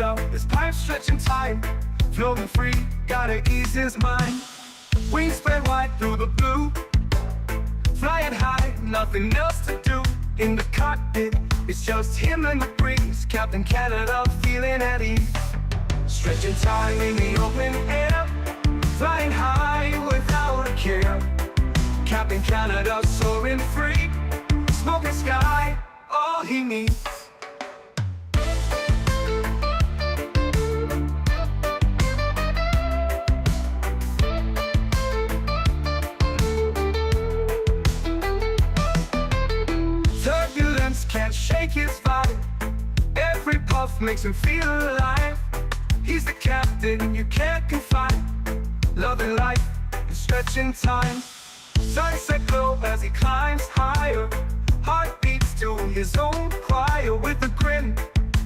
up, his pipe stretching time. Floating free, gotta ease his mind. Wings spread wide through the blue. Flying high, nothing else to do. In the cockpit, it's just him and the breeze. Captain Canada feeling at ease. Stretching time in the open air. Flying high without a care. Captain Canada soaring free. Smoking sky, all he needs. Turbulence can't shake his vibe. Every puff makes him feel alive. He's the captain you can't confide. Loving life and stretching time. Sunset glow as he climbs higher. Heart beats to his own choir. With a grin,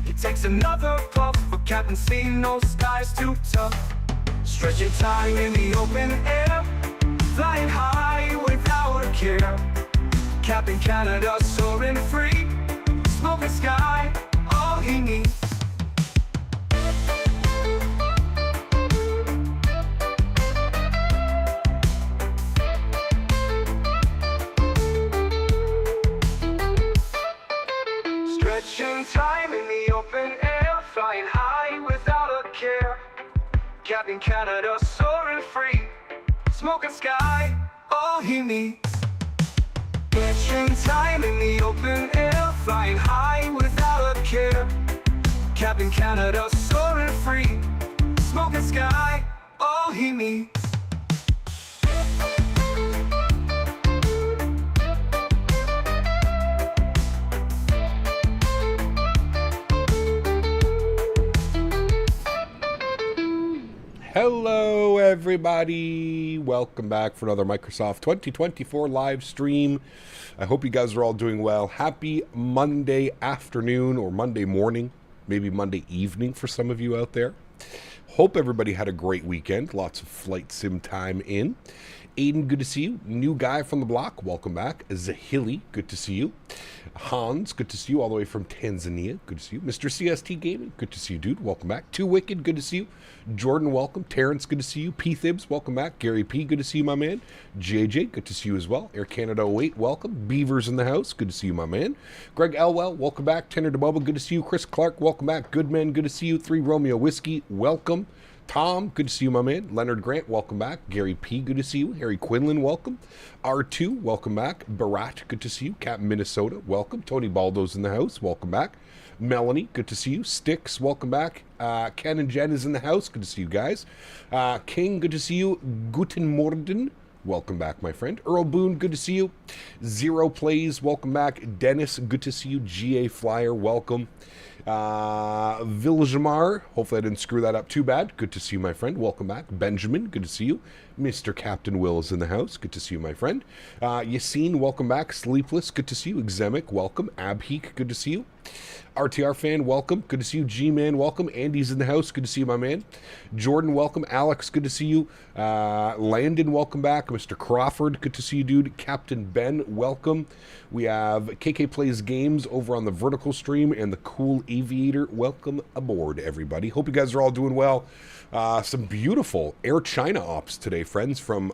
he takes another puff. For Captain C, no skies too tough. Stretching time in the open air. Flying high without a care. Captain Canada soaring free. Smoking sky, all he needs. Stretching time in the open air. Flying high without a care. Captain Canada soaring free. Smoking sky, all he needs. Stretching time in the open air. Flying high without a care. Captain Canada soaring free. Smoking sky, all he needs. Hello everybody, welcome back for another Microsoft 2024 live stream. I hope you guys are all doing well. Happy Monday afternoon or Monday morning, maybe Monday evening for some of you out there. Hope everybody had a great weekend, lots of flight sim time in. Aiden, good to see you. New guy from the block, welcome back. Zahili, good to see you. Hans, good to see you all the way from Tanzania, good to see you. Mr. CST Gaming, good to see you, dude, welcome back. Too Wicked, good to see you. Jordan, welcome. Terrence, good to see you. P. Thibs, welcome back. Gary P., good to see you, my man. JJ, good to see you as well. Air Canada 08, welcome. Beavers in the house, good to see you, my man. Greg Elwell, welcome back. Tenor DeBubba, good to see you. Chris Clark, welcome back. Goodman, good to see you. 3 Romeo Whiskey, welcome. Tom, good to see you, my man. Leonard Grant, welcome back. Gary P., good to see you. Harry Quinlan, welcome. R2, welcome back. Barat, good to see you. Captain Minnesota, welcome. Tony Baldo's in the house, welcome back. Melanie, good to see you. Sticks, welcome back. Ken and Jen is in the house, good to see you guys. King, good to see you. Guten Morgen, welcome back, my friend. Earl Boone, good to see you. Zero Plays, welcome back. Dennis, good to see you. GA Flyer, welcome. Vilgemar, hopefully I didn't screw that up too bad. Good to see you, my friend. Welcome back. Benjamin, good to see you. Mr. Captain Will is in the house. Good to see you, my friend. Yassine, welcome back. Sleepless, good to see you. Exemic, welcome. Abheek, good to see you. RTR fan, welcome. Good to see you. G-Man, welcome. Andy's in the house. Good to see you, my man. Jordan, welcome. Alex, good to see you. Landon, welcome back. Mr. Crawford, good to see you, dude. Captain Ben, welcome. We have KK Plays Games over on the vertical stream and the Cool Aviator. Welcome aboard, everybody. Hope you guys are all doing well. Some beautiful Air China ops today, friends, from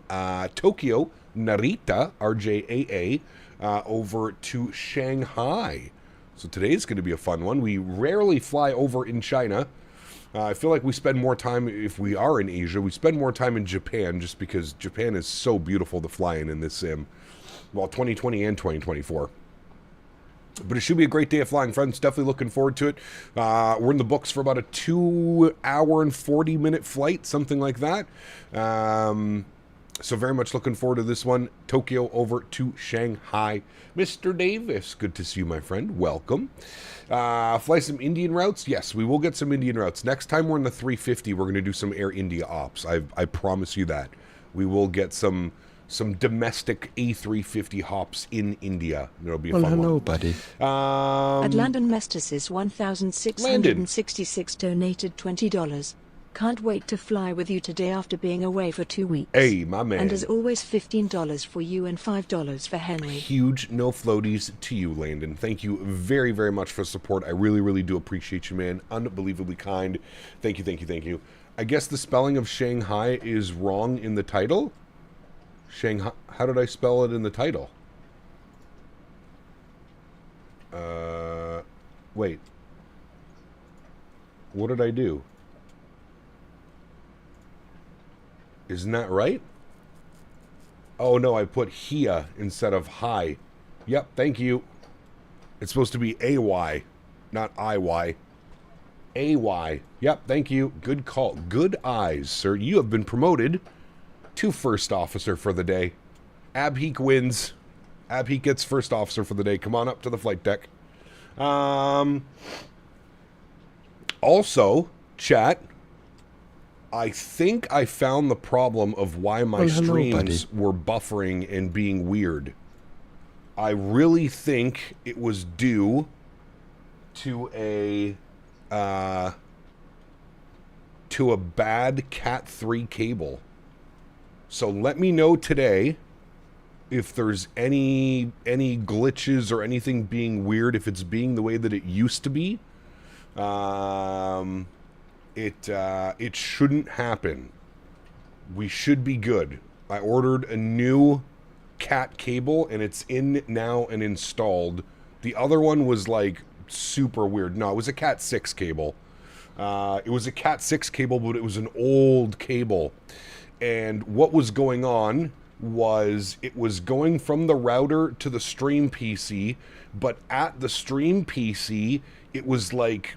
Tokyo, Narita, RJAA, over to Shanghai. So today's going to be a fun one. We rarely fly over in China. I feel like we spend more time, if we are in Asia, we spend more time in Japan just because Japan is so beautiful to fly in this sim. Well, 2020 and 2024. But it should be a great day of flying, friends. Definitely looking forward to it. We're in the books for about a 2 hour and 40-minute flight, something like that. So very much looking forward to this one. Tokyo over to Shanghai. Mr. Davis, good to see you, my friend. Welcome. Fly some Indian routes? Yes, we will get some Indian routes. Next time we're in the 350, we're going to do some Air India ops. I promise you that. We will get some domestic A350 hops in India. It'll be a fun hello, one. buddy. At Landon Mestis 1,666 donated $20. Can't wait to fly with you today after being away for 2 weeks. Hey, my man. And as always, $15 for you and $5 for Henry. Huge no floaties to you, Landon. Thank you very, very much for support. I really, really do appreciate you, man. Unbelievably kind. Thank you, thank you, thank you. I guess the spelling of Shanghai is wrong in the title. Shanghai. How did I spell it in the title? Wait. What did I do? Isn't that right? Oh no, I put Hia instead of hi. Yep, thank you. It's supposed to be AY, not IY. AY. Yep, thank you. Good call. Good eyes, sir. You have been promoted to first officer for the day. Abheek wins. Abheek gets first officer for the day. Come on up to the flight deck. Also, chat, I think I found the problem of why my streams were buffering and being weird. I really think it was due to a bad Cat 3 cable. So let me know today if there's any glitches or anything being weird, if it's being the way that it used to be. It shouldn't happen. We should be good. I ordered a new Cat cable and it's in now and installed. The other one was like super weird. No, it was a Cat 6 cable. It was a Cat 6 cable, but it was an old cable. And what was going on was it was going from the router to the stream PC, but at the stream PC, it was like,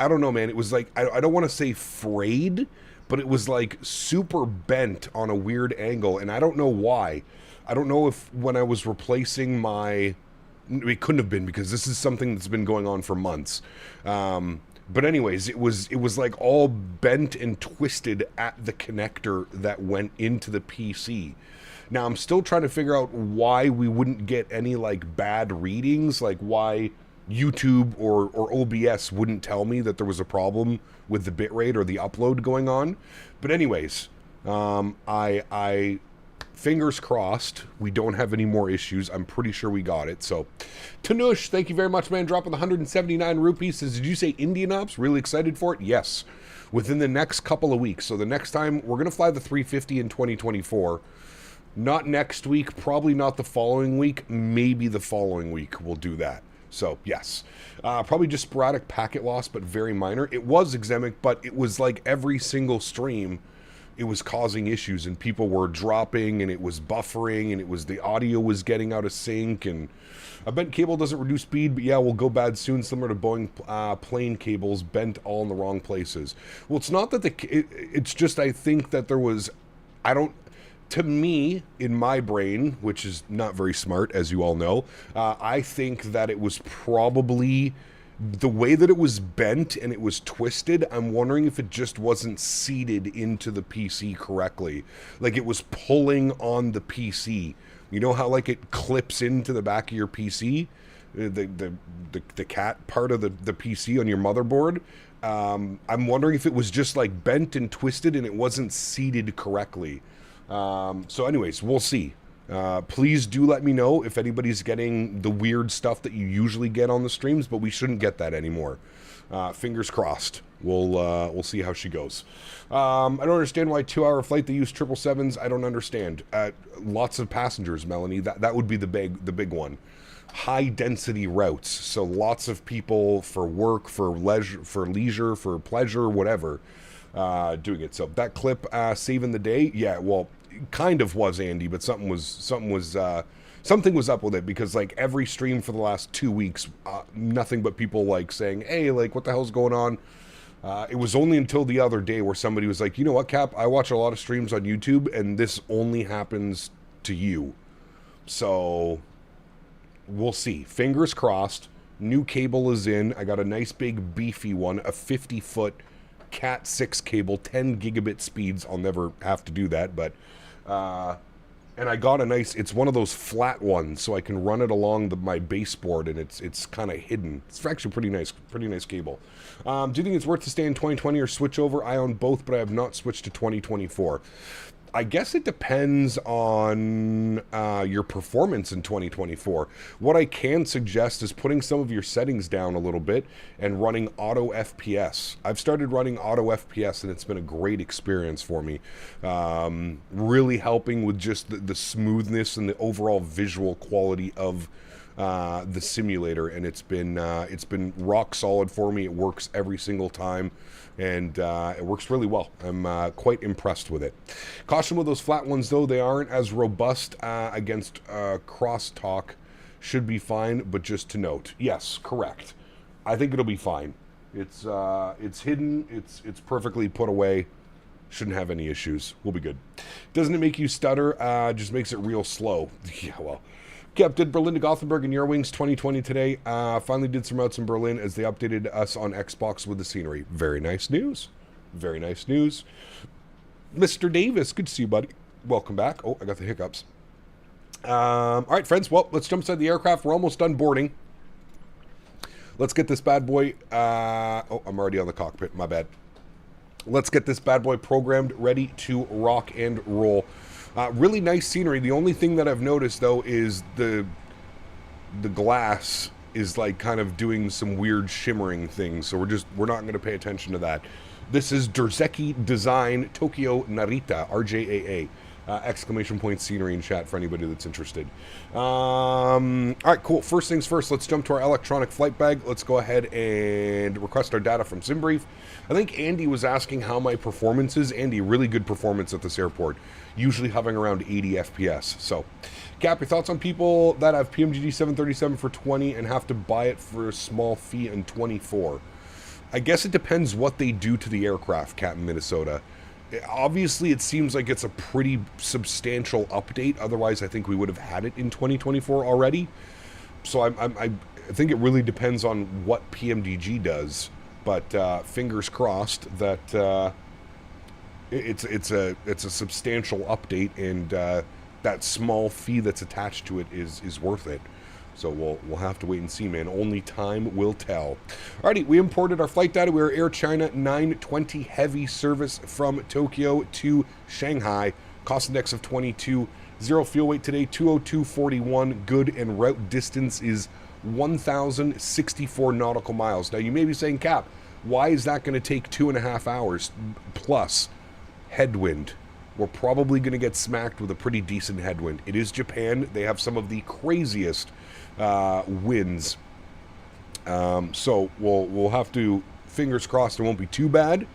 I don't know, man. It was like, I don't want to say frayed, but it was like super bent on a weird angle, and I don't know why. I don't know if when I was replacing my... It couldn't have been, because this is something that's been going on for months. But anyways, it was like all bent and twisted at the connector that went into the PC. Now, I'm still trying to figure out why we wouldn't get any, like, bad readings, like why YouTube or OBS wouldn't tell me that there was a problem with the bitrate or the upload going on. But anyways, I fingers crossed we don't have any more issues. I'm pretty sure we got it. So, Tanush, thank you very much, man. Dropping the 179 rupees. Says, did you say Indian Ops? Really excited for it? Yes. Within the next couple of weeks. So the next time, we're going to fly the 350 in 2024. Not next week, probably not the following week. Maybe the following week we'll do that. So, yes. Probably just sporadic packet loss, but very minor. It was exemic, but it was like every single stream, it was causing issues, and people were dropping, and it was buffering, and it was the audio was getting out of sync, and a bent cable doesn't reduce speed, but yeah, will go bad soon, similar to Boeing plane cables, bent all in the wrong places. Well, it's not that it's just I think that there was, to me, in my brain, which is not very smart, as you all know, I think that it was probably the way that it was bent and it was twisted. I'm wondering if it just wasn't seated into the PC correctly. Like it was pulling on the PC. You know how like it clips into the back of your PC? The cat part of the PC on your motherboard? I'm wondering if it was just like bent and twisted and it wasn't seated correctly. So anyways, we'll see. Please do let me know if anybody's getting the weird stuff that you usually get on the streams, but we shouldn't get that anymore. Fingers crossed. We'll see how she goes. I don't understand why 2-hour flight they use 777s. I don't understand. Lots of passengers, Melanie. That would be the big one. High density routes. So lots of people for work, for leisure, for pleasure, whatever, doing it. So that clip saving the day. Yeah, well, kind of was, Andy, but something was up with it, because like every stream for the last 2 weeks, nothing but people like saying, hey, like what the hell's going on? It was only until the other day where somebody was like, you know what, Cap, I watch a lot of streams on YouTube and this only happens to you. So we'll see. Fingers crossed. New cable is in. I got a nice big beefy one, a 50-foot Cat 6 cable, 10 gigabit speeds. I'll never have to do that, but And I got a nice, it's one of those flat ones, so I can run it along my baseboard, and it's kind of hidden. It's actually pretty nice cable. Do you think it's worth to stay in 2020 or switch over? I own both, but I have not switched to 2024. I guess it depends on your performance in 2024. What I can suggest is putting some of your settings down a little bit and running auto FPS. I've started running auto FPS, and it's been a great experience for me. Really helping with just the smoothness and the overall visual quality of the simulator, and it's been rock solid for me. It works every single time, and it works really well. I'm quite impressed with it. Caution with those flat ones, though, they aren't as robust against crosstalk. Should be fine, but just to note, yes, correct. I think it'll be fine. It's hidden. It's perfectly put away. Shouldn't have any issues. We'll be good. Doesn't it make you stutter? Just makes it real slow. Yeah, well. Yep, did Berlin to Gothenburg and Eurowings 2020 today. Finally did some routes in Berlin as they updated us on Xbox with the scenery. Very nice news. Very nice news. Mr. Davis, good to see you, buddy. Welcome back. Oh, I got the hiccups. All right, friends. Well, let's jump inside the aircraft. We're almost done boarding. Let's get this bad boy. Oh, I'm already on the cockpit. My bad. Let's get this bad boy programmed, ready to rock and roll. Really nice scenery. The only thing that I've noticed, though, is the glass is like kind of doing some weird shimmering things. So we're not going to pay attention to that. This is Derzeki Design Tokyo Narita RJAA. Exclamation point scenery in chat for anybody that's interested. All right, cool. First things first, let's jump to our electronic flight bag. Let's go ahead and request our data from SimBrief. I think Andy was asking how my performance is. Andy, really good performance at this airport. Usually hovering around 80 FPS. So, Cap, your thoughts on people that have PMDG 737 for 20 and have to buy it for a small fee in 24? I guess it depends what they do to the aircraft, Cap in Minnesota. Obviously, it seems like it's a pretty substantial update. Otherwise, I think we would have had it in 2024 already. So I think it really depends on what PMDG does. But fingers crossed that it's a substantial update, and that small fee that's attached to it is worth it. So we'll have to wait and see, man. Only time will tell. Alrighty, we imported our flight data. We are Air China 920 heavy service from Tokyo to Shanghai. Cost index of 22. Zero fuel weight today, 202.41. Good, and route distance is 1,064 nautical miles. Now you may be saying, Cap, why is that going to take 2.5 hours plus? Headwind. We're probably going to get smacked with a pretty decent headwind. It is Japan. They have some of the craziest winds. So we'll have to, fingers crossed, it won't be too bad,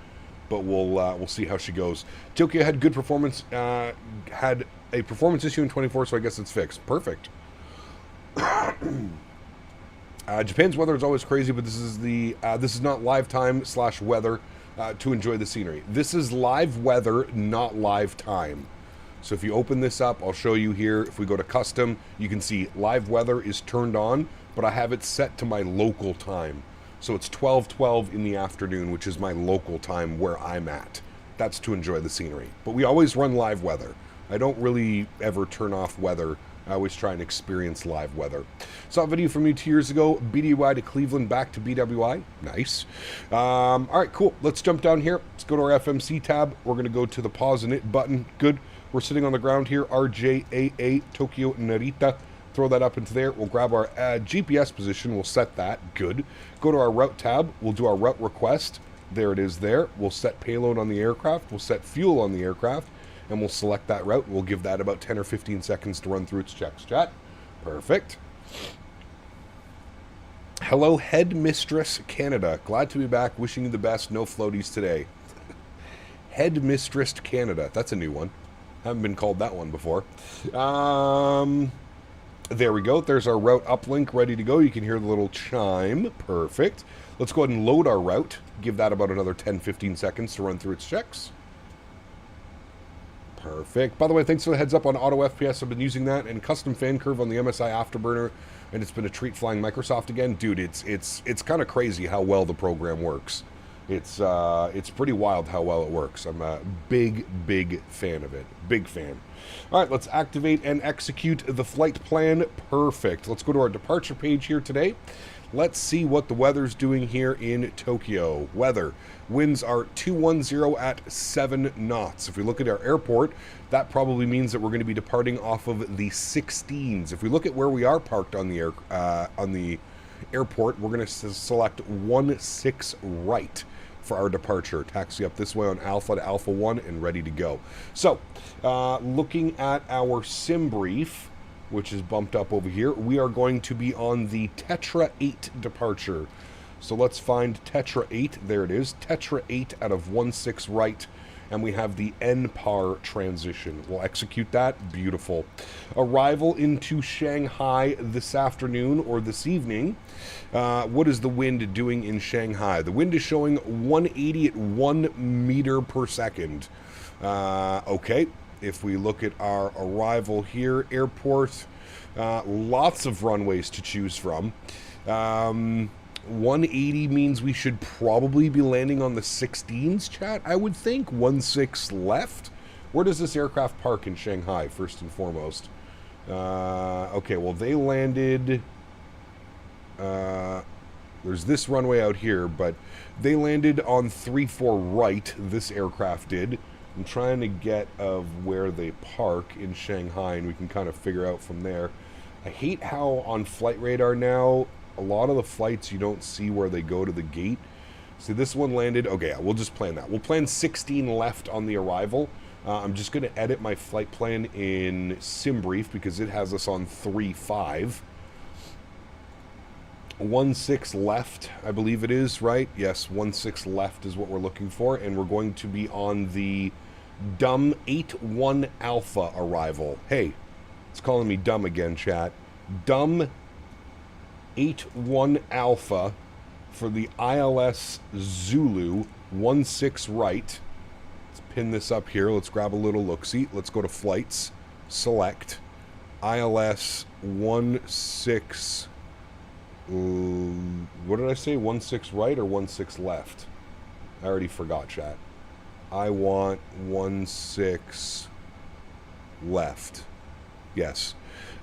but we'll see how she goes. Tokyo had good performance, had a performance issue in 24, so I guess it's fixed. Perfect. Japan's weather is always crazy, but this is not live time / weather to enjoy the scenery. This is live weather, not live time. So if you open this up, I'll show you here. If we go to custom, you can see live weather is turned on, but I have it set to my local time. So it's 12:12 in the afternoon, which is my local time where I'm at. That's to enjoy the scenery. But we always run live weather. I don't really ever turn off weather. I always try and experience live weather. Saw a video from you 2 years ago, BWI to Cleveland, back to BWI. Nice. All right, cool. Let's jump down here. Let's go to our FMC tab. We're going to go to the pause and it button. Good. We're sitting on the ground here, RJAA Tokyo Narita. Throw that up into there. We'll grab our GPS position. We'll set that. Good. Go to our route tab. We'll do our route request. There it is there. We'll set payload on the aircraft. We'll set fuel on the aircraft. And we'll select that route. We'll give that about 10 or 15 seconds to run through its checks, chat. Perfect. Hello, Headmistress Canada. Glad to be back. Wishing you the best. No floaties today. Headmistress Canada. That's a new one. Haven't been called that one before. There we go. There's our route uplink ready to go. You can hear the little chime. Perfect. Let's go ahead and load our route. Give that about another 10-15 seconds to run through its checks. Perfect. By the way, thanks for the heads up on Auto FPS. I've been using that, and custom fan curve on the MSI Afterburner, and it's been a treat flying Microsoft again. Dude, it's kind of crazy how well the program works. It's pretty wild how well it works. I'm a big fan of it. Big fan. All right, let's activate and execute the flight plan. Perfect. Let's go to our departure page here today. Let's see what the weather's doing here in Tokyo. Weather. Winds are 210 at 7 knots. If we look at our airport, that probably means that we're going to be departing off of the 16s. If we look at where we are parked on the airport, we're going to select 16 right for our departure. Taxi up this way on Alpha to Alpha 1 and ready to go. So, looking at our sim brief, which is bumped up over here, we are going to be on the Tetra 8 departure. So let's find Tetra 8. There it is. Tetra 8 out of 16 right. And we have the NPAR transition. We'll execute that. Beautiful. Arrival into Shanghai this afternoon or this evening. What is the wind doing in Shanghai? The wind is showing 180 at 1 meter per second. Okay. If we look at our arrival here, airport, lots of runways to choose from. 180 means we should probably be landing on the 16s, chat, I would think. 16 left. Where does this aircraft park in Shanghai, first and foremost? Okay, well, they landed... there's this runway out here, but they landed on 34 right, this aircraft did. I'm trying to get of where they park in Shanghai, and we can kind of figure out from there. I hate how on Flight Radar now, a lot of the flights you don't see where they go to the gate. See, this one landed... Okay, yeah, we'll just plan that. We'll plan 16 left on the arrival. I'm just going to edit my flight plan in SimBrief because it has us on 3-5. 16 left, I believe it is, right? Yes, 16 left is what we're looking for, and we're going to be on the dumb 81 Alpha arrival. Hey, it's calling me dumb again, chat. Dumb 81 Alpha for the ILS Zulu 16 right. Let's pin this up here. Let's grab a little look-see. Let's go to flights, select ILS 16. What did I say? 16 right or 16 left? I already forgot, chat. I want 16 left. Yes.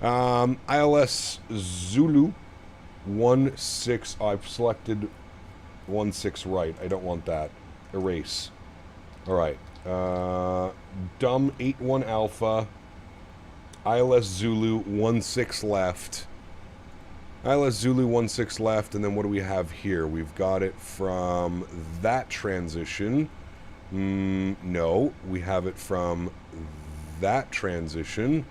ILS Zulu 16. Oh, I've selected 16 right. I don't want that. Erase. All right. Dumb 81 Alpha. ILS Zulu 16 left. ILS Zulu 16 left, and then what do we have here? We've got it from that transition. No, we have it from that transition.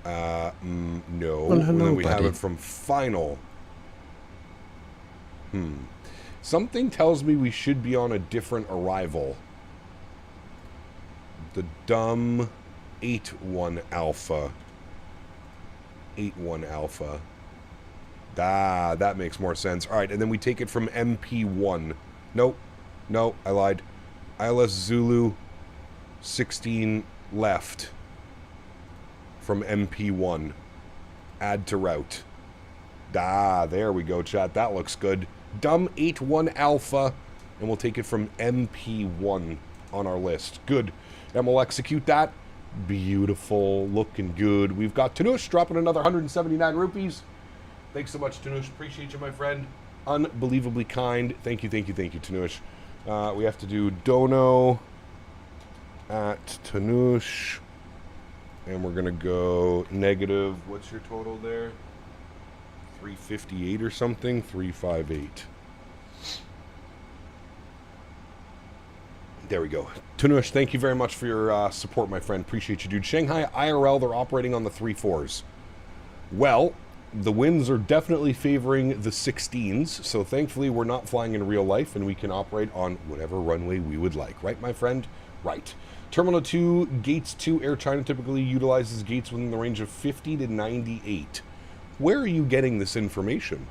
No, well, hello, and then we buddy. have it from final. Something tells me we should be on a different arrival. The dumb 81 Alpha. 81 Alpha. Ah, that makes more sense. All right, and then we take it from MP1. Nope. No, I lied. ILS Zulu 16 left from MP1. Add to route. Ah, there we go, chat. That looks good. Dumb 81 Alpha, and we'll take it from MP1 on our list. Good. And we'll execute that. Beautiful. Looking good. We've got Tanush dropping another 179 rupees. Thanks so much, Tanush. Appreciate you, my friend. Unbelievably kind. Thank you, Tanush. We have to do Dono at Tanush. And we're going to go negative. What's your total there? 358 or something? 358. There we go. Tanush, thank you very much for your support, my friend. Appreciate you, dude. Shanghai IRL, they're operating on the 3-4s. Well... the winds are definitely favoring the 16s, so thankfully we're not flying in real life and we can operate on whatever runway we would like. Right, my friend? Right. Terminal 2, Gates 2, Air China typically utilizes gates within the range of 50 to 98. Where are you getting this information?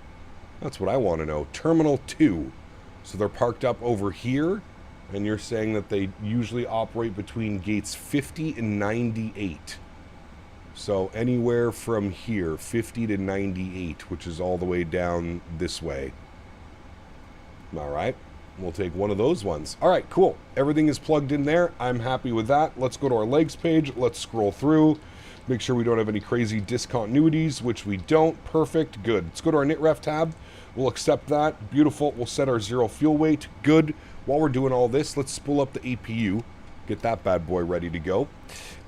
That's what I want to know. Terminal 2. So they're parked up over here, and you're saying that they usually operate between gates 50 and 98. So anywhere from here, 50 to 98, which is all the way down this way. All right. We'll take one of those ones. All right, cool. Everything is plugged in there. I'm happy with that. Let's go to our legs page. Let's scroll through. Make sure we don't have any crazy discontinuities, which we don't. Perfect. Good. Let's go to our knit tab. We'll accept that. Beautiful. We'll set our 0 fuel weight. Good. While we're doing all this, let's spool up the APU. Get that bad boy ready to go.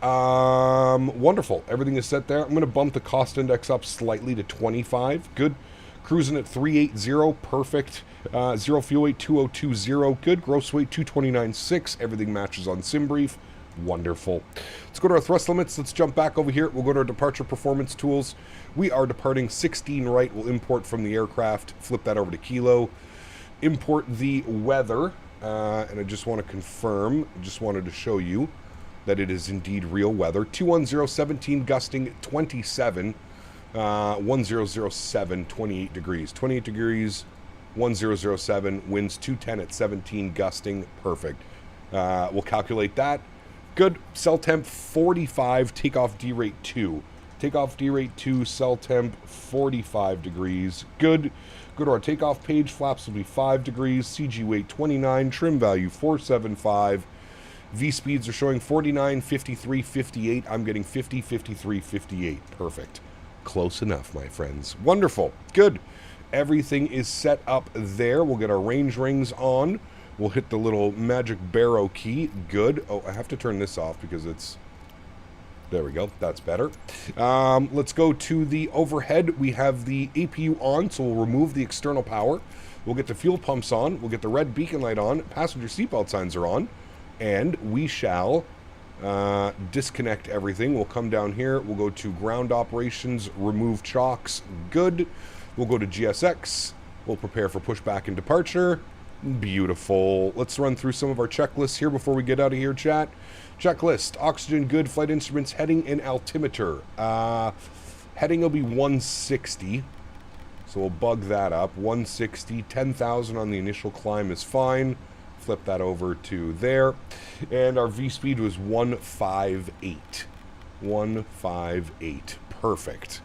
Wonderful. Everything is set there. I'm going to bump the cost index up slightly to 25. Good. Cruising at 380. Perfect. 0 fuel weight 2020. Good. Gross weight 229.6. Everything matches on SimBrief. Wonderful. Let's go to our thrust limits. Let's jump back over here. We'll go to our departure performance tools. We are departing 16 right. We'll import from the aircraft. Flip that over to kilo. Import the weather. And I just want to confirm. I just wanted to show you that it is indeed real weather. 21017 gusting 27. 1007 28 degrees. 28 degrees. 1007 winds 210 at 17 gusting. Perfect. We'll calculate that. Good. Cell temp 45. Takeoff D rate 2. Takeoff D rate 2. Cell temp 45 degrees. Good. Go to our takeoff page. Flaps will be 5 degrees. CG weight 29. Trim value 475. V speeds are showing 49, 53, 58. I'm getting 50, 53, 58. Perfect. Close enough, my friends. Wonderful. Good. Everything is set up there. We'll get our range rings on. We'll hit the little magic barrow key. Good. Oh, I have to turn this off because it's... There we go. That's better. Let's go to the overhead. We have the APU on, so we'll remove the external power. We'll get the fuel pumps on. We'll get the red beacon light on. Passenger seatbelt signs are on. And we shall disconnect everything. We'll come down here. We'll go to ground operations, remove chocks. Good. We'll go to GSX. We'll prepare for pushback and departure. Beautiful. Let's run through some of our checklists here before we get out of here, chat. Checklist. Oxygen good. Flight instruments, heading, and altimeter. Heading will be 160. So we'll bug that up. 160. 10,000 on the initial climb is fine. Flip that over to there. And our V speed was 158. 158. Perfect.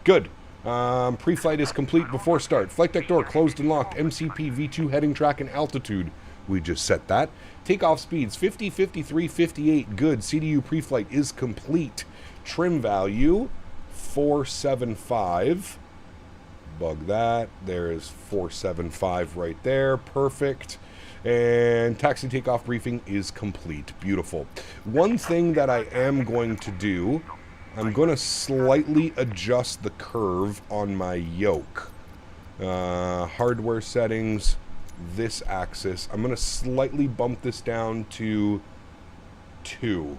Good. Pre-flight is complete before start. Flight deck door closed and locked. MCP V2 heading track and altitude. We just set that. Takeoff speeds 50, 53, 58. Good. CDU pre-flight is complete. Trim value 475. Bug that. There is 475 right there. Perfect. And taxi takeoff briefing is complete. Beautiful. One thing that I am going to do, I'm going to slightly adjust the curve on my yoke. Hardware settings, this axis. I'm going to slightly bump this down to 2.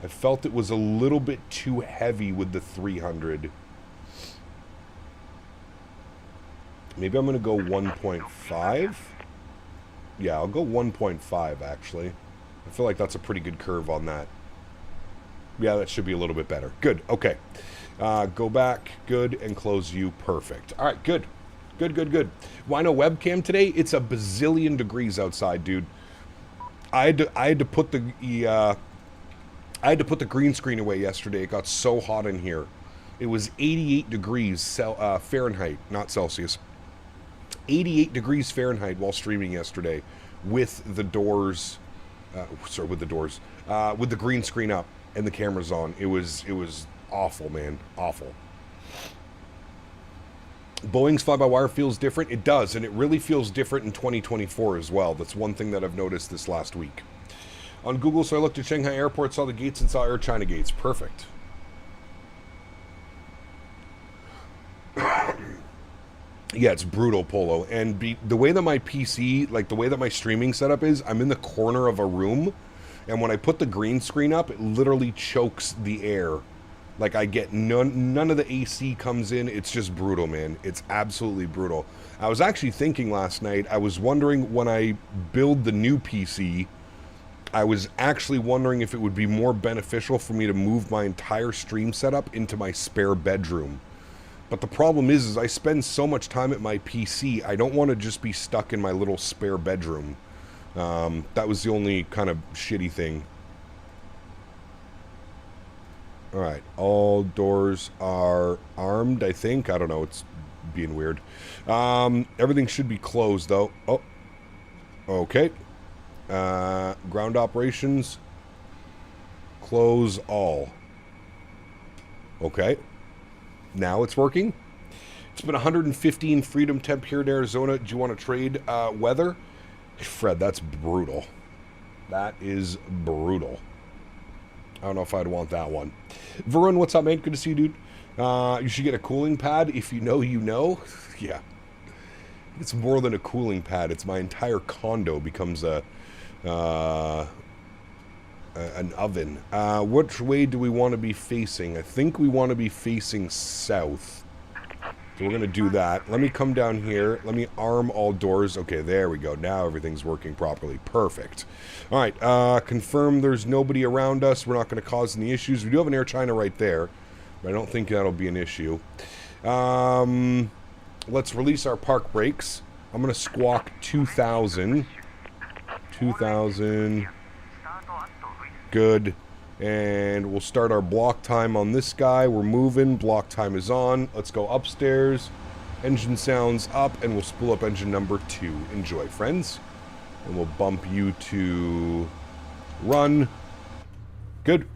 I felt it was a little bit too heavy with the 300. Maybe I'm going to go 1.5. Yeah, I'll go 1.5 actually. I feel like that's a pretty good curve on that. Yeah, that should be a little bit better. Good. Okay. Go back. Good. And close view. Perfect. All right. Good. Good, good, good. Wino webcam today. It's a bazillion degrees outside, dude. I had to put the green screen away yesterday. It got so hot in here. It was 88 degrees Fahrenheit, not Celsius. 88 degrees Fahrenheit while streaming yesterday with the doors, with the green screen up and the cameras on. It was awful, man. Awful. Boeing's fly-by-wire feels different. It does, and it really feels different in 2024 as well. That's one thing that I've noticed this last week. On Google, so I looked at Shanghai Airport, saw the gates, and saw Air China gates. Perfect. Yeah, it's brutal, Polo. And the way that my PC, like the way that my streaming setup is, I'm in the corner of a room, and when I put the green screen up, it literally chokes the air. Like, I get none of the AC comes in. It's just brutal, man. It's absolutely brutal. I was actually thinking last night, I was wondering when I build the new PC, I was actually wondering if it would be more beneficial for me to move my entire stream setup into my spare bedroom. But the problem is I spend so much time at my PC, I don't want to just be stuck in my little spare bedroom. That was the only kind of shitty thing. Alright, all doors are armed, I think. I don't know, it's being weird. Everything should be closed, though. Oh, Okay. Ground operations. Close all. Okay. Now it's working. It's been 115 freedom temp here in Arizona. Do you want to trade weather? Fred, that's brutal. That is brutal. I don't know if I'd want that one. Varun, what's up, man? Good to see you, dude. You should get a cooling pad. If you know, you know. Yeah. It's more than a cooling pad. It's my entire condo becomes an oven. Which way do we want to be facing? I think we want to be facing south. So we're going to do that. Let me come down here. Let me arm all doors. Okay, there we go. Now everything's working properly. Perfect. All right. Confirm there's nobody around us. We're not going to cause any issues. We do have an Air China right there, but I don't think that'll be an issue. Let's release our park brakes. I'm going to squawk 2,000. 2,000. Good. And we'll start our block time on this guy. We're moving. Block time is on. Let's go upstairs. Engine sounds up, and we'll spool up engine number 2. Enjoy, friends. And we'll bump you to run. Good.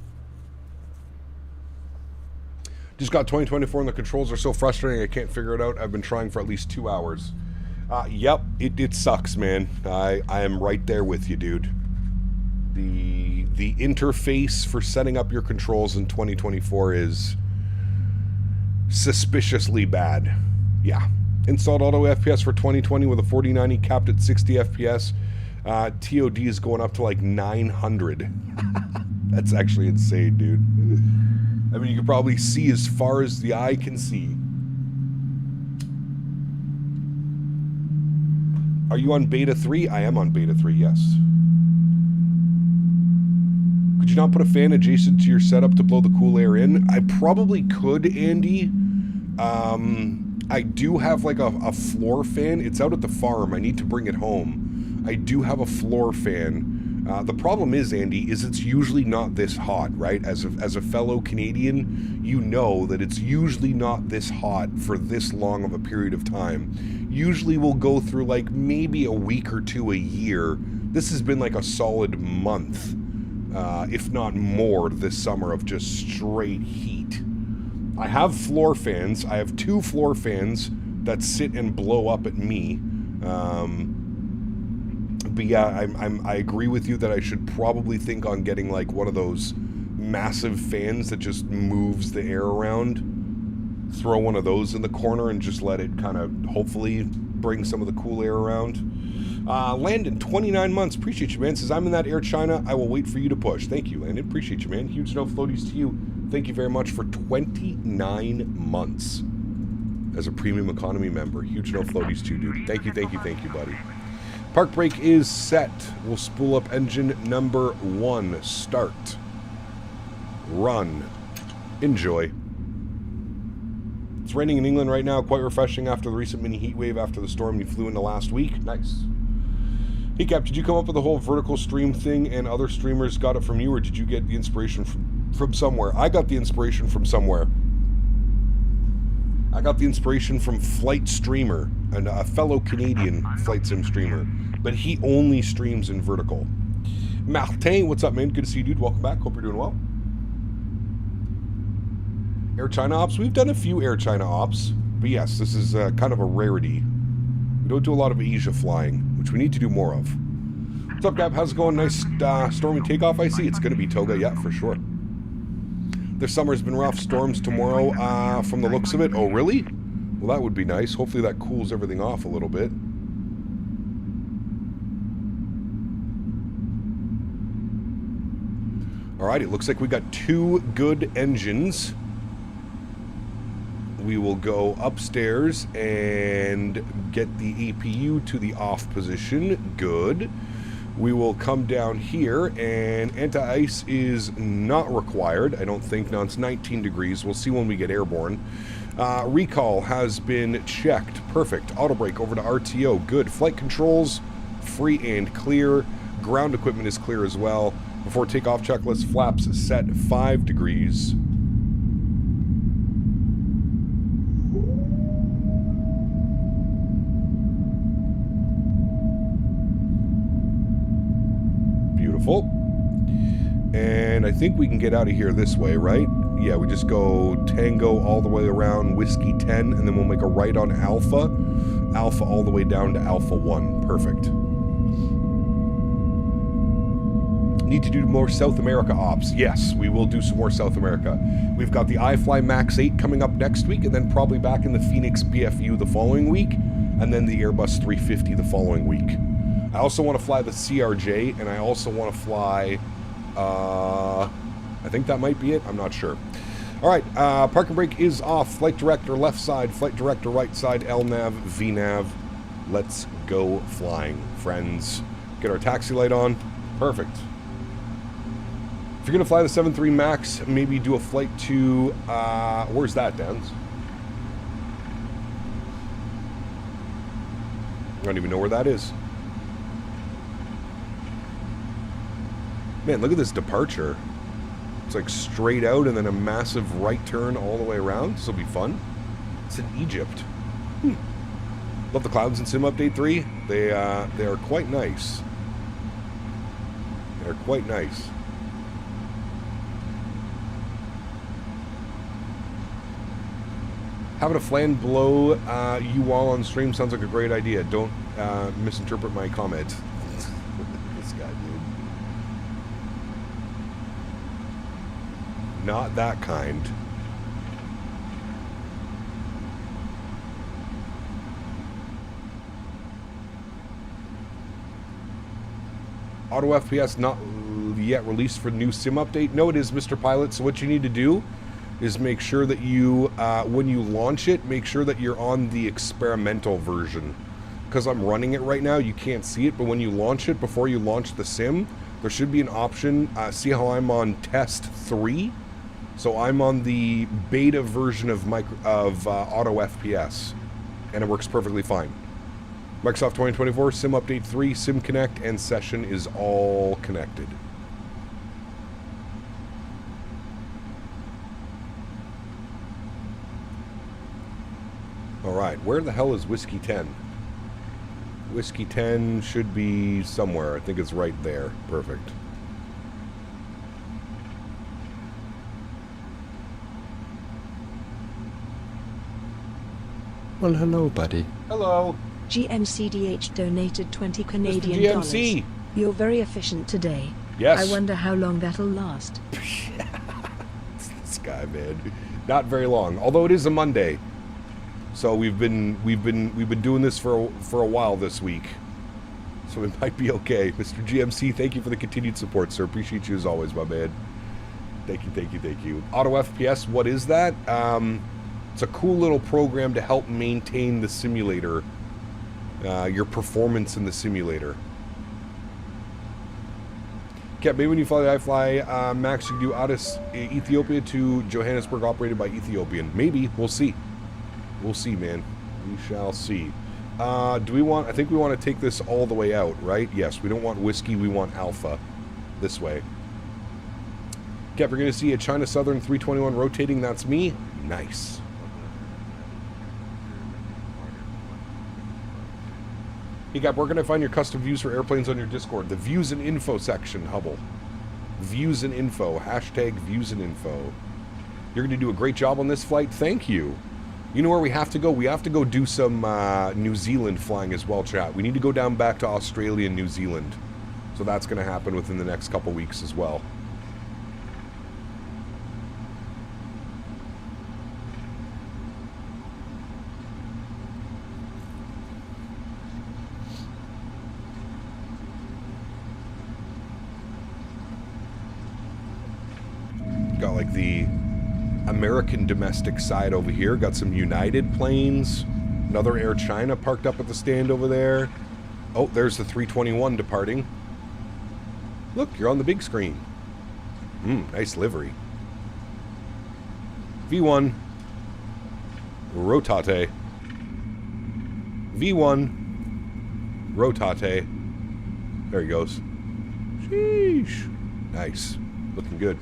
Just got 2024 and the controls are so frustrating I can't figure it out. I've been trying for at least 2 hours. Yep, it sucks, man. I am right there with you, dude. The interface for setting up your controls in 2024 is suspiciously bad. Yeah. Installed auto FPS for 2020 with a 4090 capped at 60 FPS. TOD is going up to like 900. That's actually insane, dude. I mean, you can probably see as far as the eye can see. Are you on beta 3? I am on beta 3, yes. Could you not put a fan adjacent to your setup to blow the cool air in? I probably could, Andy. I do have like a floor fan. It's out at the farm. I need to bring it home. I do have a floor fan. The problem is, Andy, is it's usually not this hot, right? As a fellow Canadian, you know that it's usually not this hot for this long of a period of time. Usually we'll go through like maybe a week or two a year. This has been like a solid month, if not more, this summer of just straight heat. I have floor fans. I have 2 floor fans that sit and blow up at me. But yeah, I agree with you that I should probably think on getting like one of those massive fans that just moves the air around. Throw one of those in the corner and just let it kind of hopefully bring some of the cool air around. Landon, 29 months. Appreciate you, man. Says, I'm in that Air China. I will wait for you to push. Thank you, Landon. Appreciate you, man. Huge no floaties to you. Thank you very much for 29 months as a premium economy member. Huge no floaties to you, dude. Thank you, buddy. Park brake is set. We'll spool up engine number 1. Start. Run. Enjoy. It's raining in England right now. Quite refreshing after the recent mini heat wave after the storm you flew into last week. Nice. Hey, Cap, did you come up with the whole vertical stream thing and other streamers got it from you, or did you get the inspiration from somewhere? I got the inspiration from somewhere. I got the inspiration from Flite Streamer, a fellow Canadian flight sim streamer, but he only streams in vertical. Martin, what's up, man? Good to see you, dude. Welcome back. Hope you're doing well. Air China ops. We've done a few Air China ops, but yes, this is kind of a rarity. We don't do a lot of Asia flying, which we need to do more of. What's up, Gab? How's it going? Nice stormy takeoff, I see. It's going to be Toga, yeah, for sure. This summer's been rough. Storms tomorrow from the looks of it. Oh, really? Well, that would be nice. Hopefully that cools everything off a little bit. Alright, it looks like we got 2 good engines. We will go upstairs and get the APU to the off position. Good. We will come down here, and anti-ice is not required, I don't think. No, it's 19 degrees. We'll see when we get airborne. Recall has been checked. Perfect. Auto brake over to RTO. Good. Flight controls, free and clear. Ground equipment is clear as well. Before takeoff checklist, flaps set 5 degrees. Beautiful. And I think we can get out of here this way, right? Yeah, we just go Tango all the way around Whiskey 10, and then we'll make a right on Alpha. Alpha all the way down to Alpha 1. Perfect. Need to do more South America ops. Yes, we will do some more South America. We've got the iFly Max 8 coming up next week, and then probably back in the Phoenix PFU the following week, and then the Airbus 350 the following week. I also want to fly the CRJ, and I also want to fly... I think that might be it. I'm not sure. All right, parking brake is off. Flight director left side, flight director right side, LNAV, VNAV. Let's go flying, friends. Get our taxi light on. Perfect. If you're going to fly the 7.3 MAX, maybe do a flight to... where's that, Dans? I don't even know where that is. Man, look at this departure. It's like straight out and then a massive right turn all the way around. This will be fun. It's in Egypt. Love the clouds in Sim Update 3. They are quite nice. They're quite nice. Having a flan blow you all on stream sounds like a great idea. Don't misinterpret my comment. This guy, dude. Not that kind. Auto FPS not yet released for new sim update. No, it is, Mr. Pilot. So what you need to do is make sure that you, when you launch it, make sure that you're on the experimental version. Because I'm running it right now, you can't see it, but when you launch it, before you launch the sim, there should be an option. See how I'm on test 3? So I'm on the beta version of Auto FPS, and it works perfectly fine. Microsoft 2024, Sim Update 3, Sim Connect, and Session is all connected. Alright, where the hell is Whiskey 10? Whiskey 10 should be somewhere. I think it's right there. Perfect. Well, hello, buddy. Hello. GMCDH donated 20 Canadian Mr. dollars. GMC. You're very efficient today. Yes. I wonder how long that'll last. This guy, man. Not very long. Although it is a Monday. So we've been doing this for a while this week. So it might be okay. Mr. GMC, thank you for the continued support, sir. Appreciate you as always, my man. Thank you, thank you, thank you. Auto FPS, what is that? It's a cool little program to help maintain the simulator, your performance in the simulator. Okay, maybe when you fly the iFly Max, you can do Addis, Ethiopia to Johannesburg, operated by Ethiopian. Maybe. We'll see. We'll see, man. We shall see. Do we want... I think we want to take this all the way out, right? Yes, we don't want Whiskey. We want Alpha. This way. Cap, you're going to see a China Southern 321 rotating. That's me. Nice. Hey, Cap, where can I find your custom views for airplanes on your Discord? The views and info section, Hubble. Views and info. Hashtag views and info. You're going to do a great job on this flight. Thank you. You know where we have to go? We have to go do some New Zealand flying as well, chat. We need to go down back to Australia and New Zealand. So that's going to happen within the next couple weeks as well. Got like the American domestic side over here. Got some United planes. Another Air China parked up at the stand over there. Oh, there's the 321 departing. Look, you're on the big screen. Nice livery. V1. Rotate. V1. Rotate. There he goes. Sheesh. Nice. Looking good.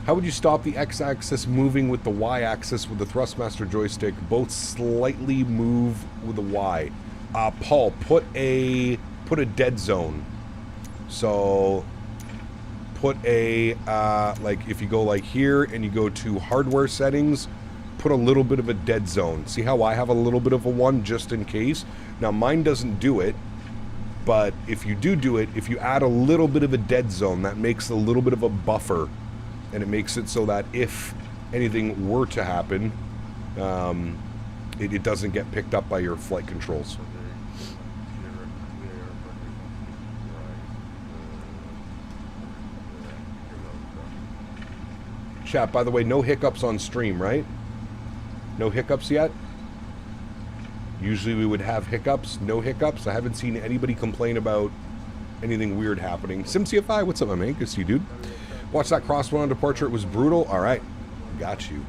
How would you stop the X-axis moving with the Y-axis with the Thrustmaster joystick? Both slightly move with the Y. Paul, put a dead zone. So put a, like if you go like here and you go to hardware settings, put a little bit of a dead zone. See how I have a little bit of a 1 just in case? Now mine doesn't do it, but if you do it, if you add a little bit of a dead zone, that makes a little bit of a buffer, and it makes it so that if anything were to happen, it doesn't get picked up by your flight controls. Chat, by the way, no hiccups on stream, right? No hiccups yet? Usually we would have hiccups. No hiccups. I haven't seen anybody complain about anything weird happening. SimCFI, what's up, my man? Good to see you, dude. Watch that crosswind on departure. It was brutal. All right. Got you.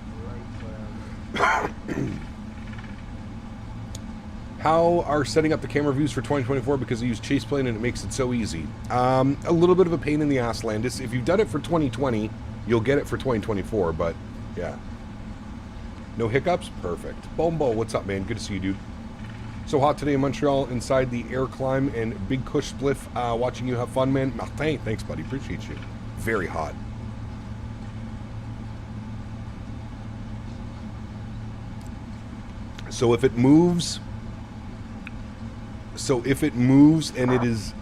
How are setting up the camera views for 2024? Because I use Chase Plane and it makes it so easy. A little bit of a pain in the ass, Landis. If you've done it for 2020, you'll get it for 2024, but yeah. No hiccups? Perfect. Bombo, what's up, man? Good to see you, dude. So hot today in Montreal, inside the air climb and big Kush spliff. Watching you have fun, man. Martin, thanks, buddy. Appreciate you. Very hot. So if it moves... So if it moves and it is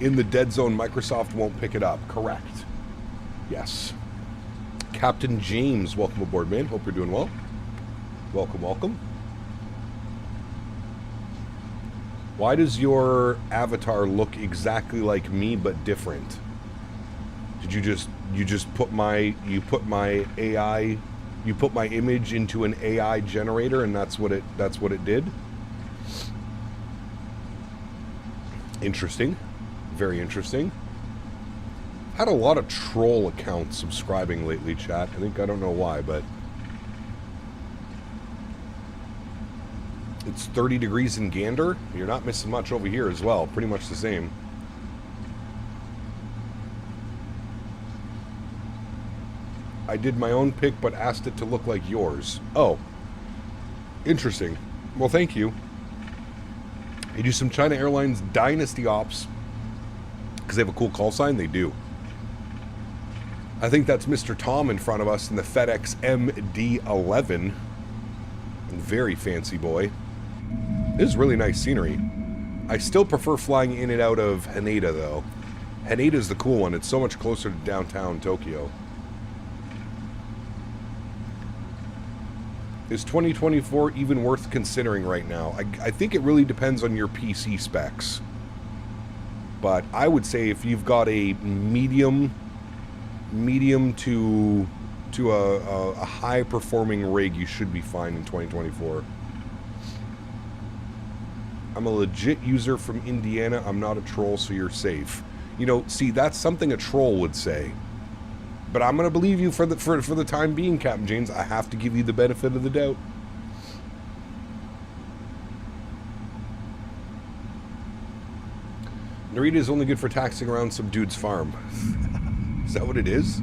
in the dead zone, Microsoft won't pick it up. Correct. Yes. Captain James, welcome aboard, man. Hope you're doing well. Welcome, welcome. Why does your avatar look exactly like me but different? Did you just put my AI, you put my image into an AI generator and that's what it did? Interesting. Very interesting. Had a lot of troll accounts subscribing lately, chat. I don't know why, but it's 30 degrees in Gander. You're not missing much over here as well. Pretty much the same. I did my own pick, but asked it to look like yours. Oh. Interesting. Well, thank you. You do some China Airlines Dynasty Ops because they have a cool call sign? They do. I think that's Mr. Tom in front of us in the FedEx MD-11. Very fancy boy. This is really nice scenery. I still prefer flying in and out of Haneda, though. Haneda is the cool one. It's so much closer to downtown Tokyo. Is 2024 even worth considering right now? I think it really depends on your PC specs. But I would say if you've got a medium to a high performing rig, you should be fine in 2024. I'm a legit user from Indiana. I'm not a troll, so you're safe. You know, see, that's something a troll would say. But I'm going to believe you for the time being, Captain James. I have to give you the benefit of the doubt. Narita is only good for taxiing around some dude's farm. Is that what it is?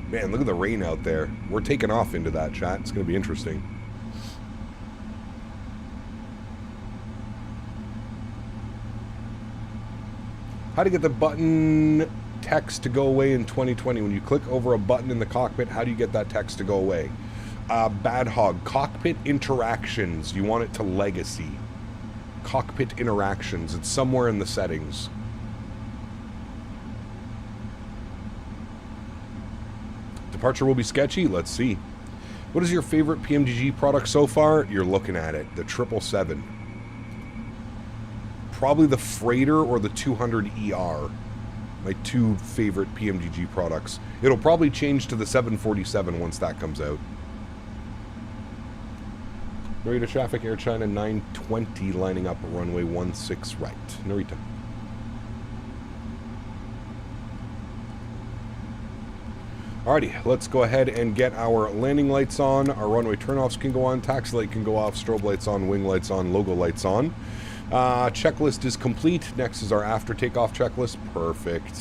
Man, look at the rain out there. We're taking off into that, chat. It's going to be interesting. How to get the button text to go away in 2020. When you click over a button in the cockpit, how do you get that text to go away? Bad Hog. Cockpit interactions. You want it to legacy. Cockpit interactions. It's somewhere in the settings. Departure will be sketchy. Let's see. What is your favorite PMDG product so far? You're looking at it. The 777. Probably the Freighter or the 200ER. My two favorite PMDG products. It'll probably change to the 747 once that comes out. Narita traffic, Air China 920 lining up runway 16 right. Narita. Alrighty, let's go ahead and get our landing lights on. Our runway turnoffs can go on, taxi light can go off, strobe lights on, wing lights on, logo lights on. Checklist is complete. Next is our after takeoff checklist. Perfect.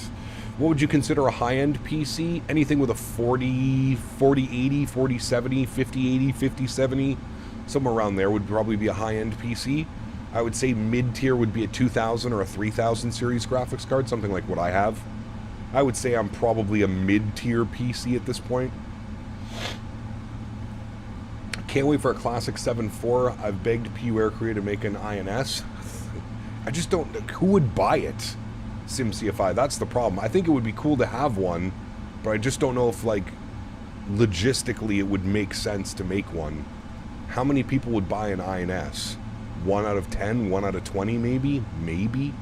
What would you consider a high-end PC? Anything with a 4080, 4070, 5080, 5070, somewhere around there would probably be a high-end PC. I would say mid-tier would be a 2000 or a 3000 series graphics card, something like what I have. I would say I'm probably a mid-tier PC at this point. Can't wait for a classic 7.4. I've begged PU Aircrew to make an INS. I just don't... Who would buy it? SimCFI, that's the problem. I think it would be cool to have one, but I just don't know if, like, logistically it would make sense to make one. How many people would buy an INS? 1 out of 10? 1 out of 20 maybe? Maybe?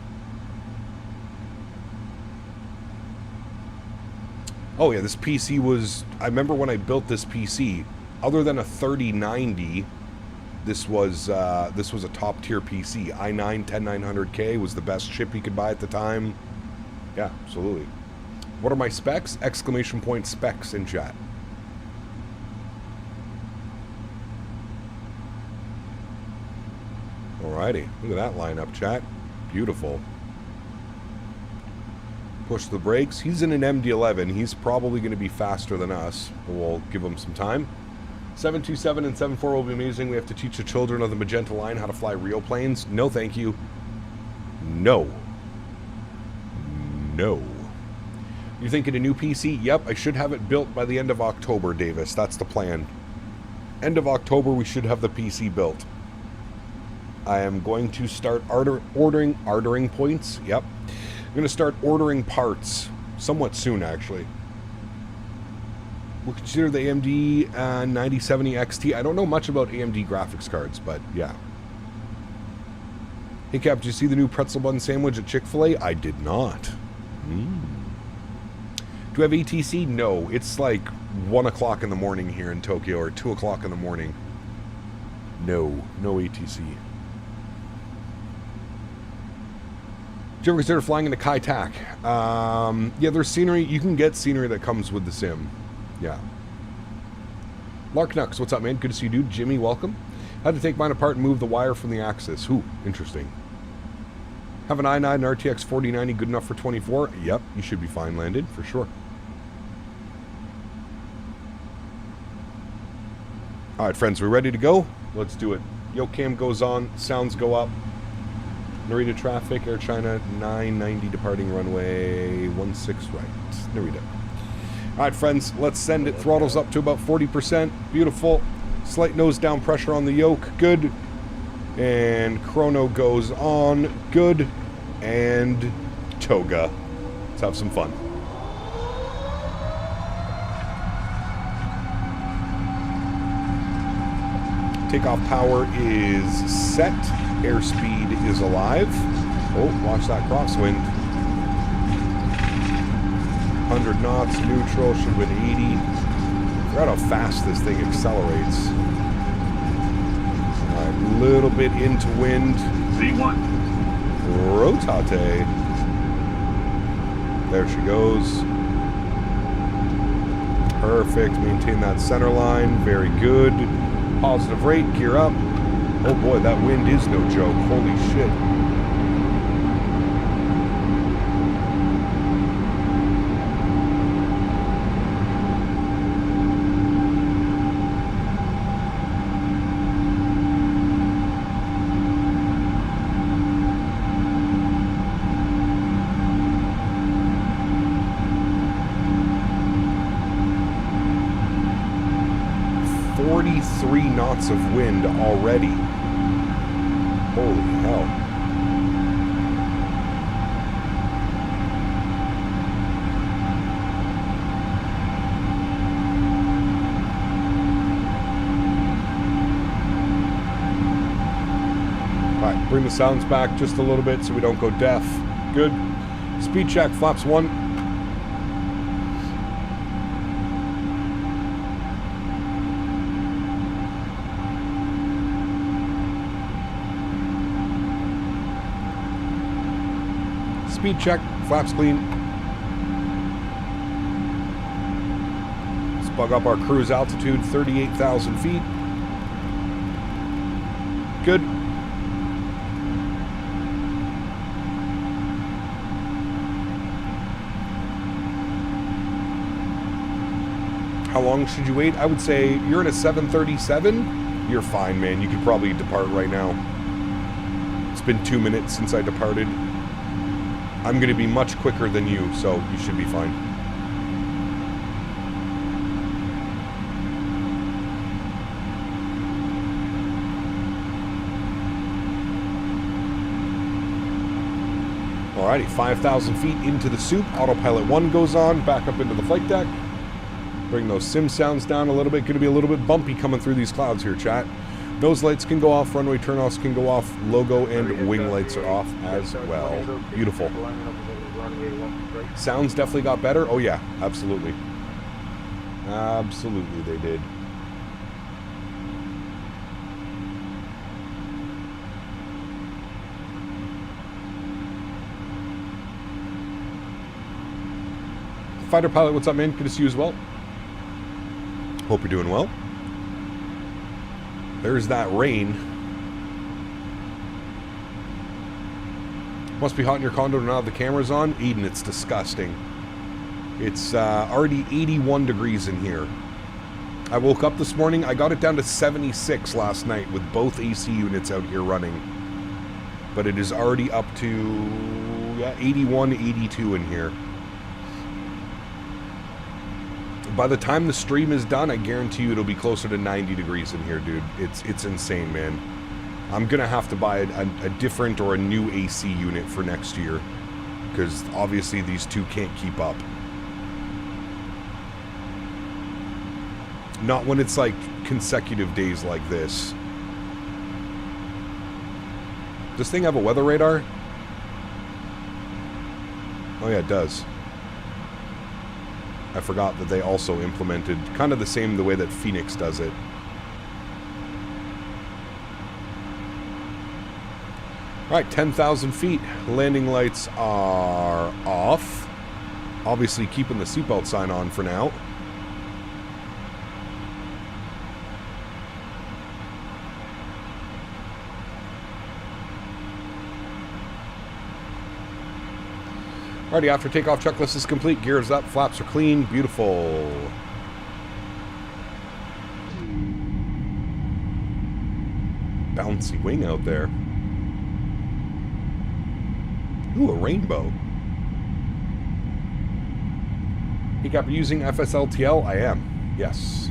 Oh yeah, this PC was... I remember when I built this PC, other than a 3090, this was a top-tier PC. i9 10900K was the best chip you could buy at the time. Yeah, absolutely. What are my specs? Exclamation point specs in chat. Alrighty, look at that lineup, chat. Beautiful. Push the brakes. He's in an MD-11. He's probably going to be faster than us, but we'll give him some time. 727 and 74 will be amazing. We have to teach the children of the Magenta line how to fly real planes. No, thank you. No. No. You're thinking a new PC? Yep, I should have it built by the end of October, Davis. That's the plan. End of October, we should have the PC built. I am going to start ordering points. Yep. I'm going to start ordering parts somewhat soon, actually. We'll consider the AMD 9070 XT. I don't know much about AMD graphics cards, but yeah. Hey, Cap, did you see the new pretzel bun sandwich at Chick-fil-A? I did not. Do we have ATC? No. It's like 1 o'clock in the morning here in Tokyo, or 2 o'clock in the morning. No. No ATC. Did you ever consider flying into Kai Tak? Yeah, there's scenery. You can get scenery that comes with the sim. Yeah. Lark Nux, what's up, man? Good to see you, dude. Jimmy, welcome. Had to take mine apart and move the wire from the axis. Ooh, interesting. Have an i9 and RTX 4090 good enough for 24? Yep, you should be fine landed, for sure. Alright, friends, we ready to go? Let's do it. Yocam goes on, sounds go up. Narita traffic, Air China 990 departing runway 16 right. Narita. Alright, friends, let's send it. Throttles up to about 40%. Beautiful. Slight nose down pressure on the yoke. Good. And chrono goes on. Good. And toga. Let's have some fun. Takeoff power is set. Airspeed is alive. Oh, watch that crosswind. 100 knots, neutral, should win 80. Forgot how fast this thing accelerates. Alright, little bit into wind. V1. Rotate. There she goes. Perfect. Maintain that center line. Very good. Positive rate. Gear up. Oh boy, that wind is no joke. Holy shit. Knots of wind already. Holy hell. Alright, bring the sounds back just a little bit so we don't go deaf. Good. Speed check, flaps 1. Speed check, flaps clean. Let's bug up our cruise altitude, 38,000 feet. Good. How long should you wait? I would say you're in a 737. You're fine, man. You could probably depart right now. It's been 2 minutes since I departed. I'm going to be much quicker than you, so you should be fine. Alrighty, 5,000 feet into the soup. Autopilot 1 goes on, back up into the flight deck. Bring those sim sounds down a little bit. Going to be a little bit bumpy coming through these clouds here, chat. Nose lights can go off, runway turnoffs can go off, logo and wing lights are off as well. Beautiful. Sounds definitely got better. Oh yeah, absolutely. Absolutely they did. Fighter pilot, what's up, man? Good to see you as well. Hope you're doing well. There's that rain. Must be hot in your condo to not have the cameras on. Eden, it's disgusting. It's already 81 degrees in here. I woke up this morning. I got it down to 76 last night with both AC units out here running. But it is already up to 81, 82 in here. By the time the stream is done, I guarantee you it'll be closer to 90 degrees in here, dude. It's insane, man. I'm going to have to buy a different or a new AC unit for next year. Because obviously these two can't keep up. Not when it's like consecutive days like this. Does this thing have a weather radar? Oh yeah, it does. I forgot that they also implemented kind of the same the way that Phoenix does it. Alright, 10,000 feet. Landing lights are off. Obviously keeping the seatbelt sign on for now. Alrighty, after takeoff checklist is complete, gears up, flaps are clean, beautiful. Bouncy wing out there. Ooh, a rainbow. Hey, Cap, are you using FSLTL? I am, yes.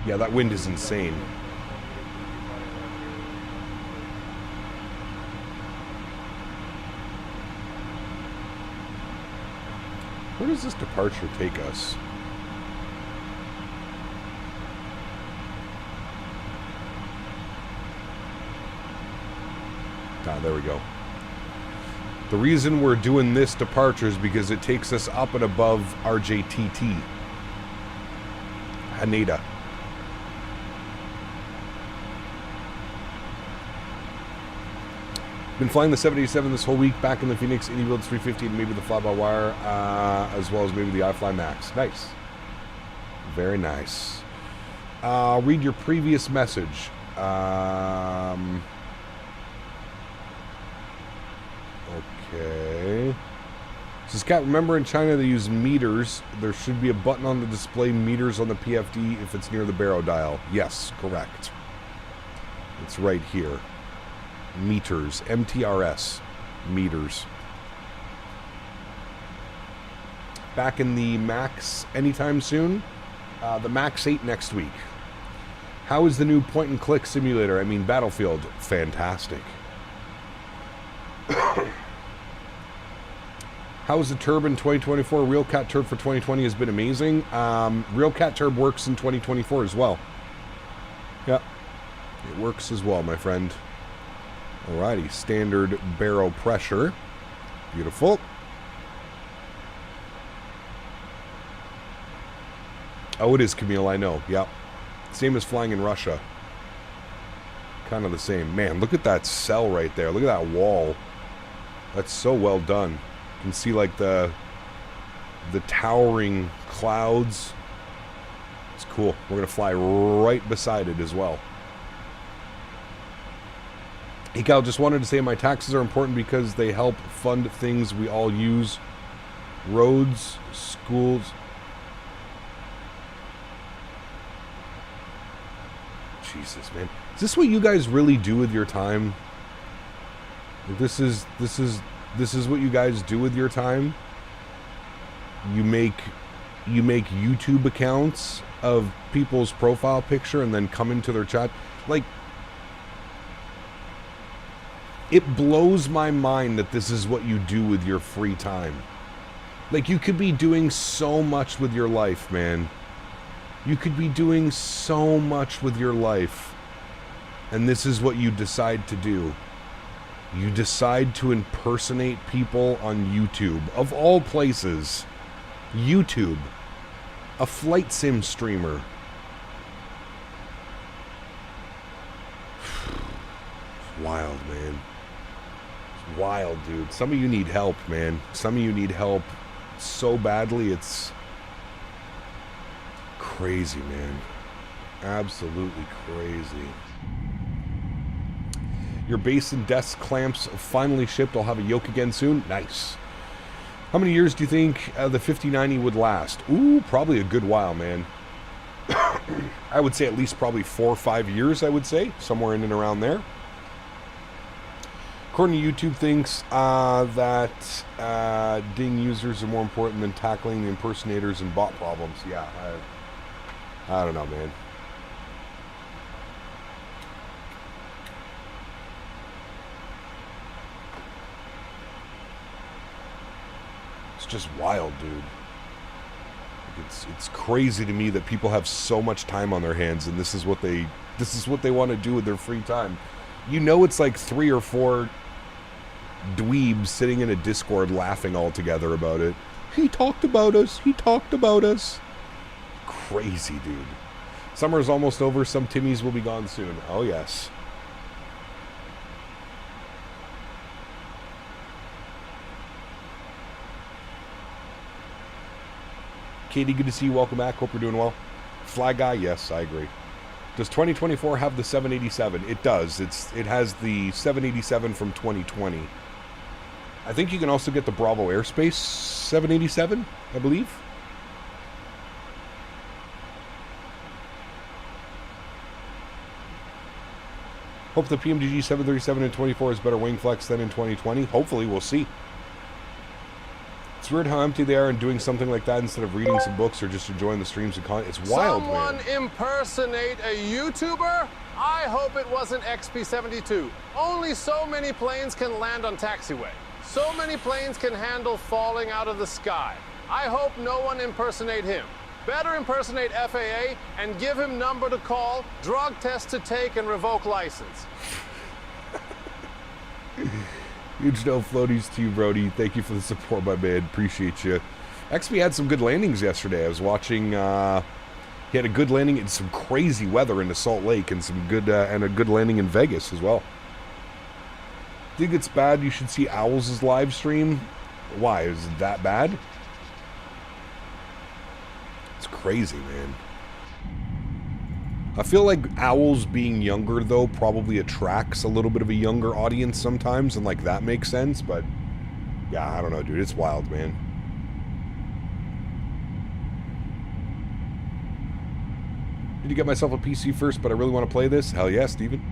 Yeah, that wind is insane. Where does this departure take us? Ah, there we go. The reason we're doing this departure is because it takes us up and above RJTT. Haneda. Been flying the 787 this whole week, back in the Phoenix, Indy Builds 350, and maybe the fly-by-wire, as well as maybe the iFly Max. Nice. Very nice. Read your previous message. Okay. Says, Cat, remember in China they use meters. There should be a button on the display meters on the PFD if it's near the baro dial. Yes, correct. It's right here. Meters. MTRS. Meters. Back in the Max anytime soon? The Max 8 next week. How is the new point-and-click simulator? I mean, Battlefield. Fantastic. How is the Turb in 2024? Real Cat Turb for 2020 has been amazing. Real Cat Turb works in 2024 as well. Yep. It works as well, my friend. Alrighty, standard baro pressure. Beautiful. Oh, it is, Camille, I know. Yep. Same as flying in Russia. Kind of the same. Man, look at that cell right there. Look at that wall. That's so well done. You can see like the towering clouds. It's cool. We're going to fly right beside it as well. Hey, Cal, just wanted to say my taxes are important because they help fund things we all use. Roads, schools. Jesus, man. Is this what you guys really do with your time? This is what you guys do with your time. You make YouTube accounts of people's profile picture and then come into their chat. Like, it blows my mind that this is what you do with your free time. Like, you could be doing so much with your life, man. You could be doing so much with your life. And this is what you decide to do. You decide to impersonate people on YouTube. Of all places. YouTube. A flight sim streamer. It's wild, man. It's wild, dude. Some of you need help, man. Some of you need help so badly, it's crazy, man. Absolutely crazy. Your base and desk clamps finally shipped. I'll have a yoke again soon. Nice. How many years do you think the 5090 would last? Ooh, probably a good while, man. I would say at least probably 4 or 5 years, I would say. Somewhere in and around there. According to YouTube, thinks that ding users are more important than tackling the impersonators and bot problems. Yeah, I don't know, man. It's just wild, dude. It's crazy to me that people have so much time on their hands, and this is what they want to do with their free time. You know, it's like 3 or 4 dweebs sitting in a Discord laughing all together about it. He talked about us. He talked about us. Crazy, dude. Summer's almost over. Some Timmies will be gone soon. Oh, yes. Katie, good to see you. Welcome back. Hope you're doing well. Fly Guy, yes, I agree. Does 2024 have the 787? It does. It has the 787 from 2020. I think you can also get the Bravo Airspace 787, I believe. Hope the PMDG 737 in 24 is better wing flex than in 2020. Hopefully, we'll see. It's weird how empty they are and doing something like that instead of reading some books or just enjoying the streams and content. It's wild, Someone man. impersonate a YouTuber? I hope it wasn't XP72. Only so many planes can land on taxiway. So many planes can handle falling out of the sky. I hope no one impersonate him. Better impersonate FAA and give him number to call, drug test to take, and revoke license. Huge no floaties to you, Brody. Thank you for the support, my man. Appreciate you. XP had some good landings yesterday. I was watching. He had a good landing in some crazy weather into Salt Lake, and some good and a good landing in Vegas as well. Think it's bad? You should see Owls' live stream. Why? Is it that bad? It's crazy, man. I feel like Owls being younger, though, probably attracts a little bit of a younger audience sometimes, and, like, that makes sense, but, yeah, I don't know, dude. It's wild, man. Need to get myself a PC first, but I really want to play this. Hell yeah, Steven.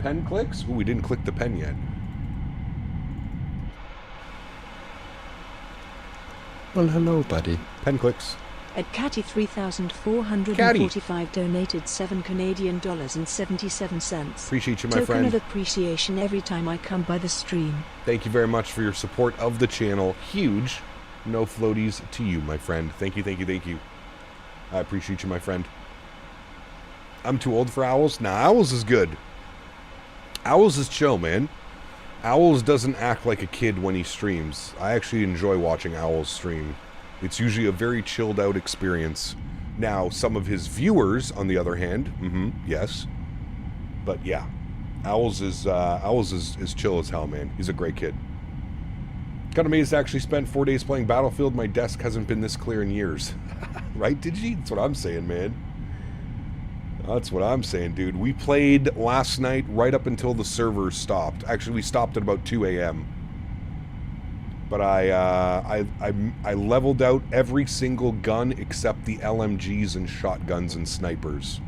Pen clicks? Ooh, we didn't click the pen yet. Well, hello, buddy. Pen clicks. At Catty 3,445 donated 7 Canadian dollars and 77 cents. Appreciate you, my Token friend. of appreciation every time I come by the stream. Thank you very much for your support of the channel. Huge no floaties to you, my friend. Thank you, thank you, thank you. I appreciate you, my friend. I'm too old for Owls? Nah, Owls is good. Owls is chill, man. Owls doesn't act like a kid when he streams. I actually enjoy watching Owls stream. It's usually a very chilled out experience. Now, some of his viewers, on the other hand, yes. But yeah, Owls is chill as hell, man. He's a great kid. Got amazed I actually spent 4 days playing Battlefield. My desk hasn't been this clear in years. Right, Digi? That's what I'm saying, man. That's what I'm saying, dude. We played last night right up until the servers stopped. Actually, we stopped at about 2 a.m. But I leveled out every single gun except the LMGs and shotguns and snipers.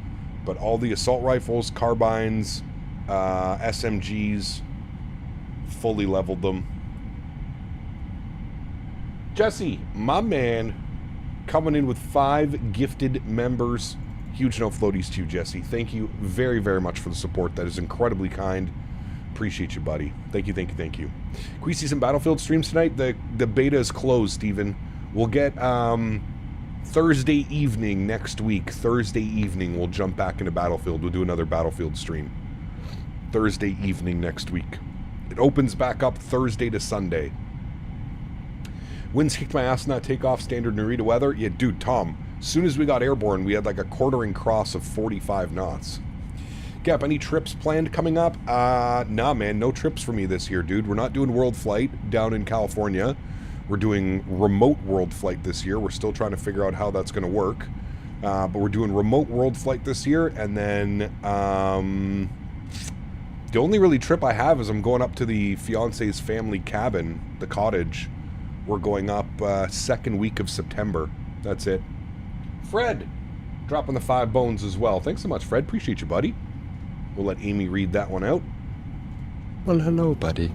But all the assault rifles, carbines, SMGs, fully leveled them. Jesse, my man, coming in with 5 gifted members. Huge no floaties to you, Jesse. Thank you very, very much for the support. That is incredibly kind. Appreciate you, buddy. Thank you, thank you, thank you. Can we see some Battlefield streams tonight? The beta is closed, Steven. We'll get Thursday evening next week. Thursday evening, we'll jump back into Battlefield. We'll do another Battlefield stream. Thursday evening next week. It opens back up Thursday to Sunday. Winds kicked my ass in that takeoff, standard Narita weather. Yeah, dude, Tom, as soon as we got airborne, we had like a quartering cross of 45 knots. Gap, any trips planned coming up? Nah, man, no trips for me this year, dude. We're not doing World Flight down in California. We're doing remote World Flight this year. We're still trying to figure out how that's going to work. But we're doing remote World Flight this year. And then the only really trip I have is I'm going up to the fiance's family cabin, the cottage. We're going up second week of September. That's it. Fred, dropping the 5 bones as well. Thanks so much, Fred. Appreciate you, buddy. We'll let Amy read that one out. Well, hello, buddy.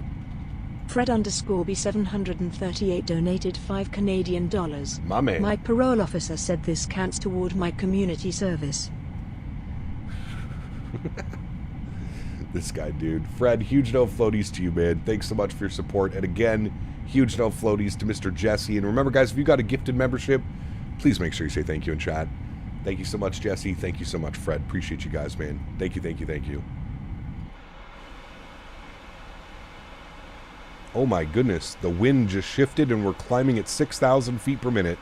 Fred_B738 donated 5 Canadian dollars. My man. My parole officer said this counts toward my community service. This guy, dude. Fred, huge no floaties to you, man. Thanks so much for your support. And again, huge no floaties to Mr. Jesse. And remember, guys, if you got a gifted membership, please make sure you say thank you in chat. Thank you so much, Jesse. Thank you so much, Fred. Appreciate you guys, man. Thank you, thank you, thank you. Oh my goodness. The wind just shifted and we're climbing at 6,000 feet per minute.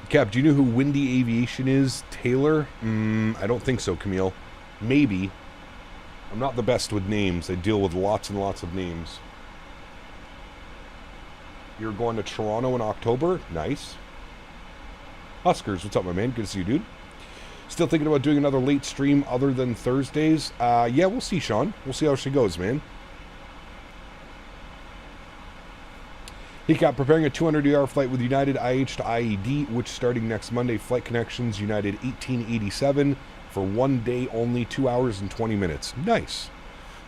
Cap, do you know who Windy Aviation is? Taylor? I don't think so, Camille. Maybe. I'm not the best with names. I deal with lots and lots of names. You're going to Toronto in October? Nice. Huskers, what's up, my man? Good to see you, dude. Still thinking about doing another late stream other than Thursdays? Yeah, we'll see, Sean. We'll see how she goes, man. He got preparing a 200-ER flight with United IH to IED, which starting next Monday, flight connections United 1887 for 1 day only, 2 hours and 20 minutes. Nice.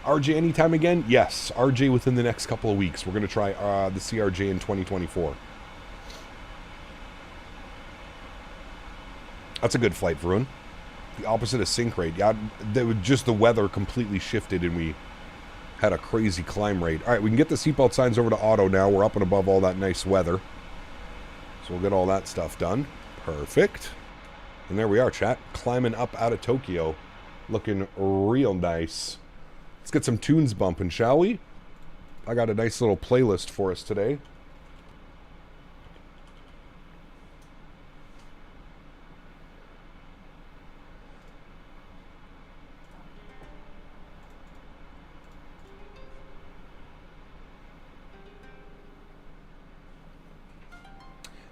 RJ anytime again? Yes, RJ within the next couple of weeks. We're going to try the CRJ in 2024. That's a good flight, Varun. The opposite of sync rate. Yeah, just the weather completely shifted and we had a crazy climb rate. All right, we can get the seatbelt signs over to auto now. We're up and above all that nice weather. So we'll get all that stuff done. Perfect. And there we are, chat. Climbing up out of Tokyo. Looking real nice. Let's get some tunes bumping, shall we? I got a nice little playlist for us today.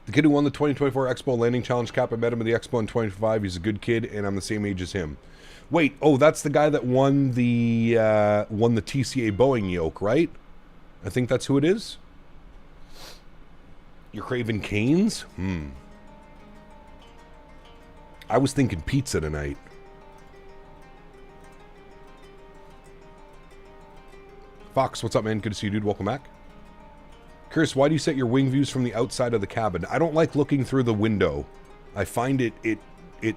The kid who won the 2024 Expo Landing Challenge Cap, I met him at the Expo in 2025. He's a good kid, and I'm the same age as him. Wait, oh, that's the guy that won the TCA Boeing yoke, right? I think that's who it is. You're craving Canes? I was thinking pizza tonight. Fox, what's up, man? Good to see you, dude. Welcome back. Chris, why do you set your wing views from the outside of the cabin? I don't like looking through the window. I find it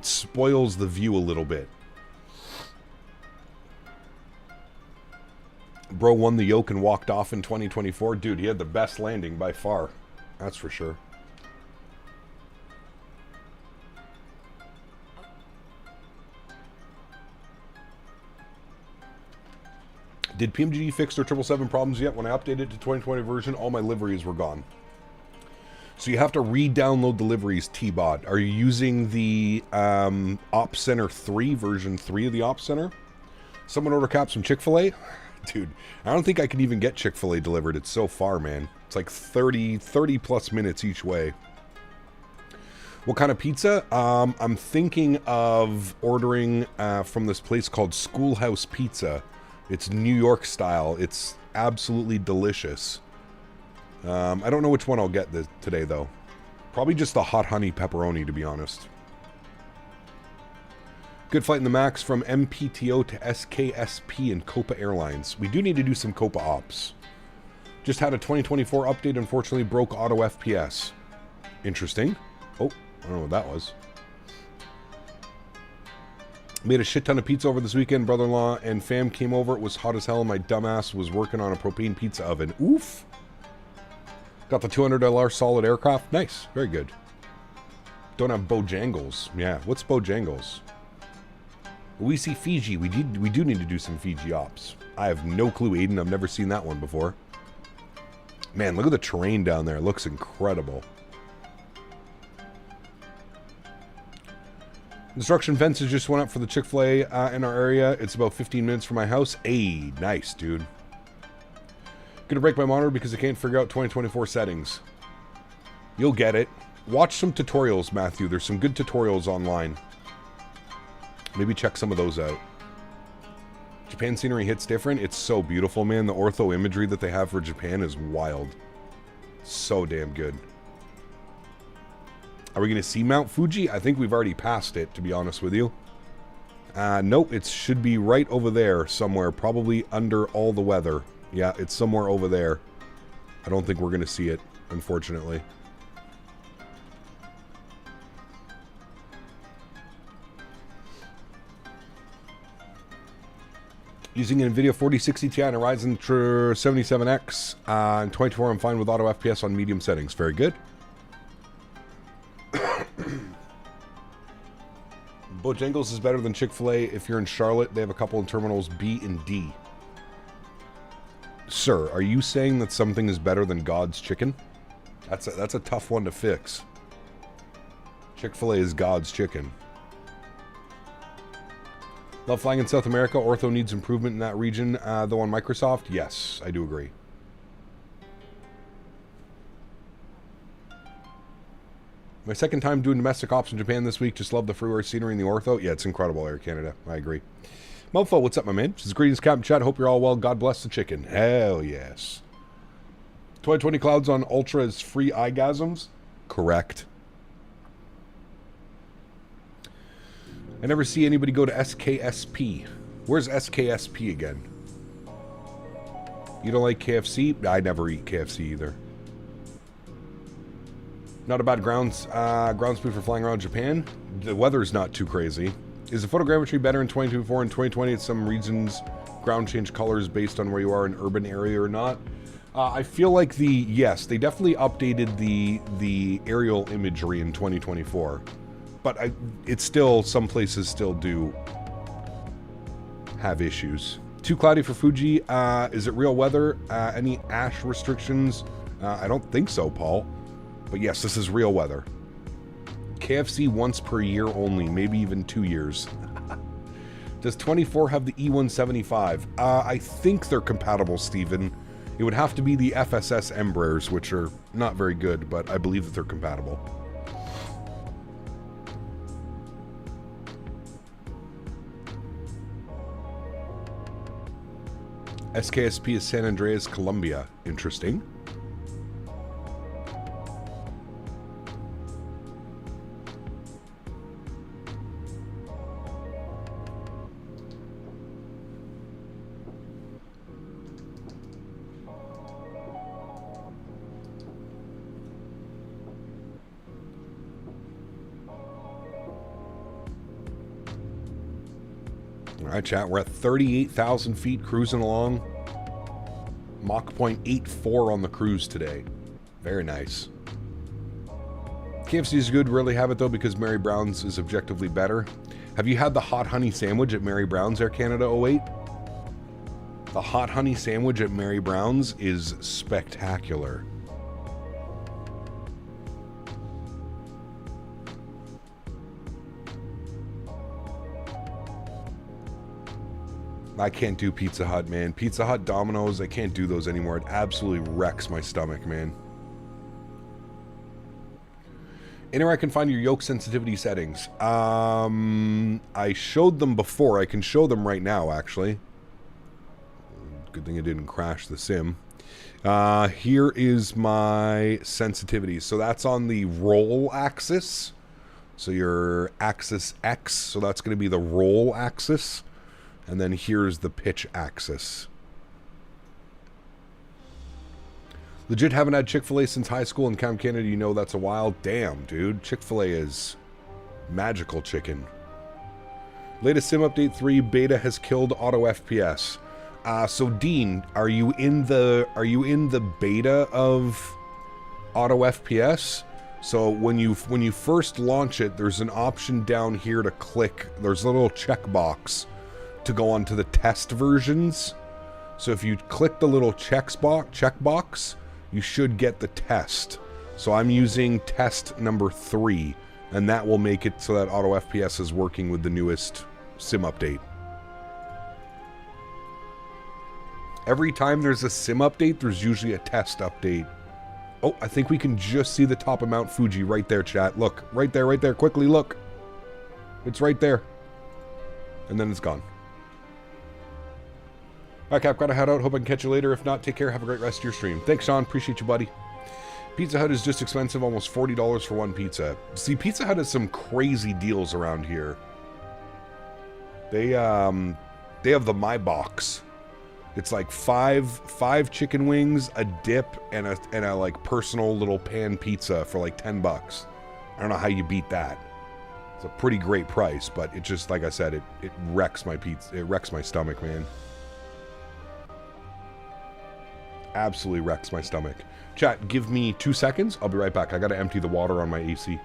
spoils the view a little bit. Bro won the yoke and walked off in 2024. Dude, he had the best landing by far. That's for sure. Did PMDG fix their 777 problems yet? When I updated to 2020 version, all my liveries were gone. So you have to re-download the liveries, T-Bot. Are you using the Op Center 3, version 3 of the Op Center? Someone order Cap some Chick-fil-A? Dude, I don't think I can even get Chick-fil-A delivered. It's so far, man. It's like 30 plus minutes each way. What kind of pizza? I'm thinking of ordering from this place called Schoolhouse Pizza. It's New York style. It's absolutely delicious. I don't know which one I'll get today, though. Probably just the hot honey pepperoni, to be honest. Good flight in the MAX from MPTO to SKSP and Copa Airlines. We do need to do some Copa ops. Just had a 2024 update, unfortunately broke auto FPS. Interesting. Oh, I don't know what that was. Made a shit ton of pizza over this weekend. Brother-in-law and fam came over. It was hot as hell. My dumbass was working on a propane pizza oven. Oof. Got the $200 solid aircraft. Nice. Very good. Don't have Bojangles. Yeah, what's Bojangles? We see Fiji. We do need to do some Fiji ops. I have no clue, Aiden. I've never seen that one before. Man, look at the terrain down there. It looks incredible. Construction fences just went up for the Chick-fil-A in our area. It's about 15 minutes from my house. Hey, nice, dude. Gonna break my monitor because I can't figure out 2024 settings. You'll get it. Watch some tutorials, Matthew. There's some good tutorials online. Maybe check some of those out. Japan scenery hits different. It's so beautiful, man. The ortho imagery that they have for Japan is wild. So damn good. Are we going to see Mount Fuji? I think we've already passed it, to be honest with you. Nope, it should be right over there somewhere. Probably under all the weather. Yeah, it's somewhere over there. I don't think we're going to see it, unfortunately. Using an NVIDIA 4060 Ti and a Ryzen 77X. In 2024, I'm fine with auto FPS on medium settings. Very good. Bojangles is better than Chick-fil-A. If you're in Charlotte, they have a couple of terminals B and D. Sir, are you saying that something is better than God's chicken? That's a tough one to fix. Chick-fil-A is God's chicken. Love flying in South America. Ortho needs improvement in that region. Though on Microsoft, yes, I do agree. My second time doing domestic ops in Japan this week. Just love the freeway scenery in the ortho. Yeah, it's incredible, Air Canada. I agree. Mofo, what's up, my man? This is greetings, Captain Chad. Hope you're all well. God bless the chicken. Hell yes. 2020 clouds on Ultra is free eyegasms? Correct. I never see anybody go to SKSP. Where's SKSP again? You don't like KFC? I never eat KFC either. Not a bad ground speed for flying around Japan. The weather's not too crazy. Is the photogrammetry better in 2024 and 2020? In some regions, ground change colors based on where you are in urban area or not. I feel like yes, they definitely updated the aerial imagery in 2024. But it's still, some places still do have issues. Too cloudy for Fuji. Is it real weather? Any ash restrictions? I don't think so, Paul. But yes, this is real weather. KFC once per year only, maybe even 2 years. Does 24 have the E175? I think they're compatible, Steven. It would have to be the FSS Embraers, which are not very good, but I believe that they're compatible. SKSP is San Andreas, Colombia. Interesting. All right, chat, we're at 38,000 feet cruising along. Mach 0.84 on the cruise today. Very nice. KFC is good. Rarely have it, though, because Mary Brown's is objectively better. Have you had the hot honey sandwich at Mary Brown's, Air Canada 08? The hot honey sandwich at Mary Brown's is spectacular. I can't do Pizza Hut, man. Pizza Hut, Domino's, I can't do those anymore. It absolutely wrecks my stomach, man. Anywhere I can find your yoke sensitivity settings. I showed them before. I can show them right now, actually. Good thing it didn't crash the sim. Here is my sensitivity. So that's on the roll axis. So your axis X, so that's going to be the roll axis. And then here's the pitch axis. Legit haven't had Chick-fil-A since high school in Camp Canada. You know that's a while. Damn, dude. Chick-fil-A is magical chicken. Latest sim update 3 beta has killed auto FPS. So Dean, are you in the beta of auto FPS? So when you first launch it, there's an option down here to click. There's a little checkbox to go onto the test versions. So if you click the little checkbox, you should get the test. So I'm using test number 3, and that will make it so that auto FPS is working with the newest sim update. Every time there's a sim update, there's usually a test update. Oh, I think we can just see the top of Mount Fuji right there, chat. Look, right there, quickly look. It's right there. And then it's gone. Alright, Cap, gotta head out. Hope I can catch you later. If not, take care. Have a great rest of your stream. Thanks, Sean. Appreciate you, buddy. Pizza Hut is just expensive. Almost $40 for one pizza. See, Pizza Hut has some crazy deals around here. They have the My Box. It's like five chicken wings, a dip, and a like personal little pan pizza for like $10. I don't know how you beat that. It's a pretty great price, but it just, like I said, it wrecks my pizza. It wrecks my stomach, man. Absolutely wrecks my stomach. Chat, give me 2 seconds. I'll be right back. I gotta empty the water on my AC.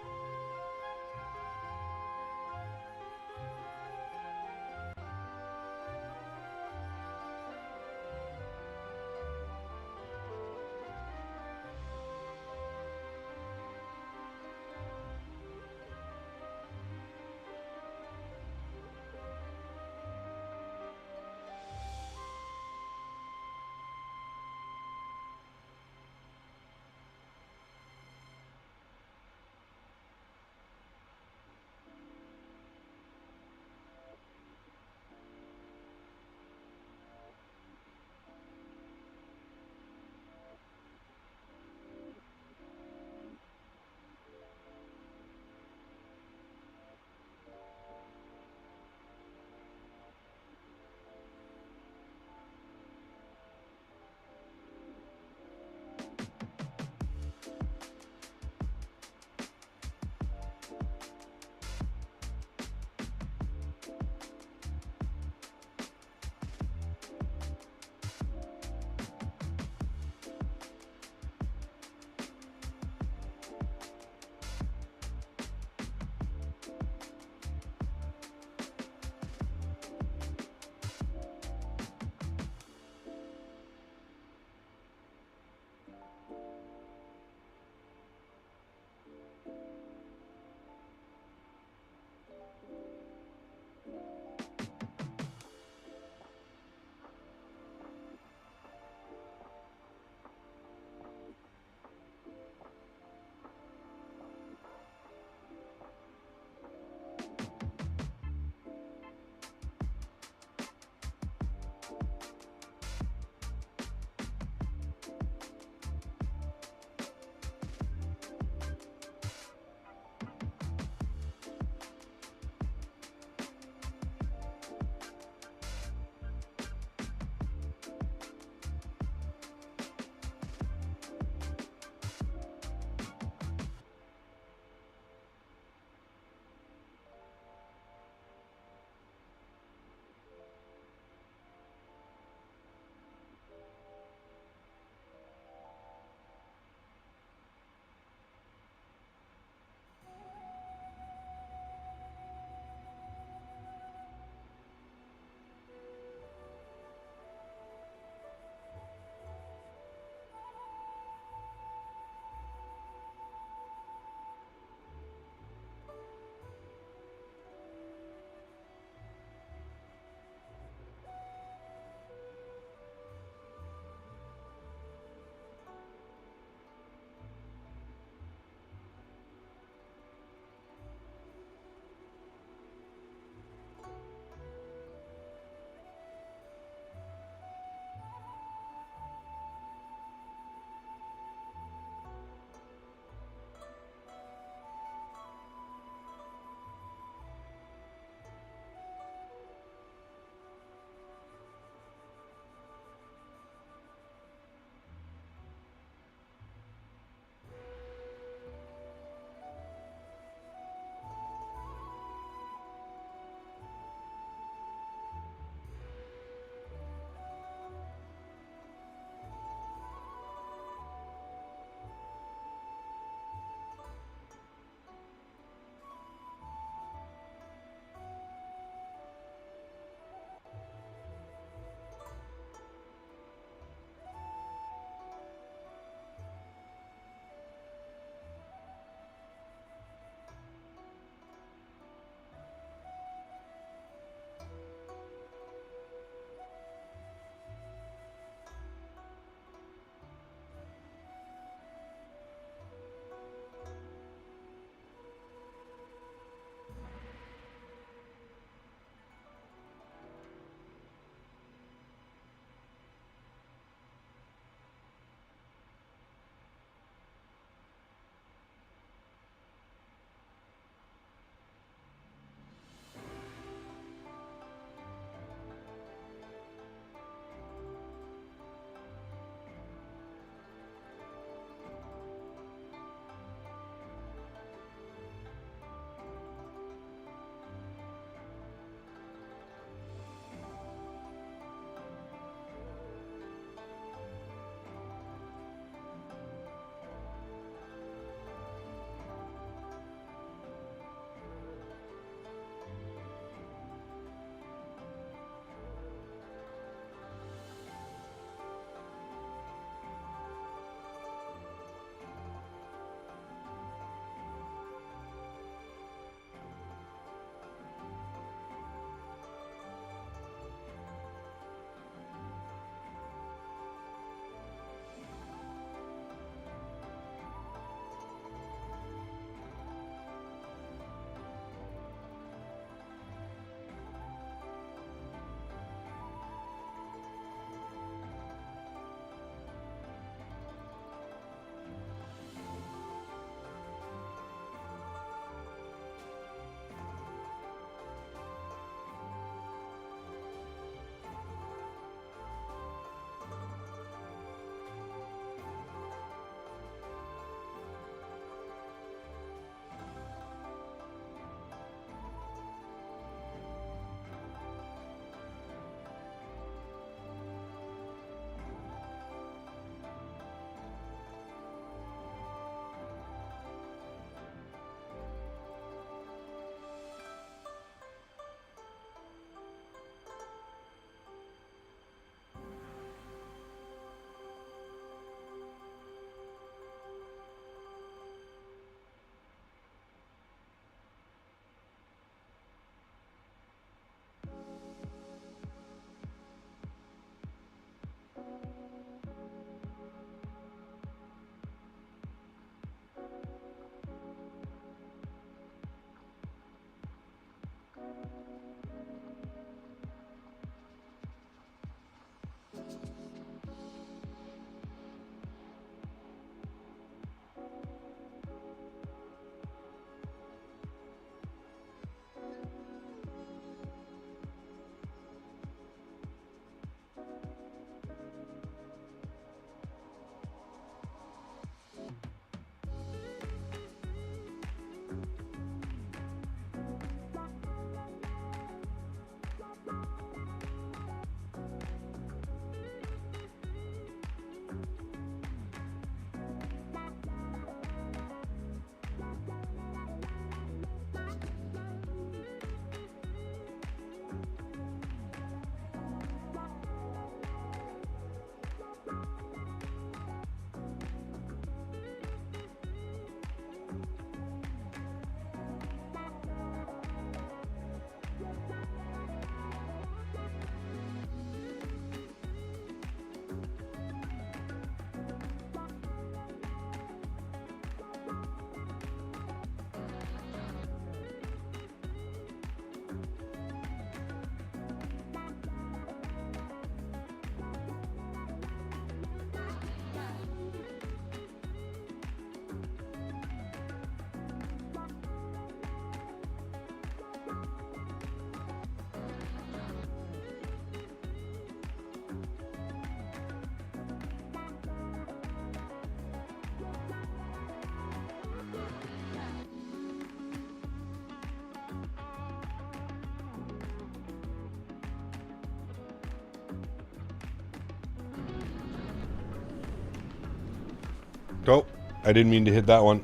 Oh, I didn't mean to hit that one.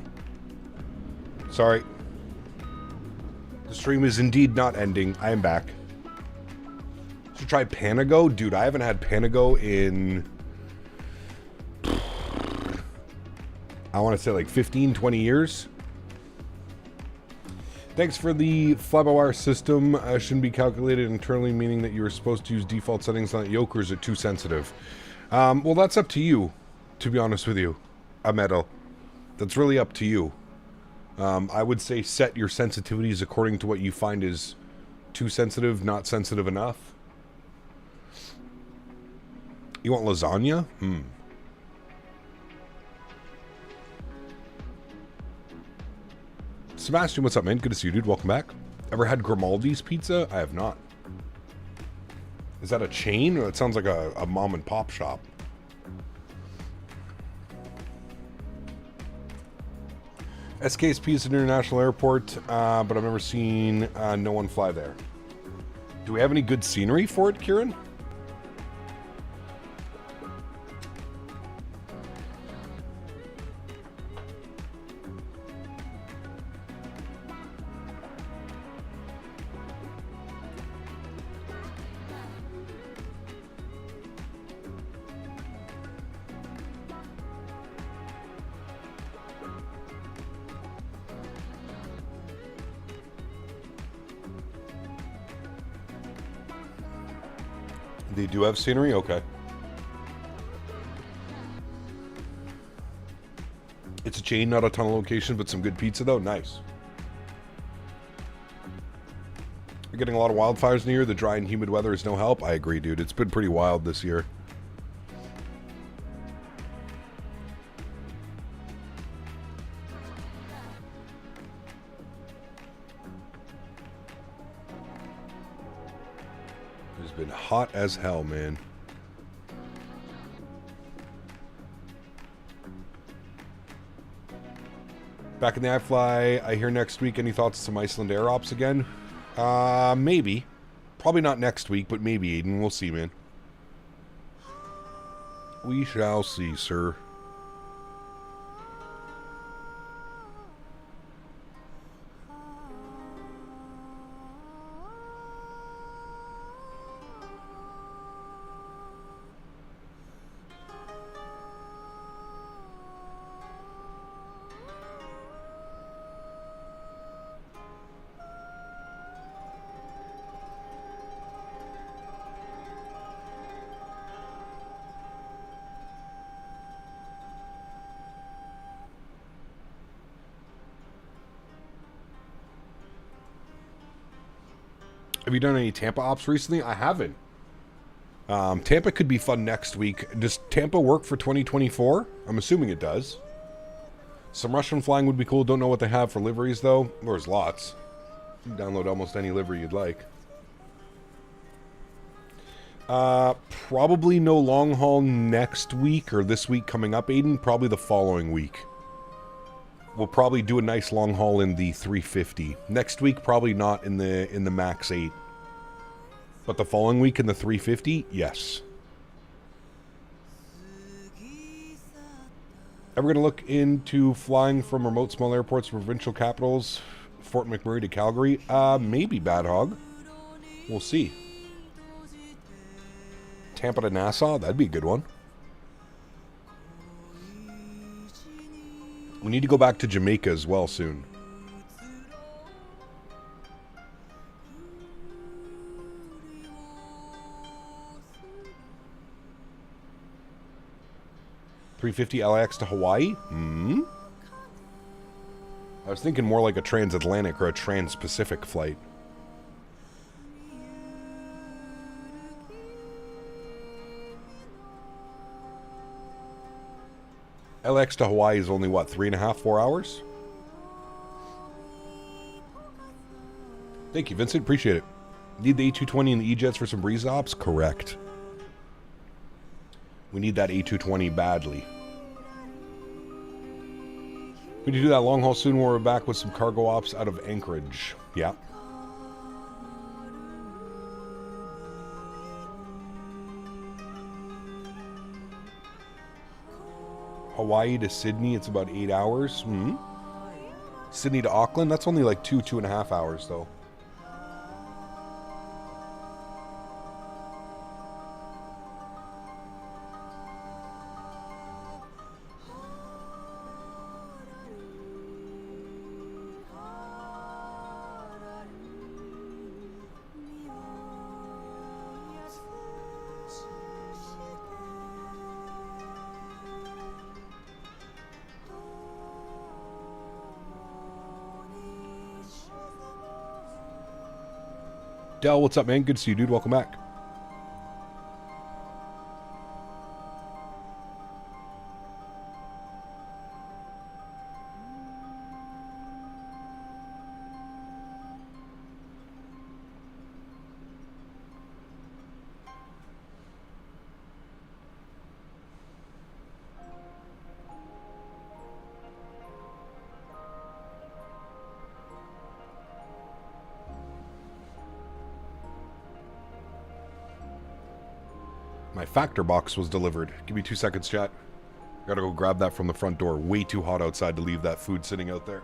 Sorry. The stream is indeed not ending. I am back. Should try Panago? Dude, I haven't had Panago in... I want to say like 15, 20 years. Thanks for the fly-by-wire system. Shouldn't be calculated internally, meaning that you were supposed to use default settings on Yokers are too sensitive. Well, that's up to you, to be honest with you, Metal. That's really up to you. I would say set your sensitivities according to what you find is too sensitive, not sensitive enough. You want lasagna? Sebastian, what's up, man? Good to see you, dude. Welcome back. Ever had Grimaldi's pizza? I have not. Is that a chain? Or it sounds like a mom and pop shop. SKSP is an international airport, but I've never seen no one fly there. Do we have any good scenery for it, Kieran? They do have scenery? Okay. It's a chain, not a ton of locations, but some good pizza, though. Nice. We're getting a lot of wildfires in the year. The dry and humid weather is no help. I agree, dude. It's been pretty wild this year. Been hot as hell, man. Back in the iFly, I hear next week. Any thoughts on some Iceland Air Ops again? Maybe. Probably not next week, but maybe, Aiden. We'll see, man. We shall see, sir. Have you done any Tampa ops recently? I haven't. Tampa could be fun next week. Does Tampa work for 2024? I'm assuming it does. Some Russian flying would be cool. Don't know what they have for liveries, though. There's lots. You can download almost any livery you'd like. Probably no long haul next week or this week coming up, Aiden. Probably the following week. We'll probably do a nice long haul in the 350. Next week, probably not in the Max 8. But the following week in the 350, yes. Ever going to look into flying from remote small airports to provincial capitals, Fort McMurray to Calgary? Maybe, Bad Hog. We'll see. Tampa to Nassau, that'd be a good one. We need to go back to Jamaica as well soon. $350 LAX to Hawaii? I was thinking more like a transatlantic or a trans-Pacific flight. LX to Hawaii is only, what, 3.5, 4 hours? Thank you, Vincent. Appreciate it. Need the A220 and the E-Jets for some breeze ops? Correct. We need that A220 badly. We need to do that long haul soon when we're back with some cargo ops out of Anchorage. Yeah. Hawaii to Sydney, it's about 8 hours. Sydney to Auckland, that's only like 2.5 hours though. Del, what's up, man? Good to see you, dude. Welcome back. My factor box was delivered. Give me 2 seconds, chat. Gotta go grab that from the front door. Way too hot outside to leave that food sitting out there.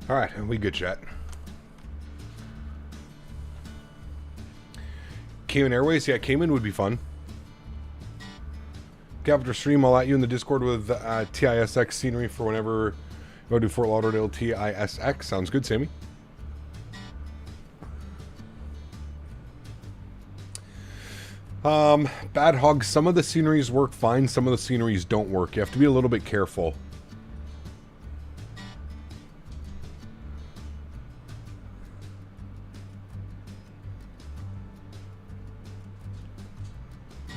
All right, we good, chat. Cayman Airways, yeah, Cayman would be fun. After stream, I'll at you in the Discord with TISX scenery for whenever you go to Fort Lauderdale TISX. Sounds good, Sammy. Bad Hog, some of the sceneries work fine, some of the sceneries don't work. You have to be a little bit careful.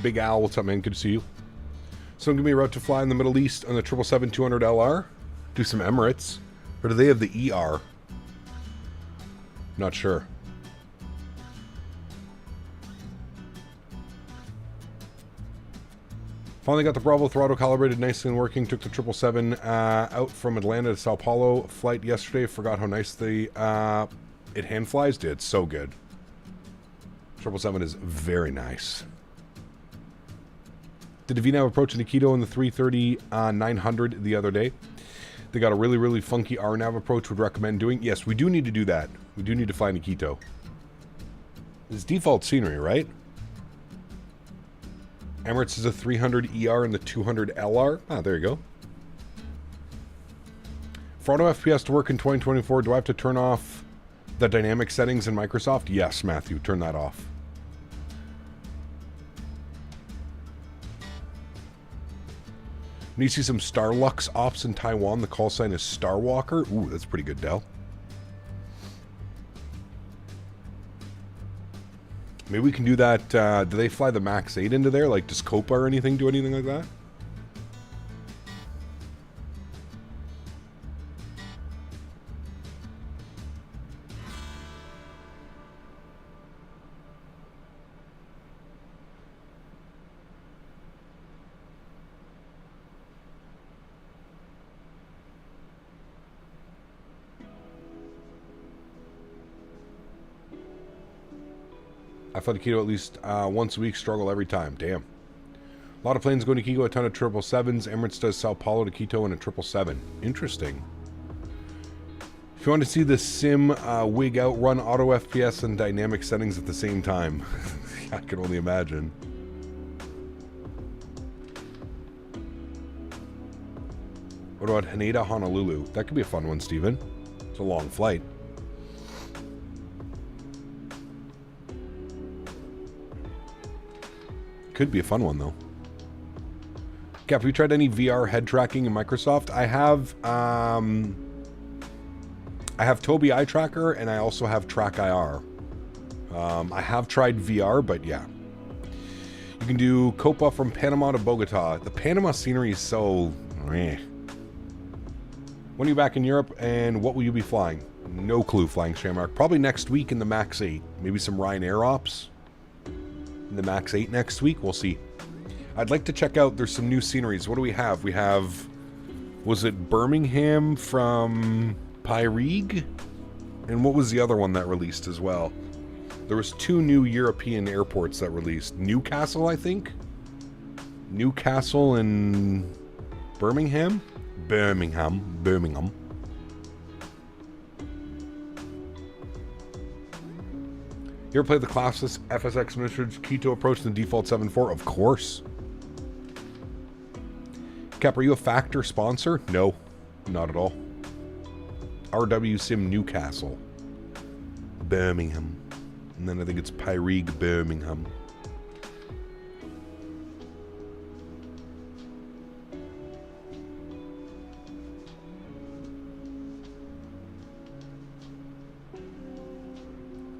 Big Al, what's up, man? Good to see you. So I'm going to be a route to fly in the Middle East on the 777-200 LR. Do some Emirates. Or do they have the ER? Not sure. Finally got the Bravo throttle calibrated nicely and working. Took the 777 out from Atlanta to Sao Paulo flight yesterday. Forgot how nice the it hand flies. Did so good. 777 is very nice. Did the VNAV approach Nikito in the 330-900 the other day? They got a really, really funky RNAV approach. Would recommend doing. Yes, we do need to do that. We do need to fly Nikito. It's default scenery, right? Emirates is a 300 ER and the 200 LR. Ah, there you go. For auto FPS to work in 2024, do I have to turn off the dynamic settings in Microsoft? Yes, Matthew, turn that off. Need to see some Starlux ops in Taiwan. The call sign is Starwalker. Ooh, that's pretty good, Dell. Maybe we can do that. Do they fly the Max 8 into there? Like, does Copa or anything do anything like that? I fly to Quito at least once a week, struggle every time. Damn. A lot of planes going to Quito, a ton of 777s. Emirates does Sao Paulo to Quito in a 777. Interesting. If you want to see the sim wig out, run auto FPS and dynamic settings at the same time. I can only imagine. What about Haneda, Honolulu? That could be a fun one, Steven. It's a long flight. Could be a fun one, though. Cap, have you tried any VR head tracking in Microsoft? I have Tobii Eye Tracker, and I also have Track IR. I have tried VR, but yeah. You can do Copa from Panama to Bogota. The Panama scenery is so... When are you back in Europe, and what will you be flying? No clue, Flying Shamrock. Probably next week in the Max 8. Maybe some Ryanair ops. In the Max 8 next week, we'll see. I'd like to check out, there's some new sceneries. What do we have? We have, was it Birmingham from Pyrig? And what was the other one that released as well? There was 2 new European airports that released. Newcastle, I think? Newcastle and Birmingham? Birmingham. You ever played the classless FSX Minister's Quito approach in the default 7.4? Of course. Cap, are you a Factor sponsor? No, not at all. RW Sim Newcastle. Birmingham. And then I think it's Pyrig Birmingham.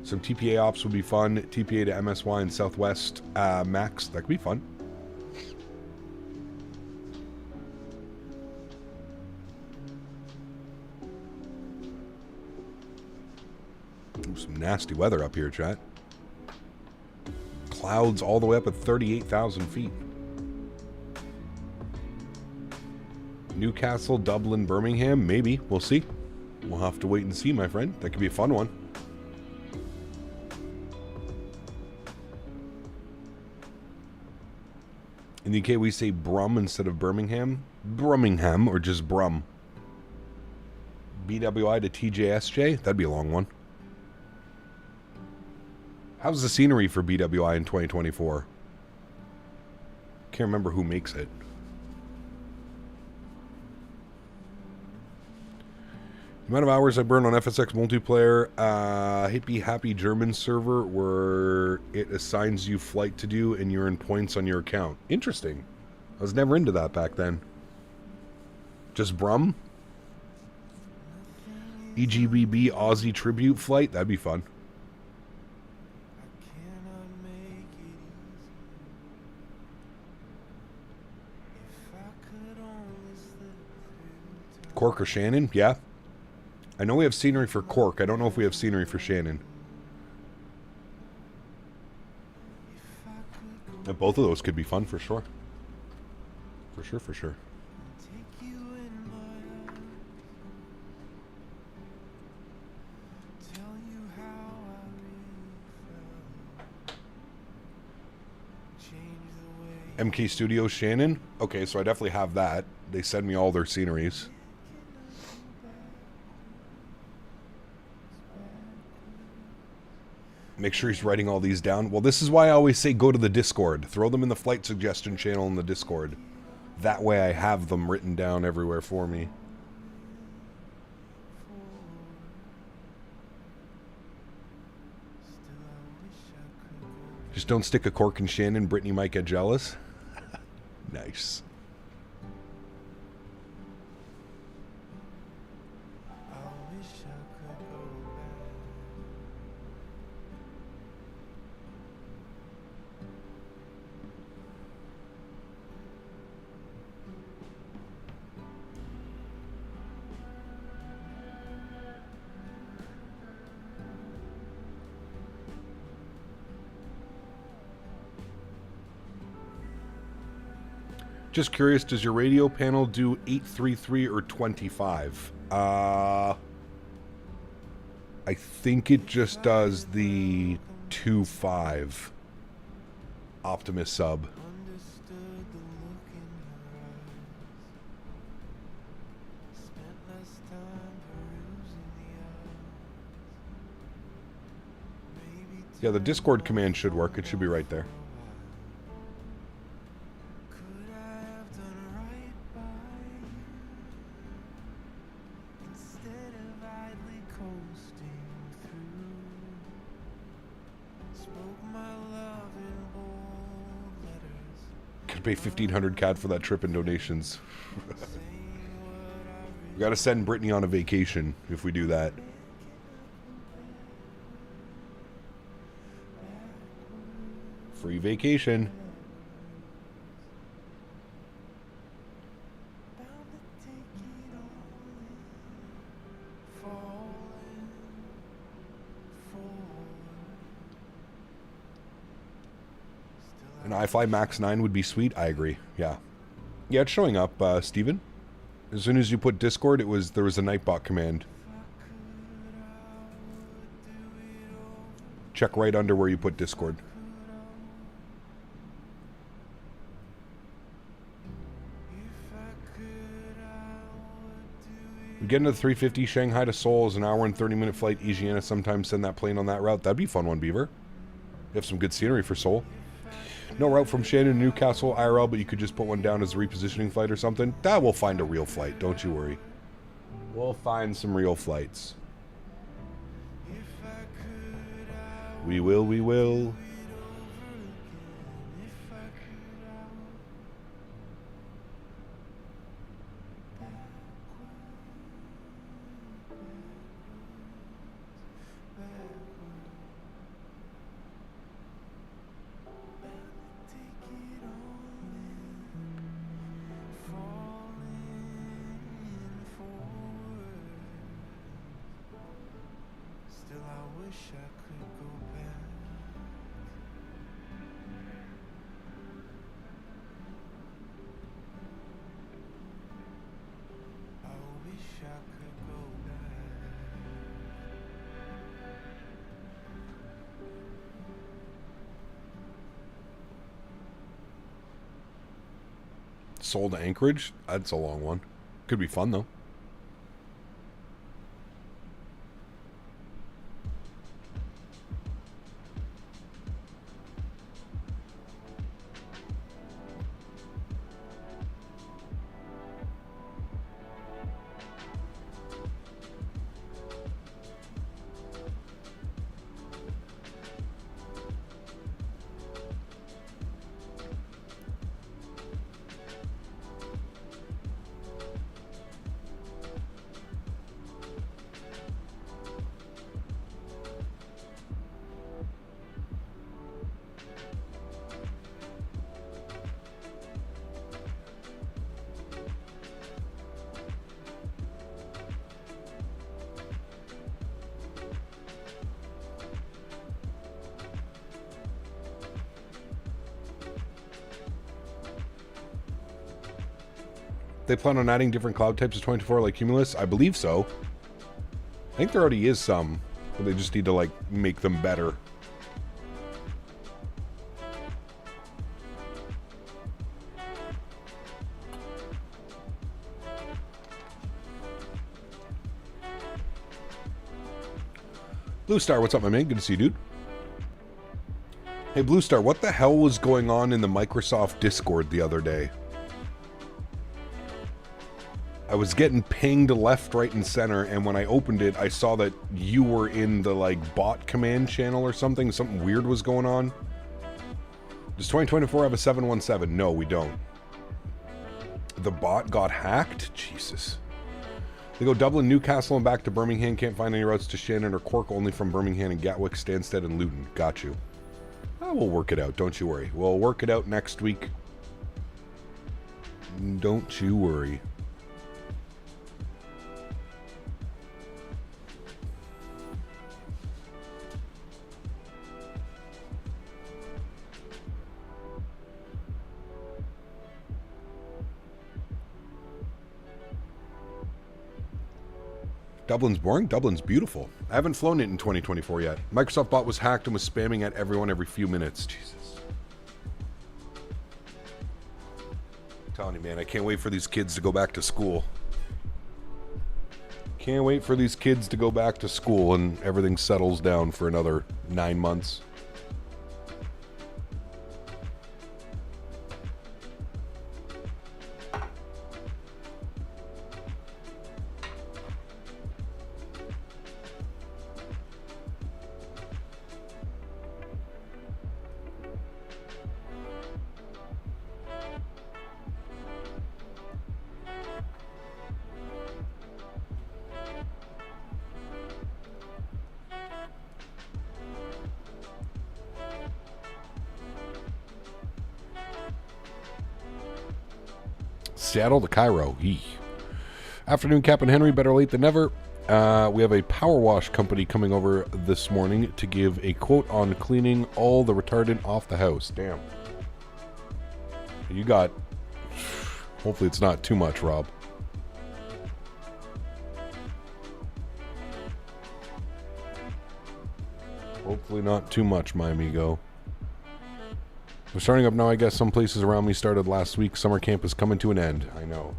Some TPA ops would be fun. TPA to MSY and Southwest Max. That could be fun. Ooh, some nasty weather up here, chat. Clouds all the way up at 38,000 feet. Newcastle, Dublin, Birmingham. Maybe. We'll see. We'll have to wait and see, my friend. That could be a fun one. In the UK, we say Brum instead of Birmingham. Brumingham, or just Brum. BWI to TJSJ? That'd be a long one. How's the scenery for BWI in 2024? Can't remember who makes it. The amount of hours I burn on FSX multiplayer, hippie happy German server where it assigns you flight to do and you earn points on your account. Interesting. I was never into that back then. Just Brum? EGBB Aussie tribute flight? That'd be fun. Cork or Shannon? Yeah. I know we have scenery for Cork. I don't know if we have scenery for Shannon. But both of those could be fun for sure. For sure, for sure. MK Studios Shannon? Okay, so I definitely have that. They send me all their sceneries. Make sure he's writing all these down. Well, this is why I always say go to the Discord. Throw them in the flight suggestion channel in the Discord. That way I have them written down everywhere for me. Just don't stick a cork in Shannon. Brittany might get jealous. Nice. Just curious, does your radio panel do 833 or 25? I think it just does the 25 Optimus sub. Yeah, the Discord command should work. It should be right there. Pay 1,500 CAD for that trip and donations. We gotta send Brittany on a vacation if we do that. Free vacation. An iFly Max 9 would be sweet. I agree. Yeah. Yeah, it's showing up, Steven. As soon as you put Discord, there was a Nightbot command. Check right under where you put Discord. We get into the 350 Shanghai to Seoul is an hour and 30-minute flight. Asiana sometimes send that plane on that route. That'd be a fun one, Beaver. You have some good scenery for Seoul. No route from Shannon to Newcastle IRL, but you could just put one down as a repositioning flight or something. That will find a real flight, don't you worry. We'll find some real flights. We will, we will. Seoul to Anchorage? That's a long one. Could be fun, though. They plan on adding different cloud types of 24 like Cumulus? I believe so. I think there already is some, but they just need to like make them better. Blue Star, what's up, my man? Good to see you, dude. Hey, Blue Star, what the hell was going on in the Microsoft Discord the other day? I was getting pinged left, right, and center, and when I opened it, I saw that you were in the, like, bot command channel or something. Something weird was going on. Does 2024 have a 717? No, we don't. The bot got hacked? Jesus. They go Dublin, Newcastle, and back to Birmingham. Can't find any routes to Shannon or Cork, only from Birmingham and Gatwick, Stansted, and Luton. Got you. We'll work it out, don't you worry. We'll work it out next week. Don't you worry. Dublin's boring? Dublin's beautiful. I haven't flown it in 2024 yet. Microsoft bot was hacked and was spamming at everyone every few minutes. Jesus. I'm telling you, man, I can't wait for these kids to go back to school. Can't wait for these kids to go back to school and everything settles down for another 9 months. Seattle to Cairo. Yee. Afternoon, Cap and Henry. Better late than never. We have a power wash company coming over this morning to give a quote on cleaning all the retardant off the house. Damn. You got... Hopefully it's not too much, Rob. Hopefully not too much, my amigo. We're starting up now. I guess some places around me started last week. Summer camp is coming to an end. I know.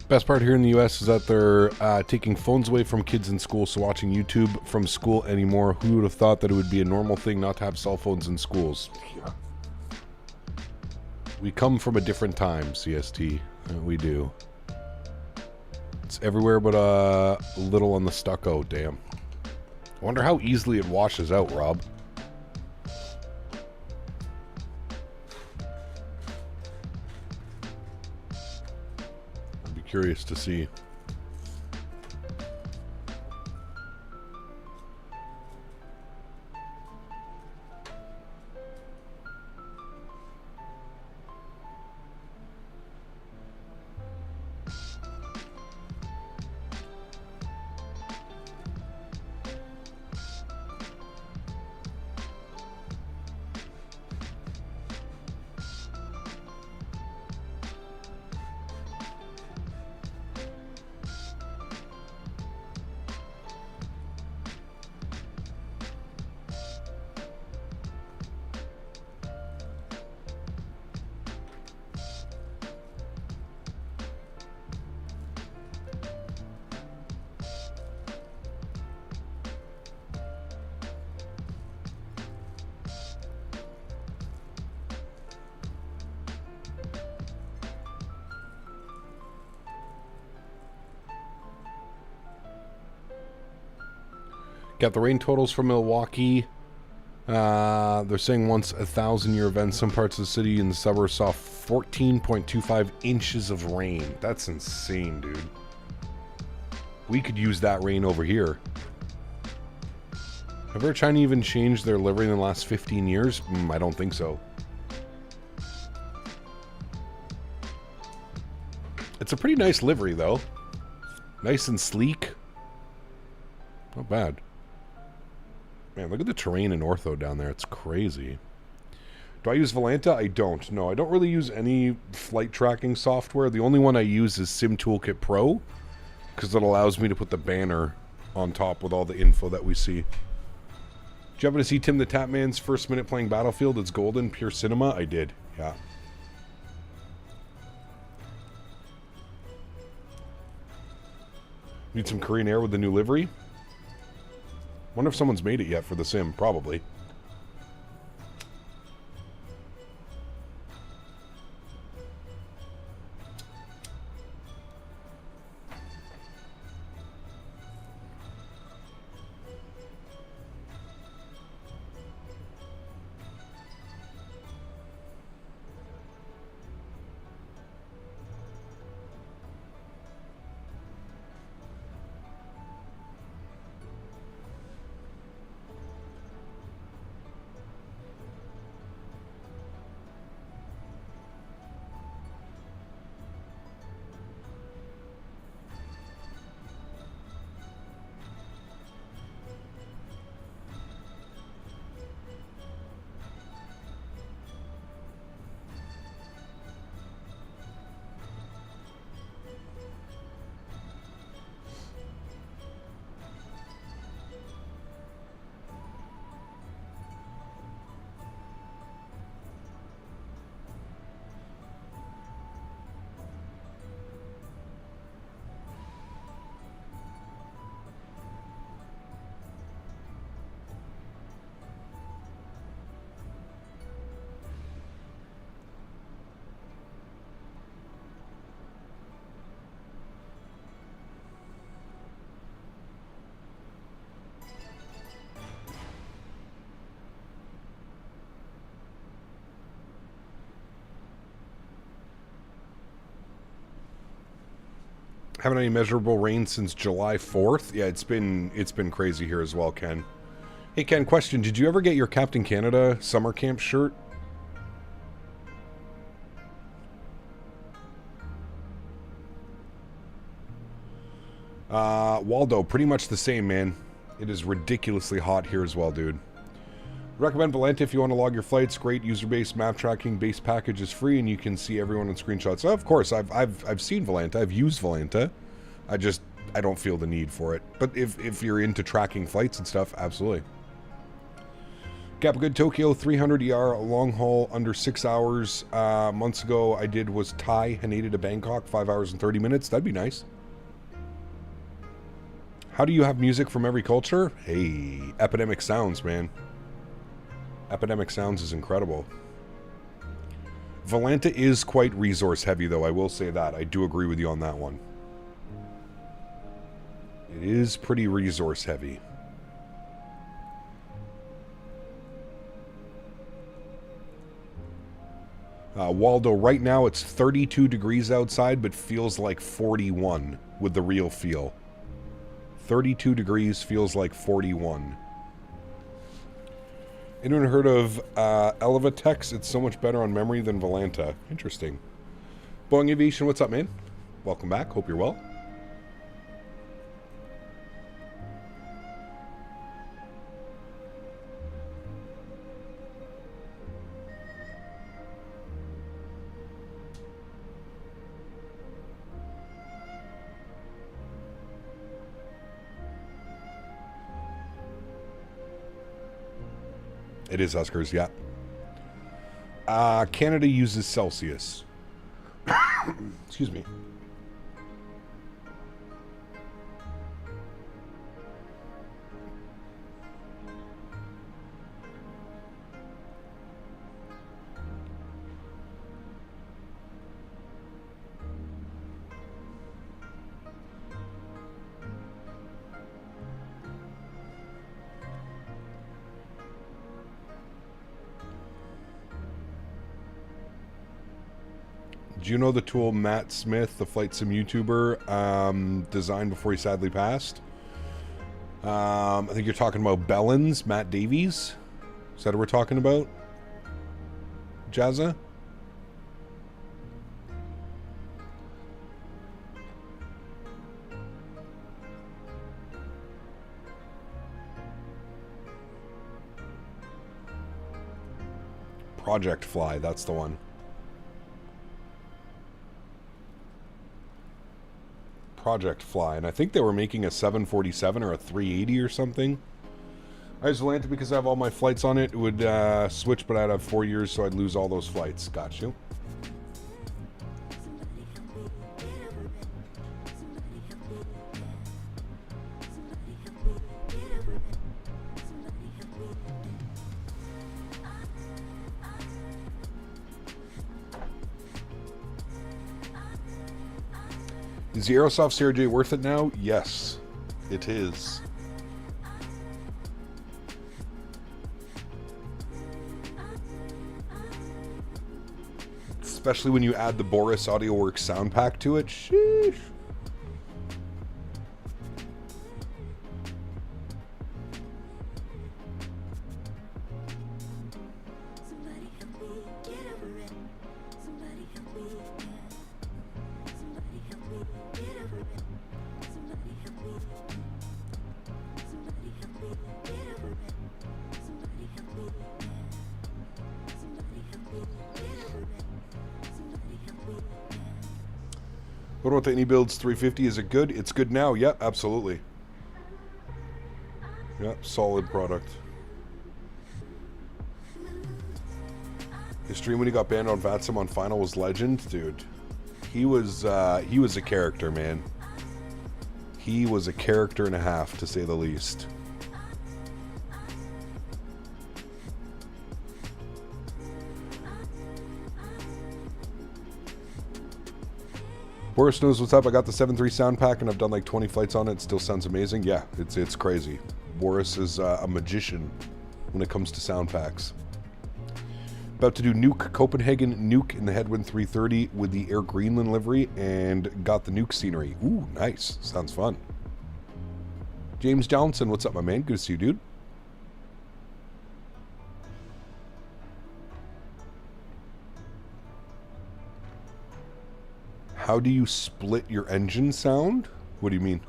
Best part here in the U.S. is that they're taking phones away from kids in school, so watching YouTube from school anymore. Who would have thought that it would be a normal thing not to have cell phones in schools? Yeah. We come from a different time, CST. We do. It's everywhere but a little on the stucco, damn. I wonder how easily it washes out, Rob. Curious to see. Got the rain totals from Milwaukee. They're saying once 1,000-year event. Some parts of the city and the suburbs saw 14.25 inches of rain. That's insane, dude. We could use that rain over here. Have Air China even changed their livery in the last 15 years? I don't think so. It's a pretty nice livery, though. Nice and sleek. Not bad. Man, look at the terrain in Ortho down there. It's crazy. Do I use Volanta? I don't. No, I don't really use any flight tracking software. The only one I use is Sim Toolkit Pro, because it allows me to put the banner on top with all the info that we see. Did you happen to see Tim the Tapman's first minute playing Battlefield? It's golden, pure cinema? I did, yeah. Need some Korean Air with the new livery? Wonder if someone's made it yet for the sim. Probably. Haven't any measurable rain since July 4th. Yeah, it's been crazy here as well, Ken. Hey, Ken, question. Did you ever get your Captain Canada summer camp shirt? Waldo, pretty much the same, man. It is ridiculously hot here as well, dude. Recommend Volanta if you want to log your flights. Great user base, map tracking, base package is free, and you can see everyone in screenshots. Oh, of course, I've seen Volanta. I've used Volanta. I don't feel the need for it. But if you're into tracking flights and stuff, absolutely. Good Tokyo 300 ER long haul under 6 hours. Months ago, I did was Thai Haneda to Bangkok, 5 hours and 30 minutes. That'd be nice. How do you have music from every culture? Hey, Epidemic Sounds, man. Epidemic Sounds is incredible. Volanta is quite resource heavy, though. I will say that. I do agree with you on that one. It is pretty resource heavy. Waldo, right now it's 32 degrees outside, but feels like 41 with the real feel. 32 degrees feels like 41. Anyone heard of Elevatex? It's so much better on memory than Volanta. Interesting. Boeing Aviation, what's up, man? Welcome back. Hope you're well. It is Huskers, yeah. Canada uses Celsius. Excuse me. Do you know the tool Matt Smith, the FlightSim YouTuber, designed before he sadly passed? I think you're talking about Bellens, Matt Davies. Is that what we're talking about? Jazza? Project Fly, that's the one. Project Fly, and I think they were making a 747 or a 380 or something. I just landed because I have all my flights on it. It would switch, but I'd have 4 years, so I'd lose all those flights. Got you. Is the Aerosoft CRJ worth it now? Yes, it is. Especially when you add the Boris AudioWorks sound pack to it. Sheesh. What about the AnyBuilds 350? Is it good? It's good now. Yep, absolutely. Yep, solid product. His stream when he got banned on VATSIM on Final was legend, dude. He was a character, man. He was a character and a half, to say the least. Boris knows what's up. I got the 7.3 sound pack and I've done like 20 flights on it. It still sounds amazing. Yeah, it's crazy. Boris is a magician when it comes to sound packs. About to do Nuke Copenhagen Nuke in the Headwind 330 with the Air Greenland livery and got the Nuke scenery. Ooh, nice. Sounds fun. James Johnson, what's up, my man? Good to see you, dude. How do you split your engine sound? What do you mean?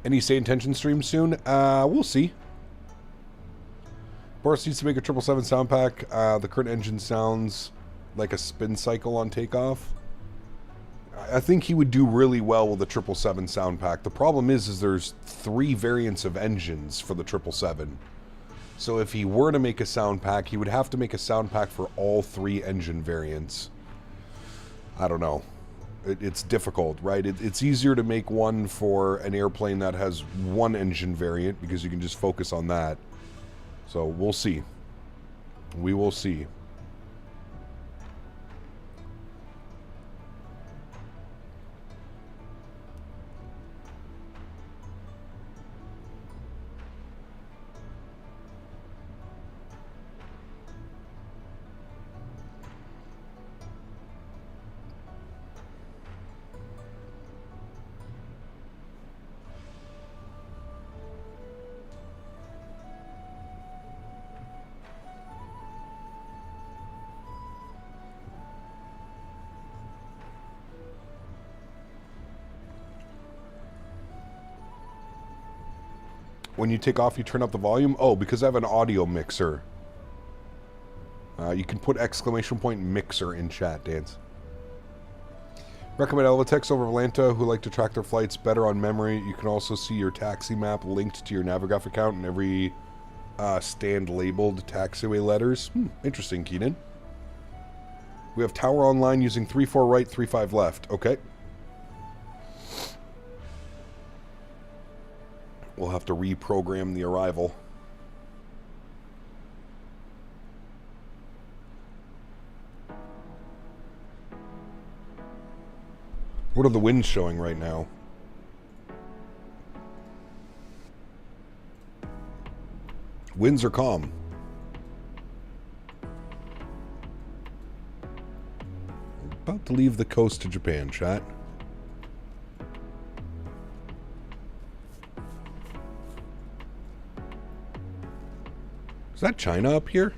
Any say intention stream soon? We'll see. Boris needs to make a 777 sound pack. The current engine sounds like a spin cycle on takeoff. I think he would do really well with the 777 sound pack. The problem is there's 3 variants of engines for the 777. So if he were to make a sound pack, he would have to make a sound pack for all 3 engine variants. I don't know. It's difficult, right? It's easier to make one for an airplane that has 1 engine variant because you can just focus on that. So we'll see. We will see. When you take off, you turn up the volume? Oh, because I have an audio mixer. You can put ! mixer in chat, Dance. Recommend Elvatex over Volanta who like to track their flights better on memory. You can also see your taxi map linked to your Navigaf account and every stand labeled taxiway letters. Interesting, Keenan. We have tower online using 3-4 right, 3-5 left. Okay. We'll have to reprogram the arrival. What are the winds showing right now? Winds are calm. About to leave the coast to Japan, chat. Is that China up here?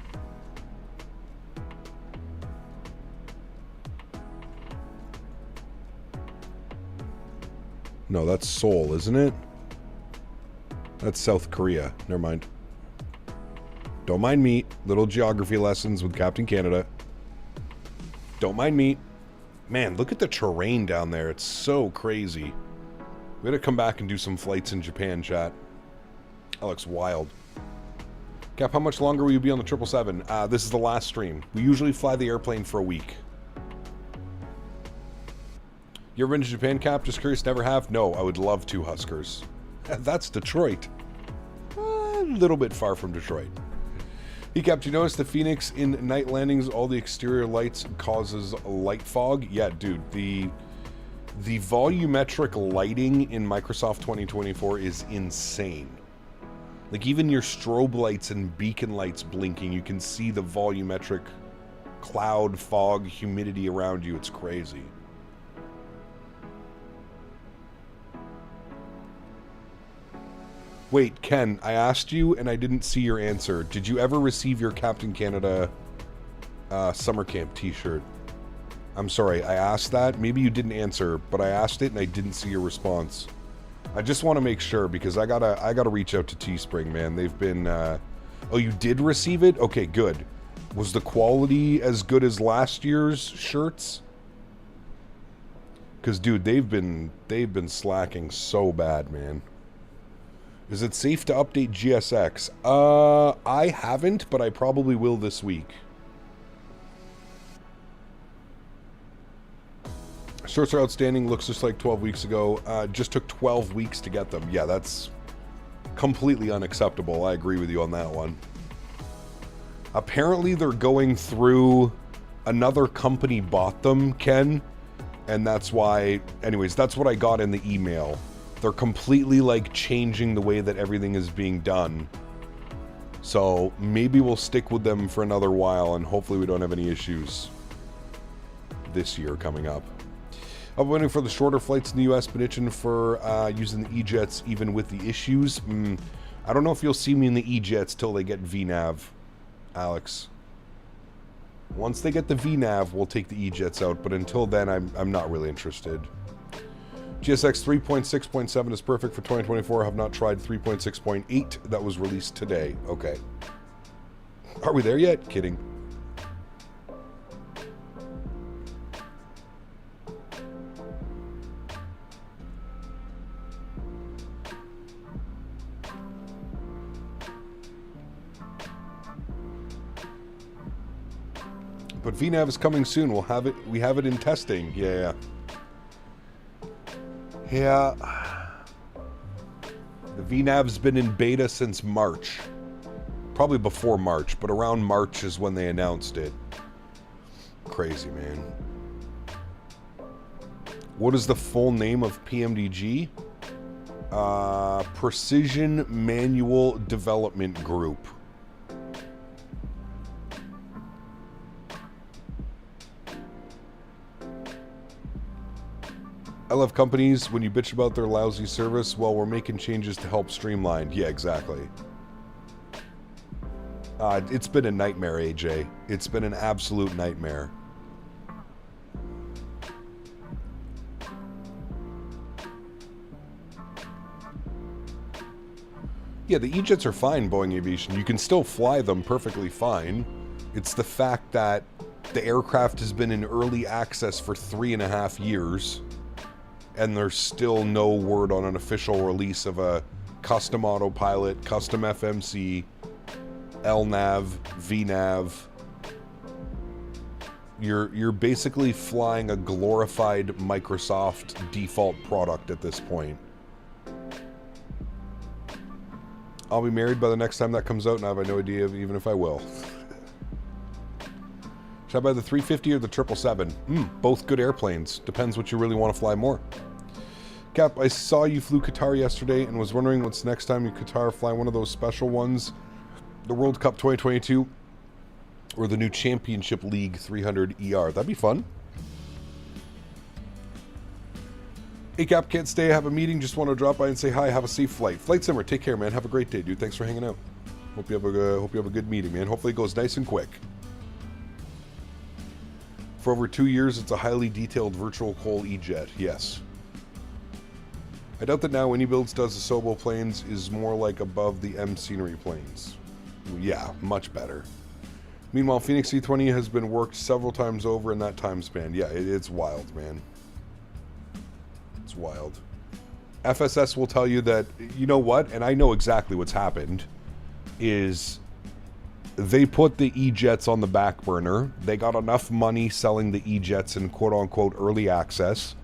No, that's Seoul, isn't it? That's South Korea. Never mind. Don't mind me. Little geography lessons with Captain Canada. Don't mind me. Man, look at the terrain down there. It's so crazy. We gotta come back and do some flights in Japan, chat. That looks wild. Cap, how much longer will you be on the 777? This is the last stream. We usually fly the airplane for a week. You ever been to Japan, Cap? Just curious, never have? No, I would love to, Huskers. That's Detroit. A little bit far from Detroit. Hey, Cap, do you notice the Phoenix in night landings, all the exterior lights causes light fog? Yeah, dude, the volumetric lighting in Microsoft 2024 is insane. Like, even your strobe lights and beacon lights blinking, you can see the volumetric cloud, fog, humidity around you. It's crazy. Wait, Ken, I asked you and I didn't see your answer. Did you ever receive your Captain Canada summer camp t-shirt? I'm sorry, I asked that. Maybe you didn't answer, but I asked it and I didn't see your response. I just want to make sure because I gotta reach out to Teespring, man. They've been oh, you did receive it? Okay, good. Was the quality as good as last year's shirts? Cause dude, they've been slacking so bad, man. Is it safe to update GSX? I haven't, but I probably will this week. Shirts are outstanding. Looks just like 12 weeks ago. Just took 12 weeks to get them. Yeah, that's completely unacceptable. I agree with you on that one. Apparently, they're going through... Another company bought them, Ken. And that's why... Anyways, that's what I got in the email. They're completely, like, changing the way that everything is being done. So, maybe we'll stick with them for another while, and hopefully we don't have any issues this year coming up. I'm waiting for the shorter flights in the U.S., been itching for using the E-Jets even with the issues. I don't know if you'll see me in the E-Jets till they get VNAV, Alex. Once they get the VNAV, we'll take the E-Jets out, but until then, I'm not really interested. GSX 3.6.7 is perfect for 2024. I have not tried 3.6.8 that was released today. Okay. Are we there yet? Kidding. But VNAV is coming soon. We have it in testing. Yeah. Yeah, the VNAV's been in beta since March. Probably before March, but around March is when they announced it. Crazy, man. What is the full name of PMDG? Precision Manual Development Group. I love companies when you bitch about their lousy service while we're making changes to help streamline. Yeah, exactly. It's been a nightmare, AJ. It's been an absolute nightmare. Yeah, the E-Jets are fine, Boeing Aviation. You can still fly them perfectly fine. It's the fact that the aircraft has been in early access for 3.5 years. And there's still no word on an official release of a custom autopilot, custom FMC, LNAV, VNAV. You're basically flying a glorified Microsoft default product at this point. I'll be married by the next time that comes out, and I have no idea even if I will. Should I buy the 350 or the 777? Both good airplanes. Depends what you really want to fly more. Cap, I saw you flew Qatar yesterday and was wondering what's next time you Qatar fly one of those special ones. The World Cup 2022 or the new Championship League 300 ER. That'd be fun. ACAP can't stay, I have a meeting, just want to drop by and say hi, have a safe flight. Flight Simmer, take care, man. Have a great day, dude. Thanks for hanging out. Hope you have a good meeting, man. Hopefully it goes nice and quick. For over 2 years, it's a highly detailed virtual coal E-jet. Yes. I doubt that now any builds does the Sobo planes is more like above the M scenery planes. Yeah, much better. Meanwhile, Phoenix C20 has been worked several times over in that time span. Yeah, it's wild, man. It's wild. FSS will tell you that, you know what, and I know exactly what's happened, is they put the E-Jets on the back burner. They got enough money selling the E-Jets in quote-unquote early access.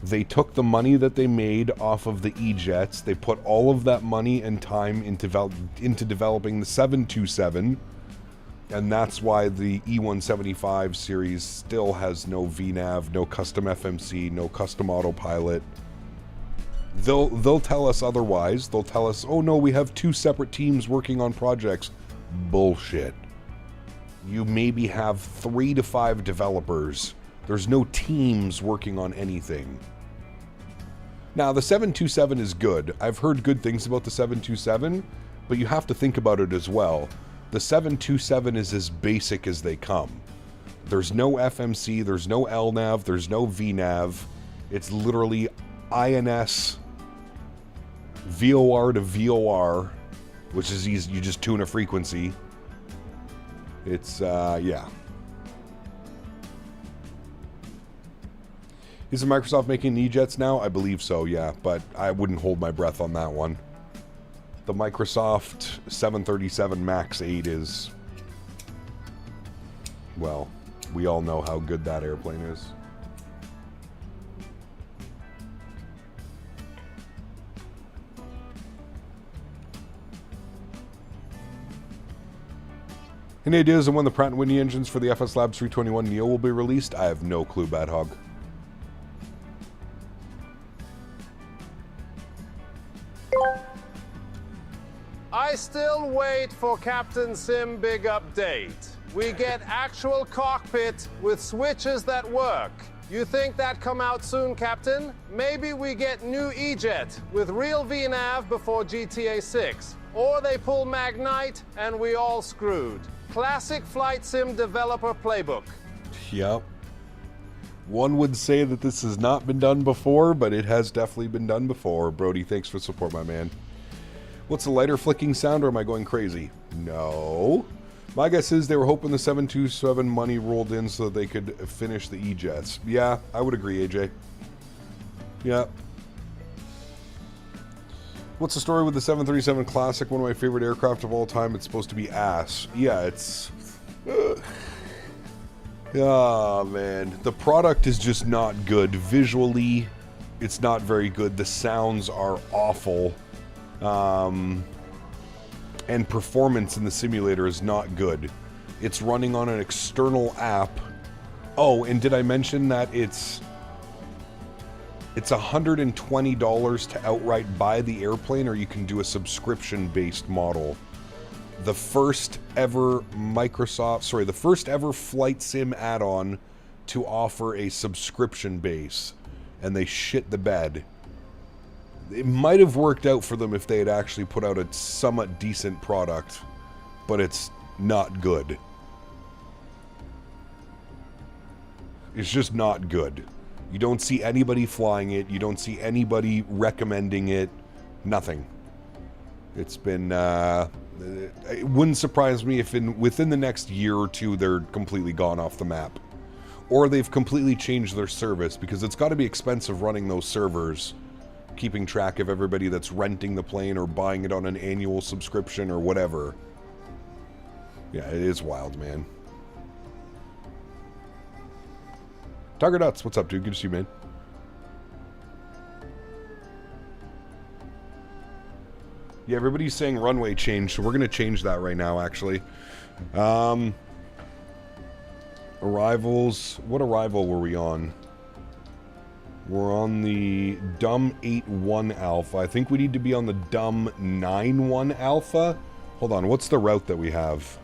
They took the money that they made off of the E-Jets. They put all of that money and time into developing the 727. And that's why the E175 series still has no VNAV, no custom FMC, no custom autopilot. They'll tell us otherwise. They'll tell us, oh no, we have 2 separate teams working on projects. Bullshit. You maybe have 3 to 5 developers. There's no teams working on anything. Now, the 727 is good. I've heard good things about the 727, but you have to think about it as well. The 727 is as basic as they come. There's no FMC, there's no LNAV, there's no VNAV. It's literally INS, VOR to VOR, which is easy. You just tune a frequency. It's, yeah. Is Microsoft making E-Jets now? I believe so, yeah, but I wouldn't hold my breath on that one. The Microsoft 737 MAX 8 is, well, we all know how good that airplane is. Any ideas on when the Pratt & Whitney engines for the FS Labs 321 Neo will be released? I have no clue, Bad Hog. I still wait for Captain Sim big update. We get actual cockpit with switches that work. You think that come out soon, Captain? Maybe we get new E-Jet with real VNAV before GTA 6. Or they pull Magnite and we all screwed. Classic flight sim developer playbook. Yep. One would say that this has not been done before, but it has definitely been done before. Brody, thanks for support, my man. What's the lighter flicking sound, or am I going crazy? No. My guess is they were hoping the 727 money rolled in so that they could finish the E-Jets. Yeah, I would agree, AJ. Yeah. What's the story with the 737 Classic? One of my favorite aircraft of all time. It's supposed to be ass. Yeah, it's... Oh, man. The product is just not good. Visually, it's not very good. The sounds are awful. And performance in the simulator is not good. It's running on an external app. Oh, and did I mention that it's $120 to outright buy the airplane, or you can do a subscription-based model. The first ever the first ever flight sim add-on to offer a subscription base, and they shit the bed. It might have worked out for them if they had actually put out a somewhat decent product, but it's not good. It's just not good. You don't see anybody flying it. You don't see anybody recommending it. Nothing. It's been... it wouldn't surprise me if within the next year or two they're completely gone off the map. Or they've completely changed their service, because it's got to be expensive running those servers, keeping track of everybody that's renting the plane or buying it on an annual subscription or whatever. Yeah, it is wild, man. Tiger Nuts, what's up, dude? Good to see you, man. Yeah, everybody's saying runway change, so we're going to change that right now, actually. Arrivals. What arrival were we on? We're on the dumb 8-1 alpha. I think we need to be on the dumb 9-1 alpha. Hold on, what's the route that we have?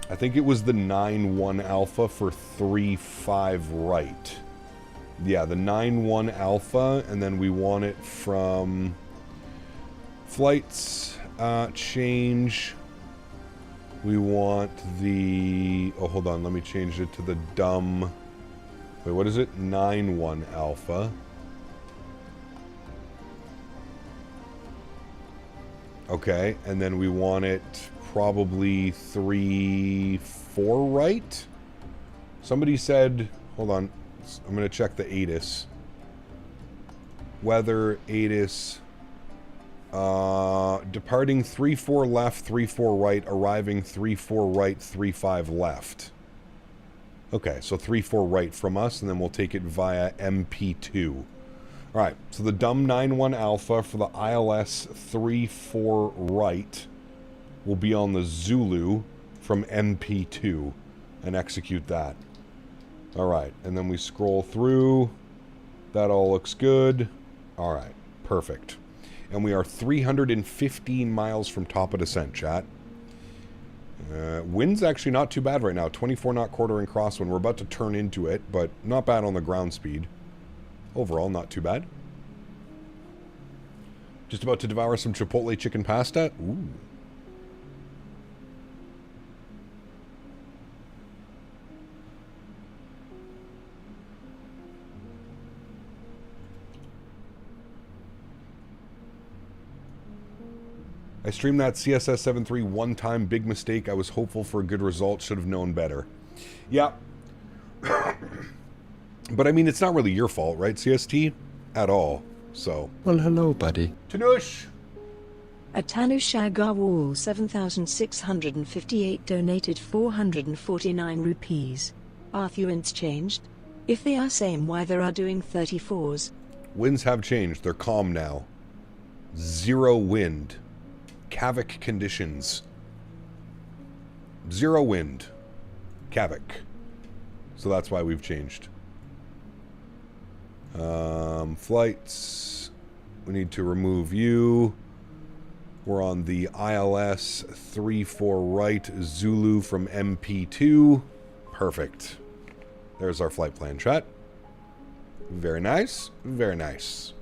I think it was the 9-1 alpha for 3-5 right. Yeah, the 9-1 alpha, and then we want it from flights, change. We want the, oh, hold on, let me change it to the dumb, wait, what is it? 9-1 alpha. Okay, and then we want it probably 3-4 right? Somebody said, hold on, I'm going to check the ATIS. Weather, ATIS, departing 3-4 left, 3-4 right, arriving 3-4 right, 3-5 left. Okay, so 3-4 right from us, and then we'll take it via MP2. Alright, so the dumb 9-1 alpha for the ILS 3-4 right will be on the Zulu from MP2 and execute that. Alright, and then we scroll through. That all looks good. Alright, perfect. And we are 315 miles from top of descent, chat. Wind's actually not too bad right now. 24 knot quartering crosswind. We're about to turn into it, but not bad on the ground speed. Overall, not too bad. Just about to devour some Chipotle chicken pasta. Ooh. I streamed that CSS73 one time. Big mistake. I was hopeful for a good result. Should have known better. Yeah. But I mean, it's not really your fault, right, CST? At all. So. Well, hello, buddy. Tanush! Atanu Shagawal 7,658 donated 449 rupees. Are winds changed? If they are same, why there are doing 34s? Winds have changed. They're calm now. 0 wind. Kavik conditions. 0 wind. Kavik. So that's why we've changed. Flights. We need to remove you. We're on the ILS 3-4 right Zulu from MP2. Perfect. There's our flight plan, chat. Very nice. Very nice.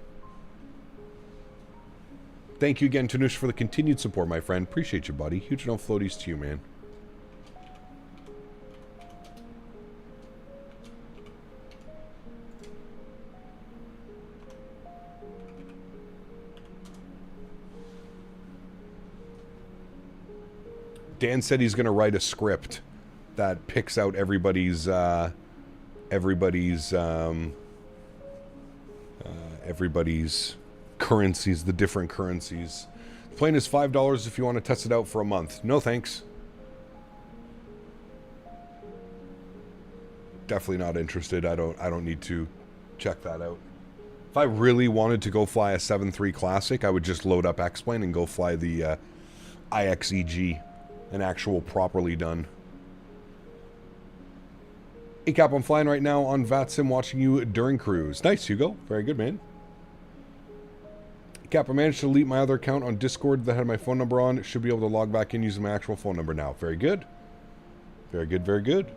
Thank you again, Tanush, for the continued support, my friend. Appreciate you, buddy. Huge enough floaties to you, man. Dan said he's going to write a script that picks out everybody's currencies, the different currencies. The plane is $5 if you want to test it out for a month. No thanks. Definitely not interested. I don't need to check that out. If I really wanted to go fly a 7.3 Classic, I would just load up X-Plane and go fly the IXEG. An actual properly done. Hey Cap, I'm flying right now on VATSIM watching you during cruise. Nice, Hugo. Very good, man. Cap, I managed to delete my other account on Discord that had my phone number on. Should be able to log back in using my actual phone number now. Very good. Very good, very good.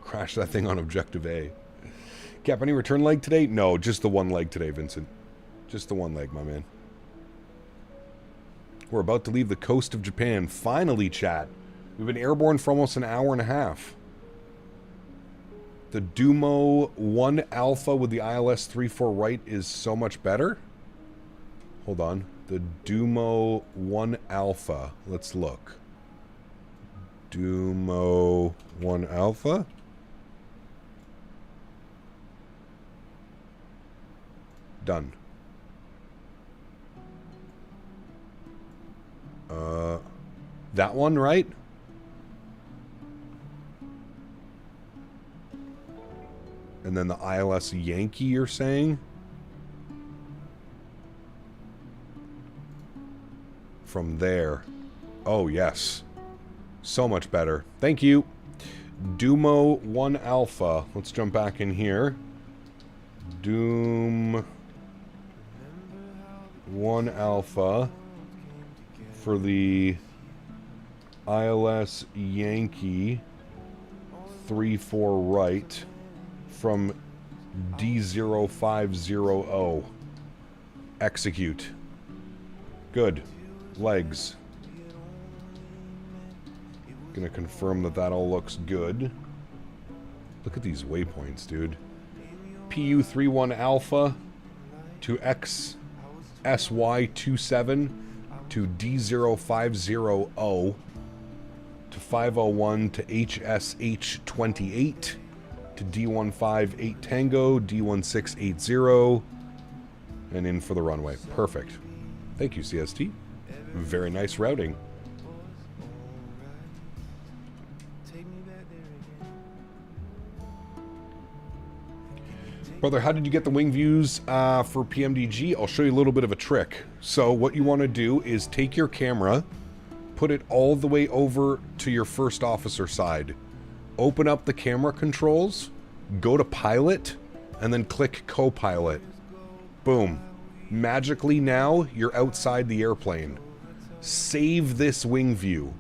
Crash that thing on Objective A. Cap, any return leg today? No, just the one leg today, Vincent. Just the one leg, my man. We're about to leave the coast of Japan. Finally, chat. We've been airborne for almost an hour and a half. The Dumo 1 Alpha with the ILS 3-4 right is so much better. Hold on. The Dumo 1 Alpha. Let's look. Dumo 1 Alpha. Done. That one, right? And then the ILS Yankee, you're saying? From there. Oh, yes. So much better. Thank you. Dumo 1 Alpha. Let's jump back in here. Doom 1 Alpha for the ILS Yankee 3-4 right from D0500. Execute. Good. Legs. Gonna confirm that that all looks good. Look at these waypoints, dude. PU31 Alpha to XSY27 to D0500 to 501 to HSH28 to D158 Tango, D1680, and in for the runway. Perfect. Thank you, CST. Very nice routing. Brother, how did you get the wing views for PMDG? I'll show you a little bit of a trick. So what you want to do is take your camera, put it all the way over to your first officer side. Open up the camera controls, go to pilot, and then click co-pilot. Boom. Magically now, you're outside the airplane. Save this wing view.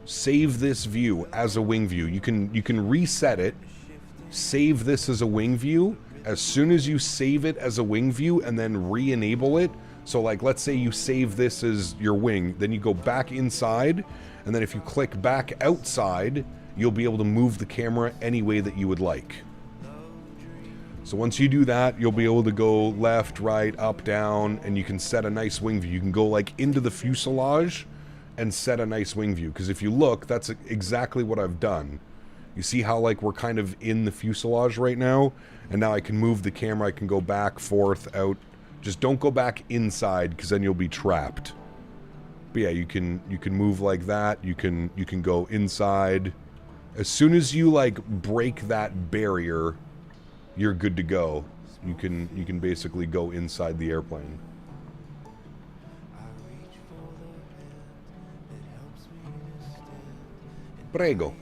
Save this view as a wing view. You can reset it. Save this as a wing view. As soon as you save it as a wing view and then re-enable it, so like let's say you save this as your wing, then you go back inside, and then if you click back outside, you'll be able to move the camera any way that you would like. So once you do that, you'll be able to go left, right, up, down, and you can set a nice wing view. You can go like into the fuselage and set a nice wing view, because if you look, that's exactly what I've done. You see how like we're kind of in the fuselage right now? And now I can move the camera, I can go back, forth, out. Just don't go back inside, because then you'll be trapped. But yeah, you can move like that. You can go inside. As soon as you like break that barrier, you're good to go. You can basically go inside the airplane. Prego.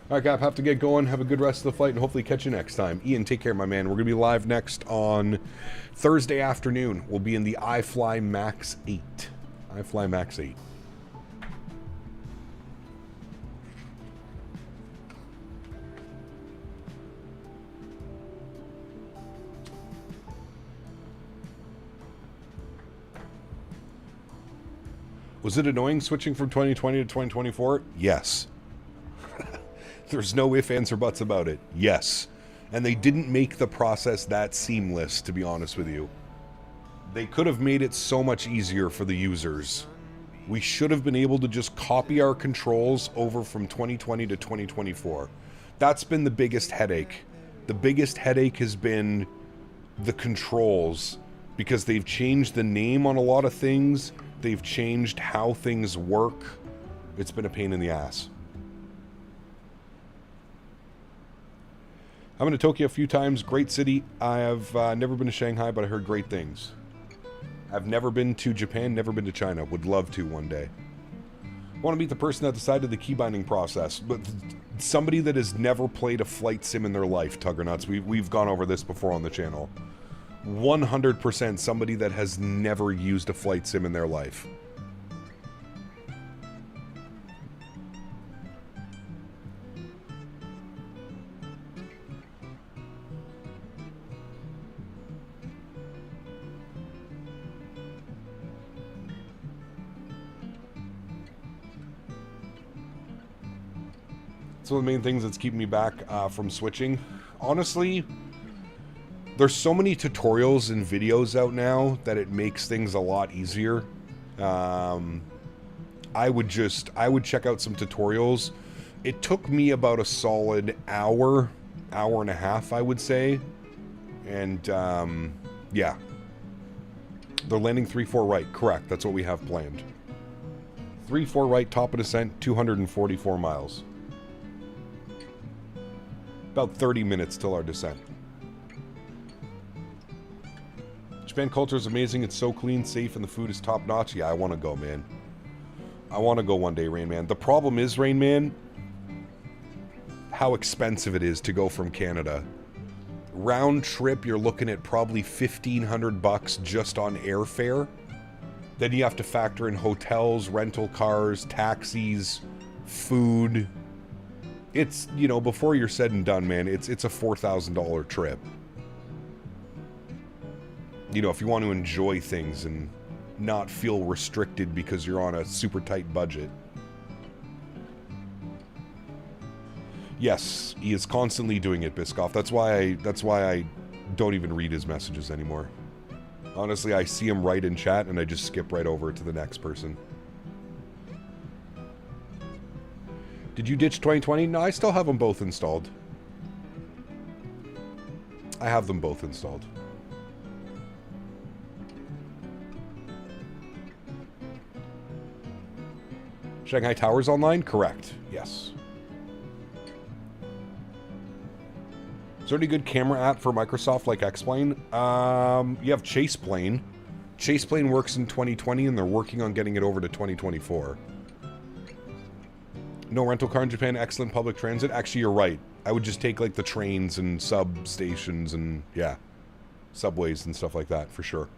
Alright, Cap, have to get going. Have a good rest of the flight, and hopefully catch you next time. Ian, take care, my man. We're going to be live next on Thursday afternoon. We'll be in the iFly Max 8. iFly Max 8. Was it annoying switching from 2020 to 2024? Yes. There's no ifs, ands, or buts about it. Yes. And they didn't make the process that seamless, to be honest with you. They could have made it so much easier for the users. We should have been able to just copy our controls over from 2020 to 2024. That's been the biggest headache. The biggest headache has been the controls, because they've changed the name on a lot of things. They've changed how things work. It's been a pain in the ass. I've been to Tokyo a few times. Great city. I have never been to Shanghai, but I heard great things. I've never been to Japan, never been to China. Would love to one day. I want to meet the person that decided the key binding process. But somebody that has never played a flight sim in their life, Tuggernuts. We've gone over this before on the channel. 100% somebody that has never used a flight sim in their life. It's one of the main things that's keeping me back from switching. Honestly, there's so many tutorials and videos out now that it makes things a lot easier. I would check out some tutorials. It took me about a solid hour and a half, I would say. And, yeah. They're landing 3-4 right. Correct. That's what we have planned. 3-4 right, top of descent, 244 miles. About 30 minutes till our descent. Japan culture is amazing. It's so clean, safe, and the food is top-notch. Yeah, I want to go, man. I want to go one day, Rain Man. The problem is, Rain Man, how expensive it is to go from Canada. Round trip, you're looking at probably $1,500 just on airfare. Then you have to factor in hotels, rental cars, taxis, food. It's, you know, before you're said and done, man, it's a $4,000 trip. You know, if you want to enjoy things and not feel restricted because you're on a super tight budget. Yes, he is constantly doing it, Biscoff. That's why I don't even read his messages anymore. Honestly, I see him write in chat and I just skip right over to the next person. Did you ditch 2020? No, I still have them both installed. I have them both installed. Shanghai Towers online? Correct. Yes. Is there any good camera app for Microsoft like X-Plane? You have Chaseplane. Chaseplane works in 2020 and they're working on getting it over to 2024. No rental car in Japan, excellent public transit. Actually, you're right. I would just take like the trains and substations and yeah, subways and stuff like that for sure.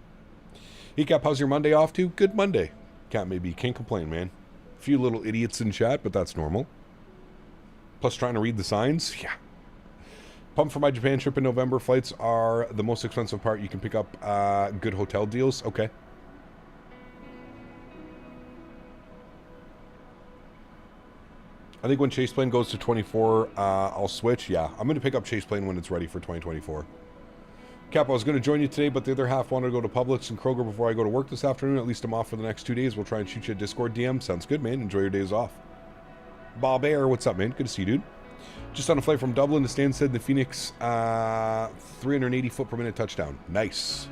Hey Cap, how's your Monday off to? Good Monday. Cap maybe, can't complain, man. A few little idiots in chat, but that's normal. Plus trying to read the signs, yeah. Pumped for my Japan trip in November. Flights are the most expensive part. You can pick up good hotel deals. Okay. I think when Chaseplane goes to 24, I'll switch. Yeah, I'm going to pick up Chaseplane when it's ready for 2024. Cap, I was going to join you today, but the other half wanted to go to Publix and Kroger before I go to work this afternoon. At least I'm off for the next 2 days. We'll try and shoot you a Discord DM. Sounds good, man. Enjoy your days off. Bob Air, what's up, man? Good to see you, dude. Just on a flight from Dublin to Stansted, the Phoenix 380 foot per minute touchdown. Nice.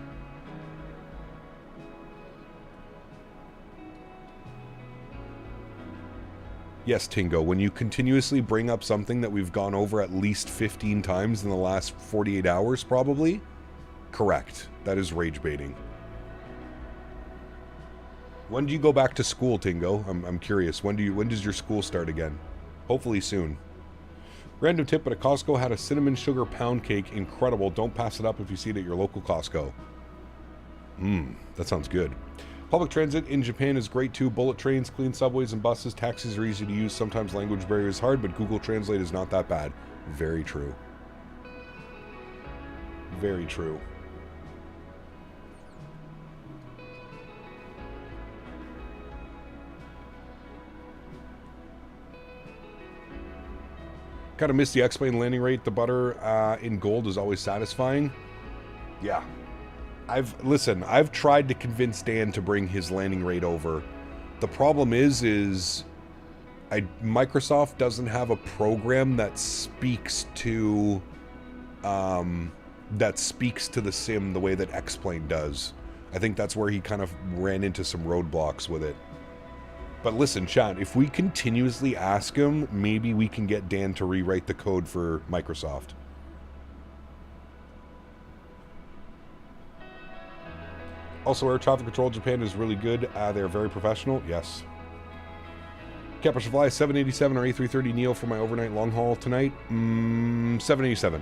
Yes, Tingo, when you continuously bring up something that we've gone over at least 15 times in the last 48 hours, probably, correct. That is rage baiting. When do you go back to school, Tingo? I'm curious. When does your school start again? Hopefully soon. Random tip, but at Costco had a cinnamon sugar pound cake. Incredible. Don't pass it up if you see it at your local Costco. That sounds good. Public transit in Japan is great too. Bullet trains, clean subways and buses. Taxis are easy to use. Sometimes language barrier is hard, but Google Translate is not that bad. Very true. Very true. Kind of miss the X-Plane landing rate. The butter in gold is always satisfying. Yeah. I've tried to convince Dan to bring his landing rate over. The problem is Microsoft doesn't have a program that speaks to the sim the way that X-Plane does. I think that's where he kind of ran into some roadblocks with it. But listen, chat, if we continuously ask him, maybe we can get Dan to rewrite the code for Microsoft. Also, air traffic control in Japan is really good. They're very professional. Yes. Cap, I should fly a 787 or A330neo for my overnight long haul tonight. 787.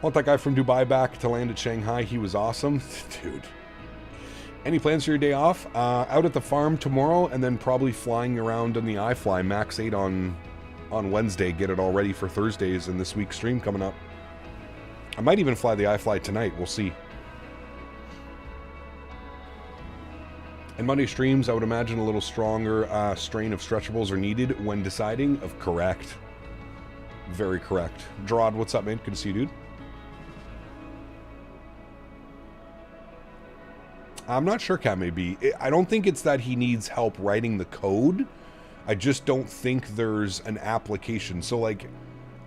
Want that guy from Dubai back to land at Shanghai. He was awesome. Dude. Any plans for your day off? Out at the farm tomorrow, and then probably flying around on the iFly Max 8 on Wednesday. Get it all ready for Thursdays and this week's stream coming up. I might even fly the iFly tonight. We'll see. And Monday streams, I would imagine a little stronger strain of stretchables are needed when deciding. Correct. Very correct. Drawd, what's up, man? Good to see you, dude. I'm not sure, Cat may be. I don't think it's that he needs help writing the code. I just don't think there's an application. So, like,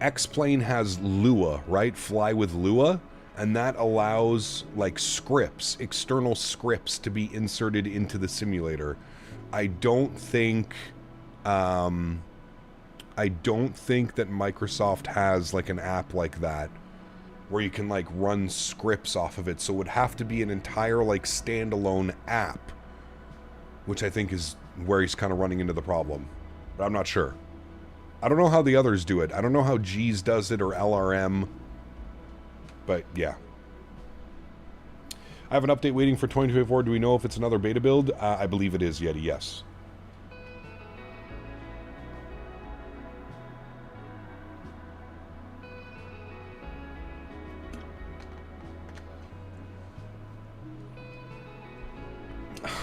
X-Plane has Lua, right? Fly with Lua. And that allows, like, scripts, external scripts to be inserted into the simulator. I don't think that Microsoft has, like, an app like that where you can, like, run scripts off of it. So it would have to be an entire, like, standalone app, which I think is where he's kind of running into the problem. But I'm not sure. I don't know how the others do it. I don't know how G's does it or LRM. But, yeah. I have an update waiting for 2024. Do we know if it's another beta build? I believe it is, Yeti, yes.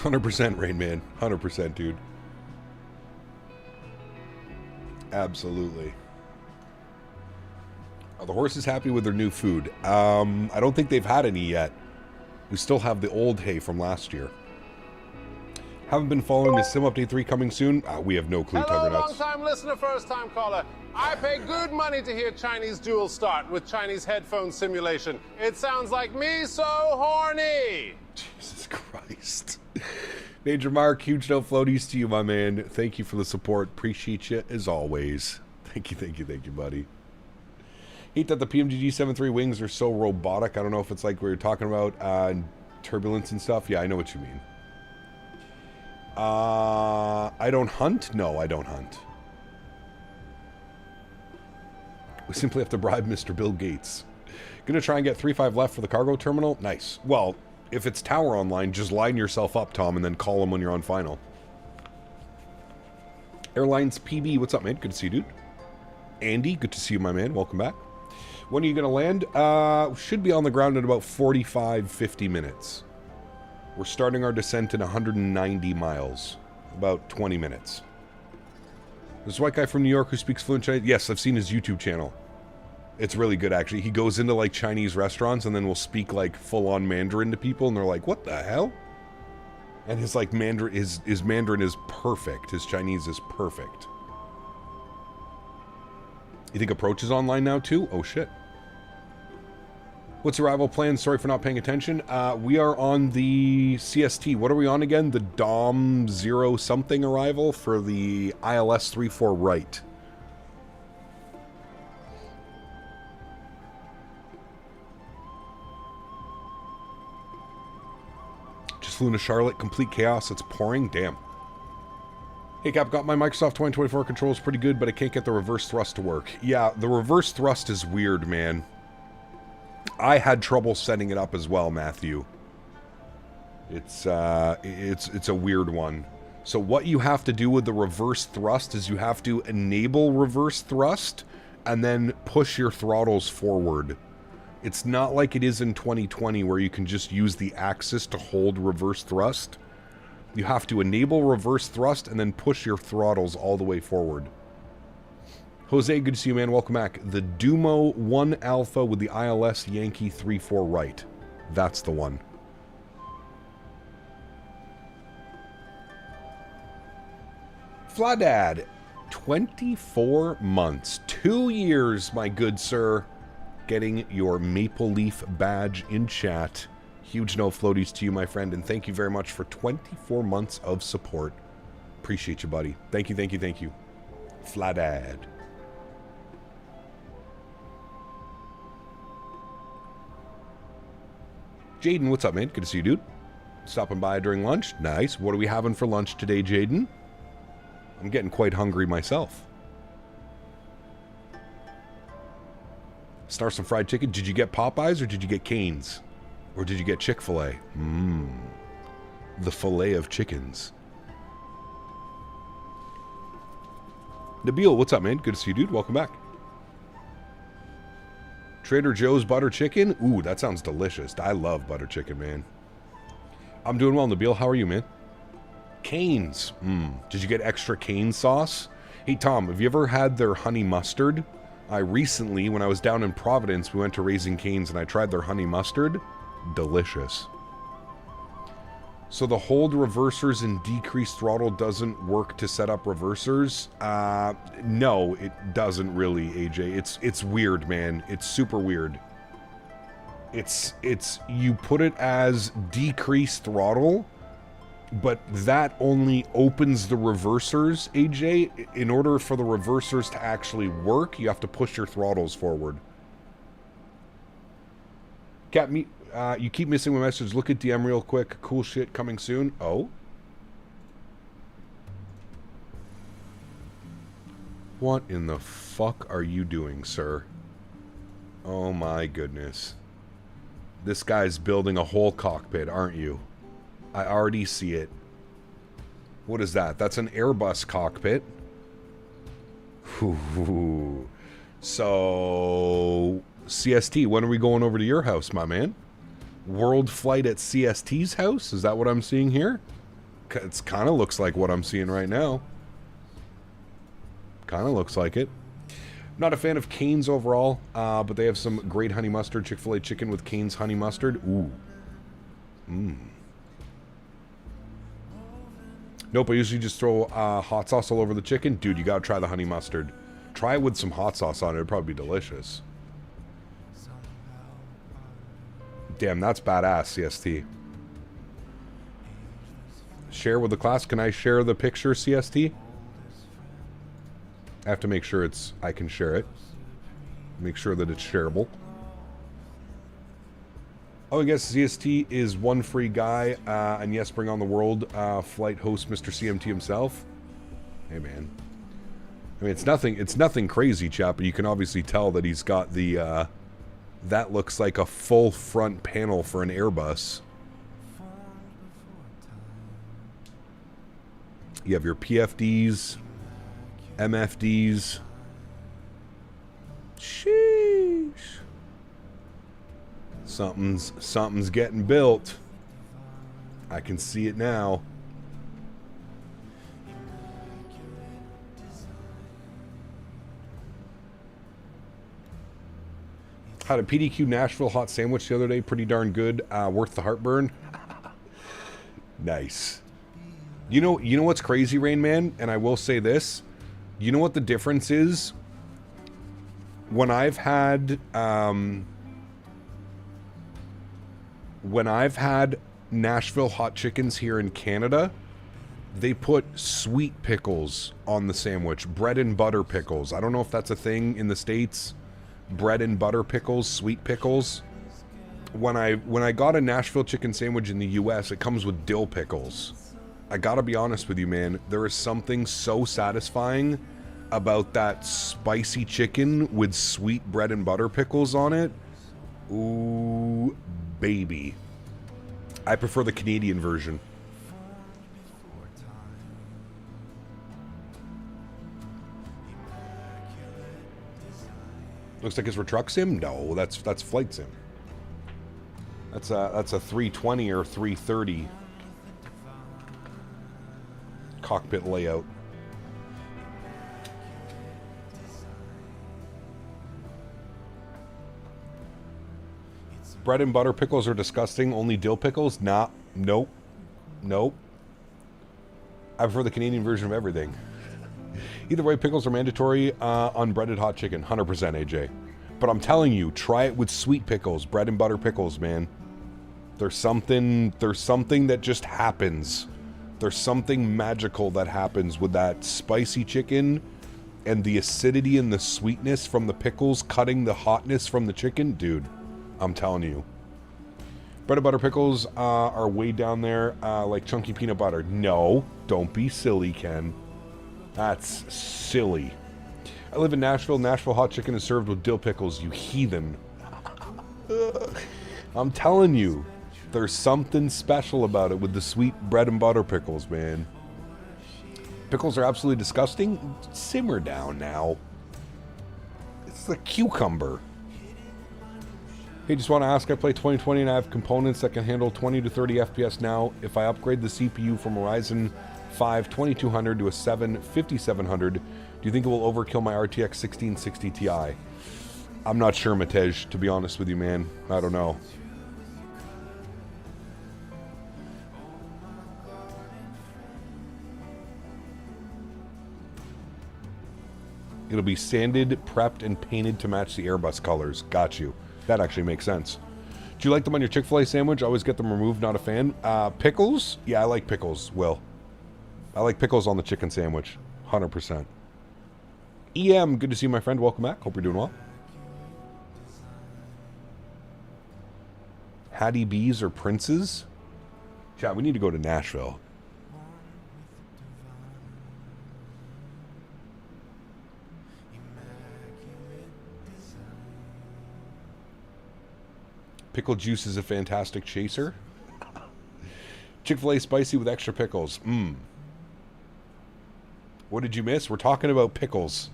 100% Rain Man. 100%, dude. Absolutely. Are the horses happy with their new food? I don't think they've had any yet. We still have the old hay from last year. Haven't been following the Sim Update 3 coming soon? We have no clue, Hello, Tugger Nuts. long-time listener, first-time caller. I pay good money to hear Chinese dual start with Chinese headphone simulation. It sounds like me so horny. Jesus Christ. Major Mark, huge no floaties to you, my man. Thank you for the support. Appreciate you as always. Thank you, buddy. Hate that the PMDG 7.3 wings are so robotic. I don't know if it's like we were talking about turbulence and stuff. Yeah, I know what you mean. I don't hunt? No, I don't hunt. We simply have to bribe Mr. Bill Gates. Gonna try and get 3-5 left for the cargo terminal? Nice. Well, if it's tower online, just line yourself up, Tom, and then call him when you're on final. Airlines PB, what's up, man? Good to see you, dude. Andy, good to see you, my man. Welcome back. When are you gonna land? Should be on the ground in about 45-50 minutes. We're starting our descent in 190 miles. About 20 minutes. There's a white guy from New York who speaks fluent Chinese. Yes, I've seen his YouTube channel. It's really good, actually. He goes into, like, Chinese restaurants and then will speak, like, full-on Mandarin to people, and they're like, what the hell? And his, like, Mandarin, his Mandarin is perfect. His Chinese is perfect. You think Approach is online now, too? Oh, shit. What's arrival plan? Sorry for not paying attention. We are on the CST. What are we on again? The DOM 0 something arrival for the ILS-34 right. Just flew into Charlotte. Complete chaos. It's pouring. Damn. Hey Cap, got my Microsoft 2024 controls pretty good, but I can't get the reverse thrust to work. Yeah, the reverse thrust is weird, man. I had trouble setting it up as well, Matthew. It's a weird one. So what you have to do with the reverse thrust is you have to enable reverse thrust and then push your throttles forward. It's not like it is in 2020 where you can just use the axis to hold reverse thrust. You have to enable reverse thrust and then push your throttles all the way forward. Jose, good to see you, man. Welcome back. The Dumo 1 Alpha with the ILS Yankee 3-4 right. That's the one. Fladad, 24 months. 2 years, my good sir. Getting your Maple Leaf badge in chat. Huge no floaties to you, my friend, and thank you very much for 24 months of support. Appreciate you, buddy. Thank you, thank you, thank you. Fladad. Jaden, what's up, man? Good to see you, dude. Stopping by during lunch. Nice. What are we having for lunch today, Jaden? I'm getting quite hungry myself. Start some fried chicken. Did you get Popeyes or did you get Cane's? Or did you get Chick-fil-A? The fillet of chickens. Nabil, what's up, man? Good to see you, dude. Welcome back. Trader Joe's butter chicken? Ooh, that sounds delicious. I love butter chicken, man. I'm doing well, Nabil. How are you, man? Cane's. Did you get extra cane sauce? Hey, Tom, have you ever had their honey mustard? I recently, when I was down in Providence, we went to Raising Cane's and I tried their honey mustard. Delicious. So the hold reversers and decreased throttle doesn't work to set up reversers? No, it doesn't really, AJ. It's weird, man. It's super weird. It's you put it as decreased throttle, but that only opens the reversers, AJ. In order for the reversers to actually work, you have to push your throttles forward. You keep missing my message. Look at DM real quick. Cool shit coming soon. Oh? What in the fuck are you doing, sir? Oh my goodness. This guy's building a whole cockpit, aren't you? I already see it. What is that? That's an Airbus cockpit. Ooh. So, CST, when are we going over to your house, my man? World flight at CST's house? Is that what I'm seeing here? It's kind of looks like what I'm seeing right now. Kind of looks like it. Not a fan of Cane's overall, but they have some great honey mustard. Chick-fil-A chicken with Cane's honey mustard. Ooh. Mmm. Nope, I usually just throw hot sauce all over the chicken. Dude, you gotta try the honey mustard. Try it with some hot sauce on it. It'd probably be delicious. Damn, that's badass, CST. Share with the class. Can I share the picture, CST? I have to make sure I can share it. Make sure that it's shareable. Oh, I guess CST is one free guy. And yes, bring on the world. Flight host Mr. CMT himself. Hey, man. I mean, it's nothing crazy, chap, but you can obviously tell that he's got the, that looks like a full front panel for an Airbus. You have your PFDs, MFDs. Sheesh. Something's getting built. I can see it now. Had a PDQ Nashville hot sandwich the other day. Pretty darn good. Worth the heartburn. Nice. You know what's crazy, Rain Man? And I will say this. You know what the difference is? When I've had Nashville hot chickens here in Canada, they put sweet pickles on the sandwich. Bread and butter pickles. I don't know if that's a thing in the States. Bread and butter pickles, sweet pickles. When I got a Nashville chicken sandwich in the US, it comes with dill pickles. I gotta be honest with you, man. There is something so satisfying about that spicy chicken with sweet bread and butter pickles on it. Ooh, baby. I prefer the Canadian version. Looks like it's for truck sim? No, that's flight sim. That's a 320 or 330 cockpit layout. Bread and butter pickles are disgusting. Only dill pickles? Nah. Nope. Nope. I prefer the Canadian version of everything. Either way, pickles are mandatory on breaded hot chicken. 100% AJ. But I'm telling you, try it with sweet pickles. Bread and butter pickles, man. There's something that just happens. There's something magical that happens with that spicy chicken and the acidity and the sweetness from the pickles cutting the hotness from the chicken. Dude, I'm telling you. Bread and butter pickles are way down there like chunky peanut butter. No, don't be silly, Ken. That's silly. I live in Nashville. Nashville hot chicken is served with dill pickles, you heathen. I'm telling you, there's something special about it with the sweet bread and butter pickles, man. Pickles are absolutely disgusting. Simmer down now. It's the cucumber. Hey, just want to ask, I play 2020 and I have components that can handle 20 to 30 FPS now. If I upgrade the CPU from Ryzen 5 2200 to a 7 5700, do you think it will overkill my RTX 1660 Ti? I'm not sure, Matej, to be honest with you, man. I don't know. It'll be sanded, prepped, and painted to match the Airbus colors. Got you. That actually makes sense. Do you like them on your Chick-fil-A sandwich? I always get them removed, not a fan. Pickles? Yeah, I like pickles, Will. I like pickles on the chicken sandwich. 100%. EM, good to see you, my friend. Welcome back. Hope you're doing well. Hattie B's or Prince's? Chat, we need to go to Nashville. Pickle juice is a fantastic chaser. Chick-fil-A spicy with extra pickles. Mmm. What did you miss? We're talking about pickles.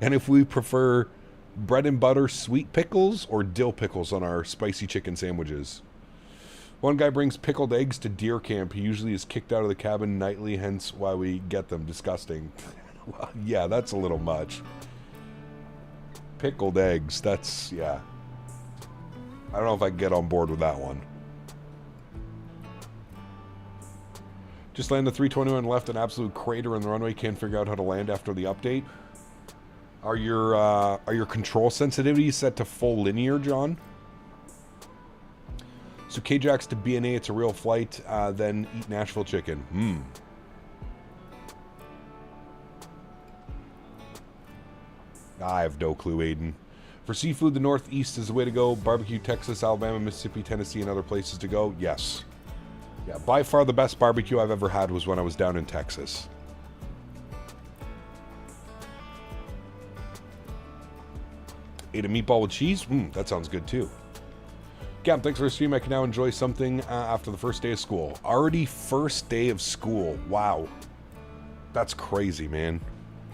And if we prefer bread and butter sweet pickles or dill pickles on our spicy chicken sandwiches. One guy brings pickled eggs to deer camp. He usually is kicked out of the cabin nightly, hence why we get them. Disgusting. Well, yeah, that's a little much. Pickled eggs, that's, yeah. I don't know if I can get on board with that one. Just landed 321 left, an absolute crater in the runway. Can't figure out how to land after the update. Are your control sensitivities set to full linear, John? So KJax to BNA, it's a real flight. Then eat Nashville chicken. I have no clue, Aiden. For seafood, the Northeast is the way to go. Barbecue, Texas, Alabama, Mississippi, Tennessee, and other places to go. Yes. Yeah, by far the best barbecue I've ever had was when I was down in Texas. Ate a meatball with cheese? That sounds good too. Gam, thanks for the stream. I can now enjoy something after the first day of school. Already first day of school. Wow. That's crazy, man.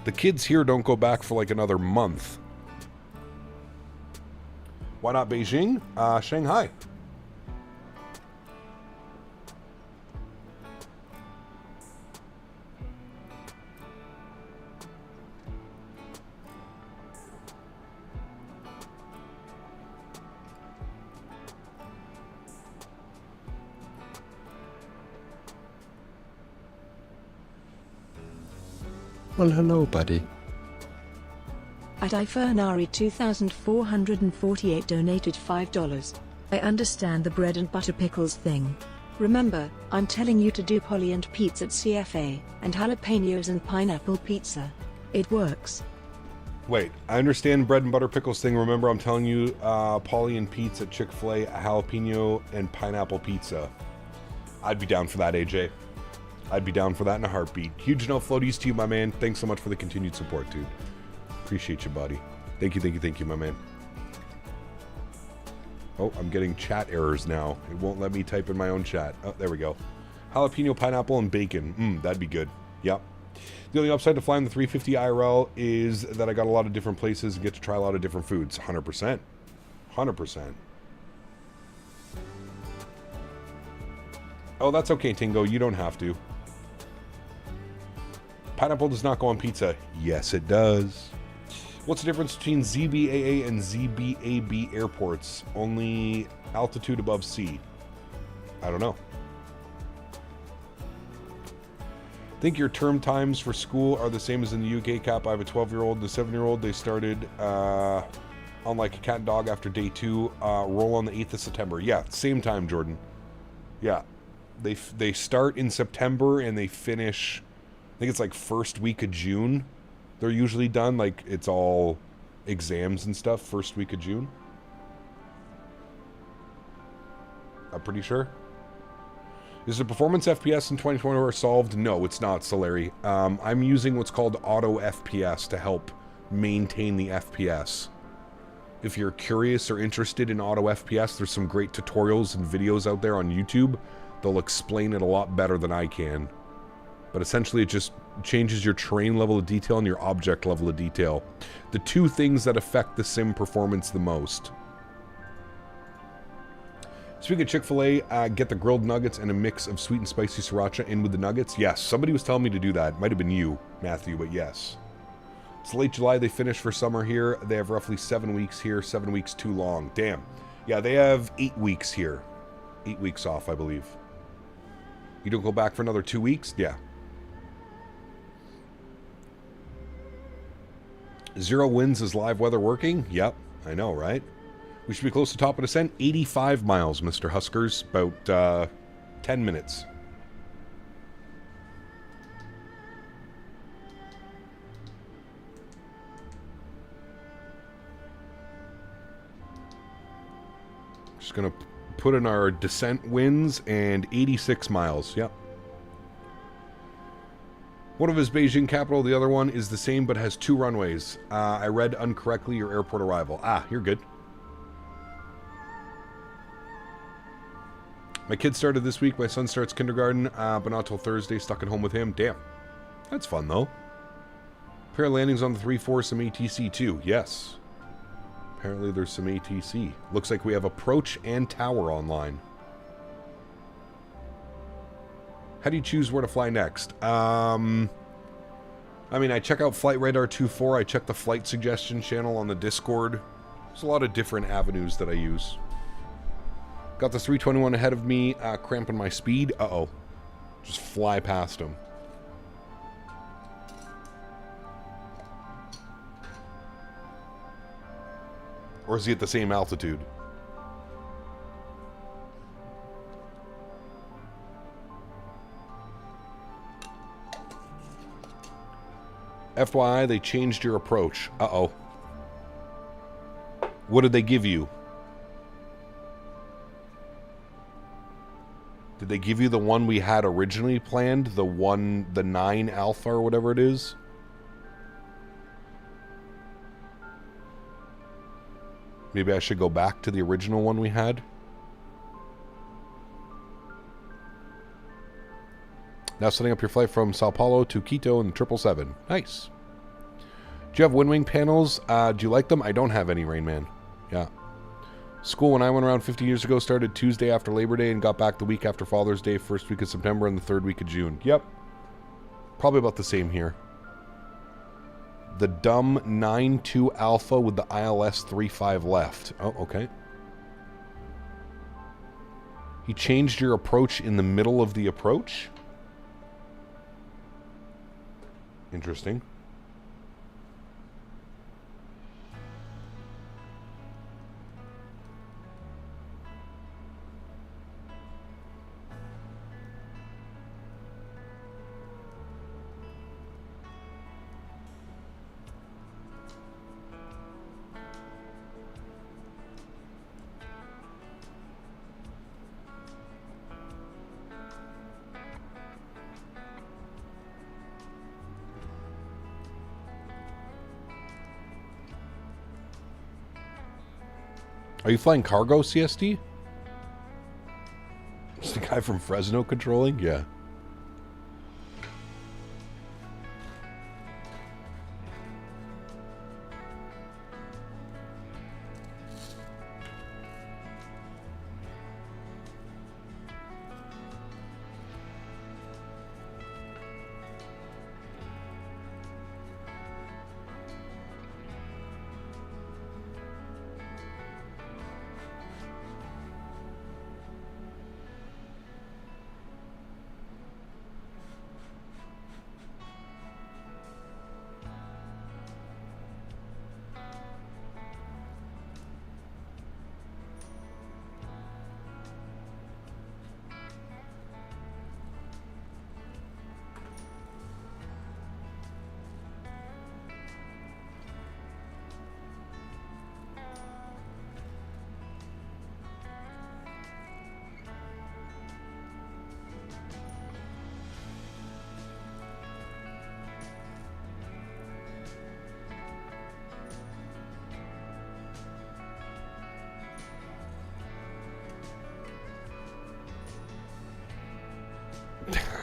The kids here don't go back for like another month. Why not Beijing? Shanghai. Well, hello, buddy. At Honorary 2448 donated $5. I understand the bread and butter pickles thing. Remember, I'm telling you to do Polly and Pete's at CFA, and jalapenos and pineapple pizza. It works. Wait, I understand bread and butter pickles thing. Remember, I'm telling you, Polly and Pete's at Chick-fil-A, a jalapeno and pineapple pizza. I'd be down for that, AJ. I'd be down for that in a heartbeat. Huge no floaties to you, my man. Thanks so much for the continued support, dude. Appreciate you, buddy. Thank you, my man. Oh, I'm getting chat errors now. It won't let me type in my own chat. Oh, there we go. Jalapeno, pineapple, and bacon. That'd be good. Yep. The only upside to flying the 350 IRL is that I got a lot of different places and get to try a lot of different foods. 100%. 100%. Oh, that's okay, Tingo. You don't have to. Pineapple does not go on pizza. Yes, it does. What's the difference between ZBAA and ZBAB airports? Only altitude above sea. I don't know. Think your term times for school are the same as in the UK, Cap. I have a 12-year-old and a 7-year-old. They started on like a cat and dog after day 2. Roll on the 8th of September. Yeah, same time, Jordan. Yeah. They start in September and they finish, I think it's like first week of June. They're usually done, like it's all exams and stuff, first week of June. I'm pretty sure. Is the performance FPS in 2024 solved? No, it's not, Sólríkt. I'm using what's called auto FPS to help maintain the FPS. If you're curious or interested in auto FPS, there's some great tutorials and videos out there on YouTube. They'll explain it a lot better than I can. But essentially it just changes your terrain level of detail and your object level of detail. The two things that affect the sim performance the most. Speaking of Chick-fil-A, get the grilled nuggets and a mix of sweet and spicy sriracha in with the nuggets. Yes, somebody was telling me to do that. Might have been you, Matthew, but yes. It's late July, they finish for summer here. They have roughly 7 weeks here, 7 weeks too long. Damn. Yeah, they have 8 weeks here. 8 weeks off, I believe. You don't go back for another 2 weeks? Yeah. 0 winds is live weather working? Yep, I know, right? We should be close to top of descent. 85 miles, Mr. Huskers. About 10 minutes. Just going to put in our descent winds and 86 miles. Yep. One of his Beijing capital, the other one is the same but has 2 runways. I read incorrectly your airport arrival. Ah, you're good. My kid started this week. My son starts kindergarten, but not till Thursday. Stuck at home with him. Damn. That's fun, though. Pair of landings on the 3-4, some ATC, too. Yes. Apparently there's some ATC. Looks like we have approach and tower online. How do you choose where to fly next? I mean, I check out Flight Radar 24. I check the flight suggestion channel on the Discord. There's a lot of different avenues that I use. Got the 321 ahead of me, cramping my speed. Uh-oh. Just fly past him. Or is he at the same altitude? FYI, they changed your approach. Uh-oh. What did they give you? Did they give you the one we had originally planned? The 9 Alpha or whatever it is? Maybe I should go back to the original one we had. Now setting up your flight from Sao Paulo to Quito in 777. Nice. Do you have wind wing panels? Do you like them? I don't have any, Rain Man. Yeah. School, when I went around 50 years ago, started Tuesday after Labor Day and got back the week after Father's Day, first week of September and the third week of June. Yep. Probably about the same here. The dumb 9-2 Alpha with the ILS 3.5 left. Oh, okay. He changed your approach in the middle of the approach? Interesting. Are you flying cargo, CSD? Is the guy from Fresno controlling? Yeah.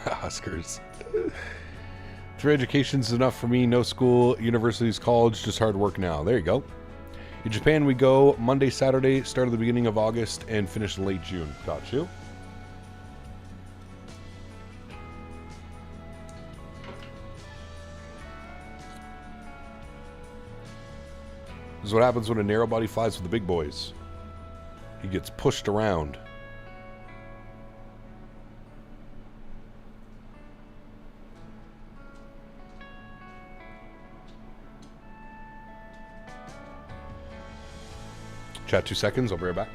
Oscars. 3 education's enough for me. No school, universities, college, just hard work now. There you go. In Japan, we go Monday, Saturday, start at the beginning of August, and finish in late June. Got you. This is what happens when a narrow body flies with the big boys. He gets pushed around. Chat 2 seconds, I'll be right back.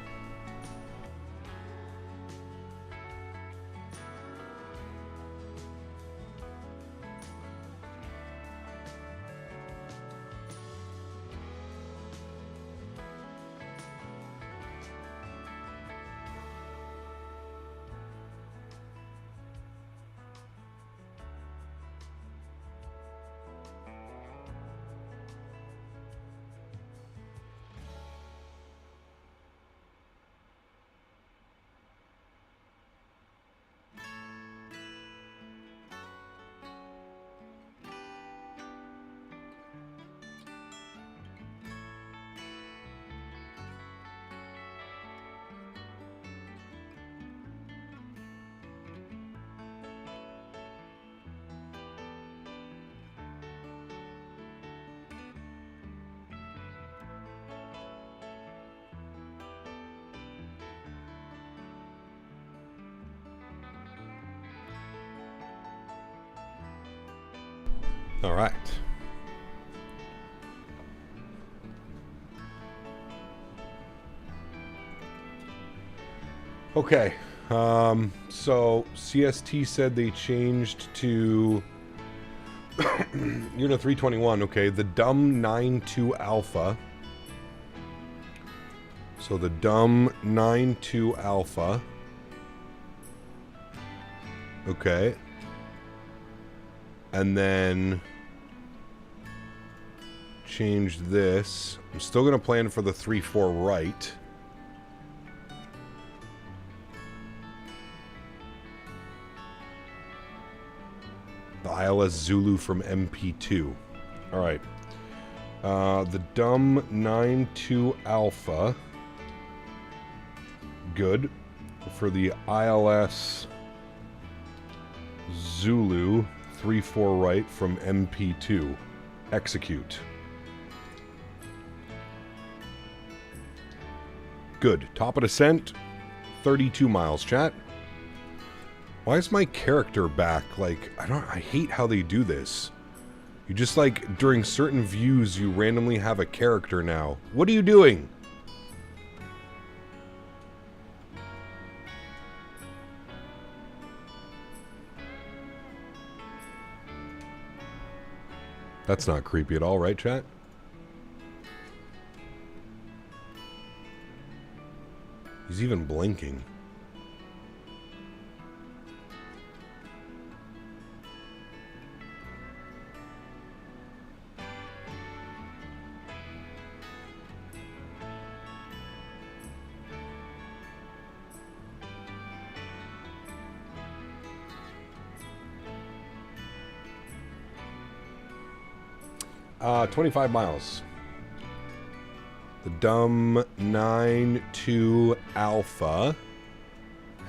All right. Okay. So CST said they changed to Unit 321. Okay, the dumb 92 Alpha. So the dumb 92 Alpha. Okay. And then change this. I'm still going to plan for the 3-4 right. The ILS Zulu from MP2. All right. The dumb 9-2 Alpha. Good. For the ILS Zulu 3-4 right from MP2. Execute. Good. Top of descent. 32 miles, chat. Why is my character back? Like, I hate how they do this. You just, like, during certain views, you randomly have a character now. What are you doing? That's not creepy at all, right, chat? He's even blinking. Uh, 25 miles. The dumb 9-2 Alpha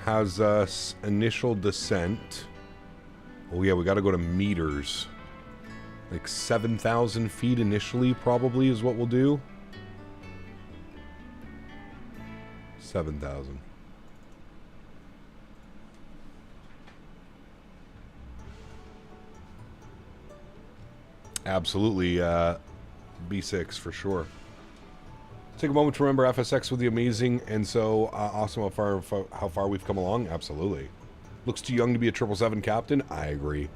has us initial descent. Oh yeah, we got to go to meters. Like 7,000 feet initially probably is what we'll do. 7,000. Absolutely, B6 for sure. Take a moment to remember FSX with the amazing and so awesome how far we've come along. Absolutely. Looks too young to be a 777 captain. I agree.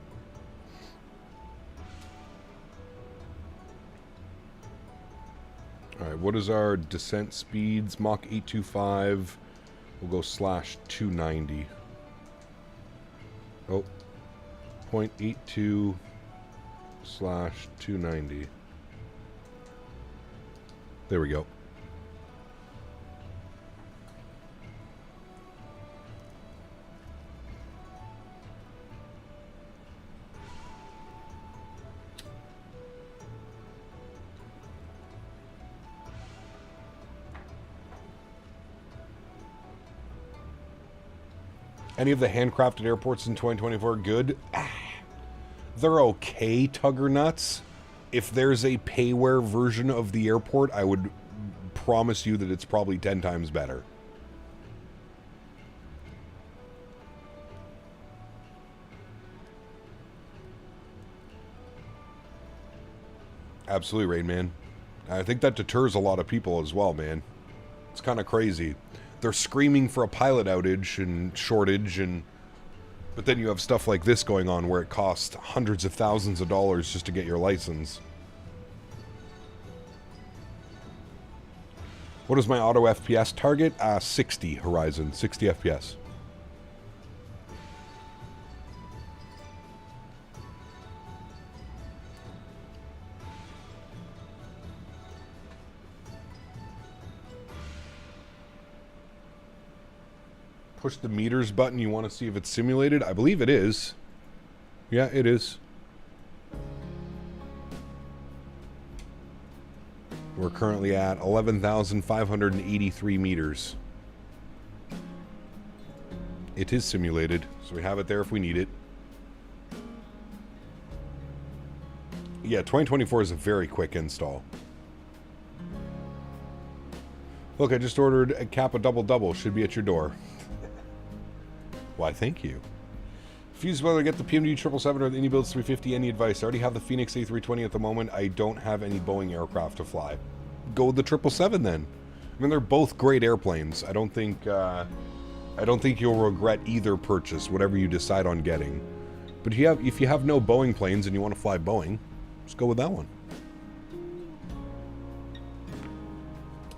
All right, what is our descent speeds? Mach 825. We'll go /290. Oh, 0.82 /290. There we go. Any of the handcrafted airports in 2024 good? They're okay, Tugger Nuts. If there's a payware version of the airport, I would promise you that it's probably 10 times better. Absolutely, Rain Man. I think that deters a lot of people as well, man. It's kind of crazy. They're screaming for a pilot outage and shortage, but then you have stuff like this going on where it costs hundreds of thousands of dollars just to get your license. What is my auto FPS target? 60 Horizon, 60 FPS. Push the meters button. You want to see if it's simulated? I believe it is. Yeah, it is. We're currently at 11,583 meters. It is simulated, so we have it there if we need it. Yeah, 2024 is a very quick install. Look, I just ordered a Kappa double-double. Should be at your door. Why, thank you. Fuse whether to get the PMDG 777 or the Indy Builds 350. Any advice? I already have the Phoenix A320 at the moment. I don't have any Boeing aircraft to fly. Go with the 777 then. I mean, they're both great airplanes. I don't think you'll regret either purchase, whatever you decide on getting. But if you have no Boeing planes and you want to fly Boeing, just go with that one.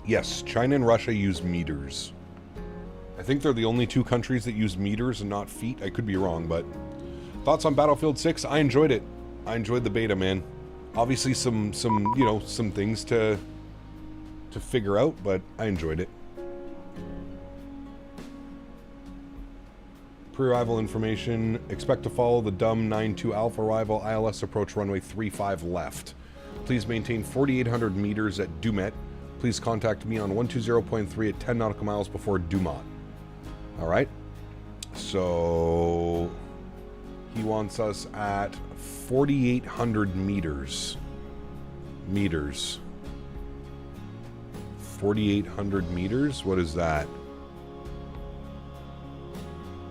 Yes, China and Russia use meters. I think they're the only two countries that use meters and not feet. I could be wrong, but thoughts on Battlefield 6? I enjoyed it. I enjoyed the beta, man. Obviously some things to figure out, but I enjoyed it. Pre-arrival information. Expect to follow the dumb 92 Alpha arrival. ILS approach runway 35 left. Please maintain 4,800 meters at Dumet. Please contact me on 120.3 at 10 nautical miles before Dumont. Alright. So he wants us at 4,800 meters. 4,800 meters? What is that?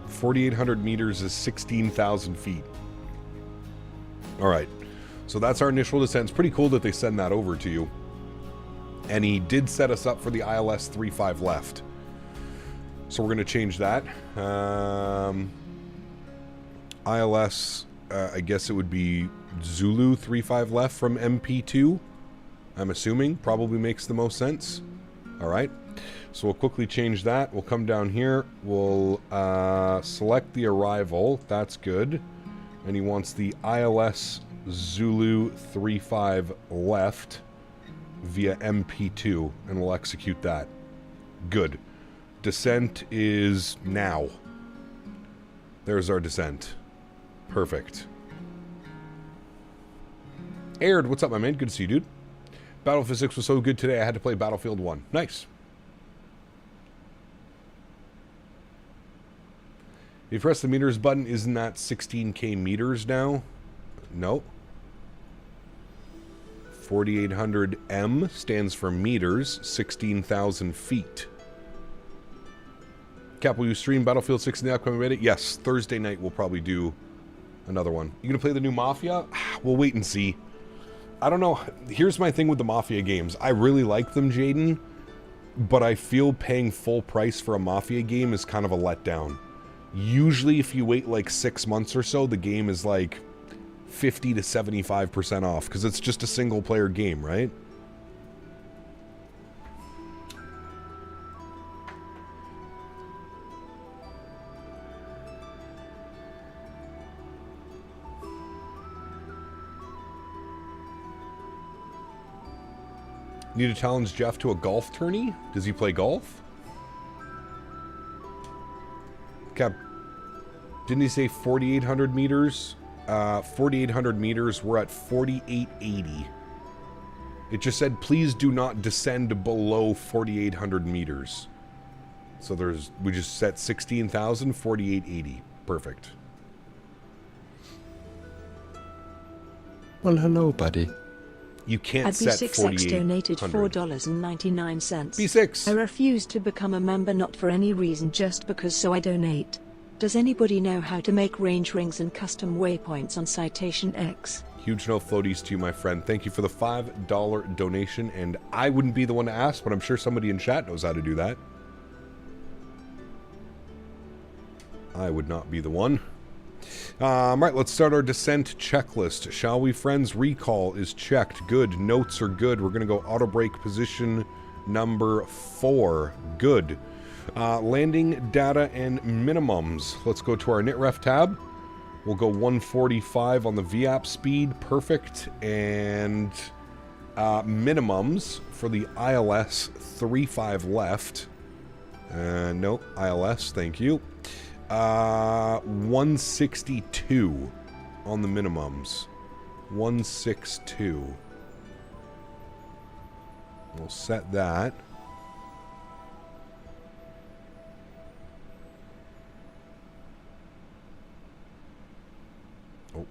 4,800 meters is 16,000 feet. Alright. So that's our initial descent. It's pretty cool that they send that over to you. And he did set us up for the ILS 35 left. So we're going to change that. ILS, I guess it would be Zulu 35 left from MP2. I'm assuming. Probably makes the most sense. Alright. So we'll quickly change that. We'll come down here. We'll select the arrival. That's good. And he wants the ILS Zulu 35 left via MP2, and we'll execute that. Good. Descent is now. There's our descent. Perfect. Aired, what's up, my man? Good to see you, dude. Battlefield Physics was so good today, I had to play Battlefield 1. Nice. If you press the meters button, isn't that 16k meters now? No. 4,800 M stands for meters, 16,000 feet. Cap, will you stream Battlefield 6 in the upcoming beta? Yes, Thursday night we'll probably do another one. You gonna play the new Mafia? We'll wait and see. I don't know. Here's my thing with the Mafia games. I really like them, Jaden, but I feel paying full price for a Mafia game is kind of a letdown. Usually if you wait like 6 months or so, the game is like 50 to 75% off, because it's just a single player game, right? Need to challenge Jeff to a golf tourney? Does he play golf? Cap, didn't he say 4,800 meters? 4,800 meters, we're at 4,880. It just said, please do not descend below 4,800 meters. So we just set 16,000, 4,880. Perfect. Well, hello, buddy. You can't At set B6X donated 4,800. $4.99. B6. I refuse to become a member, not for any reason, just because, so I donate. Does anybody know how to make range rings and custom waypoints on Citation X? Huge no floaties to you, my friend. Thank you for the $5 donation, and I wouldn't be the one to ask, but I'm sure somebody in chat knows how to do that. I would not be the one. Right, let's start our descent checklist, shall we, friends? Recall is checked. Good. Notes are good. We're going to go auto brake position number 4. Good. Landing data and minimums. Let's go to our NitRef tab. We'll go 145 on the VAP speed. Perfect. And minimums for the ILS 35 left. No, ILS, thank you. 162 on the minimums. 162. We'll set that.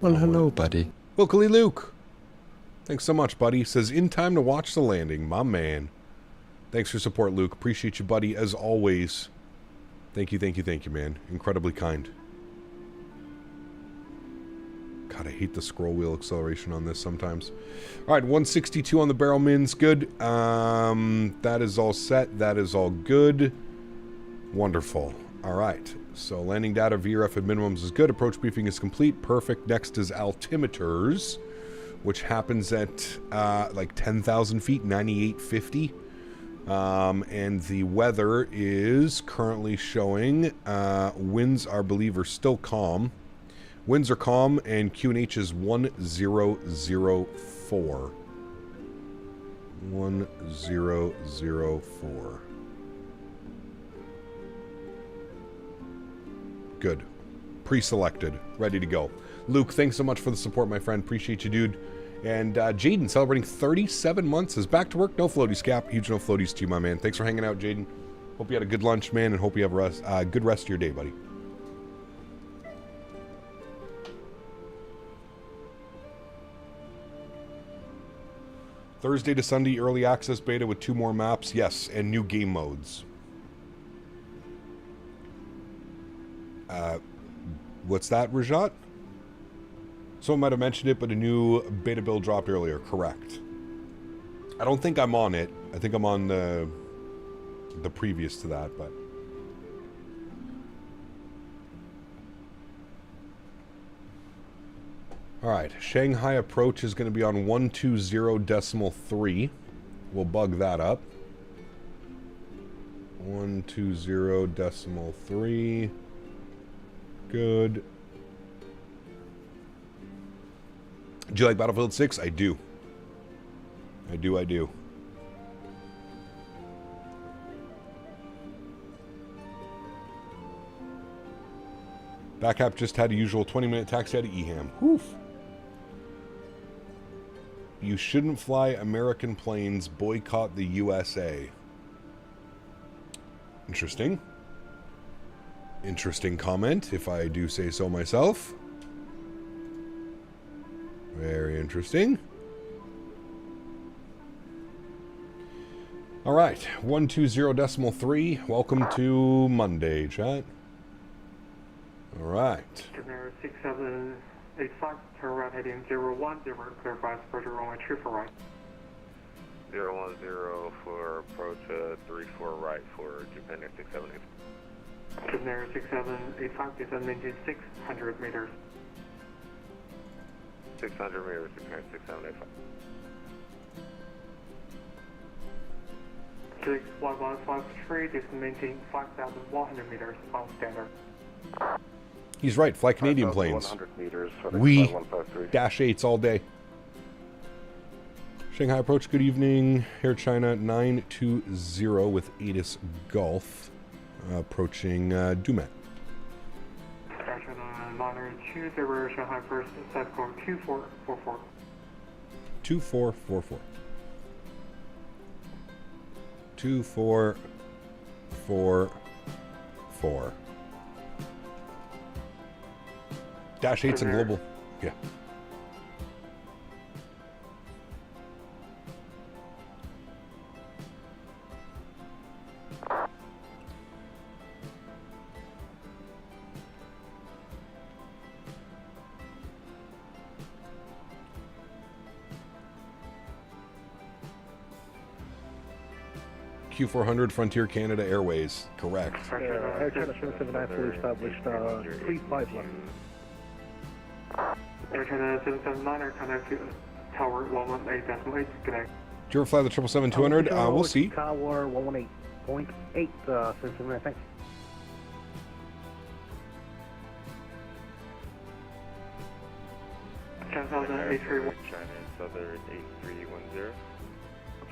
Well, hello, buddy. Locally Luke. Thanks so much, buddy. Says, in time to watch the landing. My man. Thanks for support, Luke. Appreciate you, buddy, as always. Thank you, man. Incredibly kind. God, I hate the scroll wheel acceleration on this sometimes. All right, 162 on the barrel mins. Good. That is all set. That is all good. Wonderful. All right. So landing data VRF at minimums is good. Approach briefing is complete. Perfect. Next is altimeters, which happens at like 10,000 feet, 9850. And the weather is currently showing winds, I believe, are still calm. Winds are calm, and QNH is 1004. 1004. Good. Pre-selected. Ready to go. Luke, thanks so much for the support, my friend. Appreciate you, dude. And Jaden, celebrating 37 months, is back to work. No floaties, Cap. Huge no floaties to you, my man. Thanks for hanging out, Jaden. Hope you had a good lunch, man, and hope you have a good rest of your day, buddy. Thursday to Sunday, early access beta with 2 more maps. Yes, and new game modes. What's that, Rajat? Someone might have mentioned it, but a new beta build dropped earlier. Correct. I don't think I'm on it. I think I'm on the previous to that, but... Alright, Shanghai approach is going to be on 120.3. We'll bug that up. 120.3. Good. Do you like Battlefield 6? I do. I do. Backup just had a usual 20-minute taxi out of Eham. Woof. You shouldn't fly American planes. Boycott the USA. Interesting. Interesting comment, if I do say so myself. Very interesting. All right, 120.3. Welcome to Monday, chat. All right. 6785, turn right heading 010, clarify pressure runway 24 right. 010 for approach 34 right for Japan Air 678. Japan Air 6785, descend into 600 meters. 600 meters, Japan Air 6785. 61153, descend maintain 5,100 meters on standard. He's right, fly Canadian planes. Meters, We dash 8s all day. Shanghai approach, good evening. Air China 920 with ATIS Golf. Approaching Dumet. Liner 20, Shanghai first, set score 2444. 2444. 2444. Dash 8's in global. Yeah. Q400 Frontier Canada Airways. Correct. Air China 779 fully established 351. Air China 779 are connect to Tower 118.8. Connect. Did you ever fly the 777-200? We'll see. Tower 118.8, 779, thanks. China Southern 8310.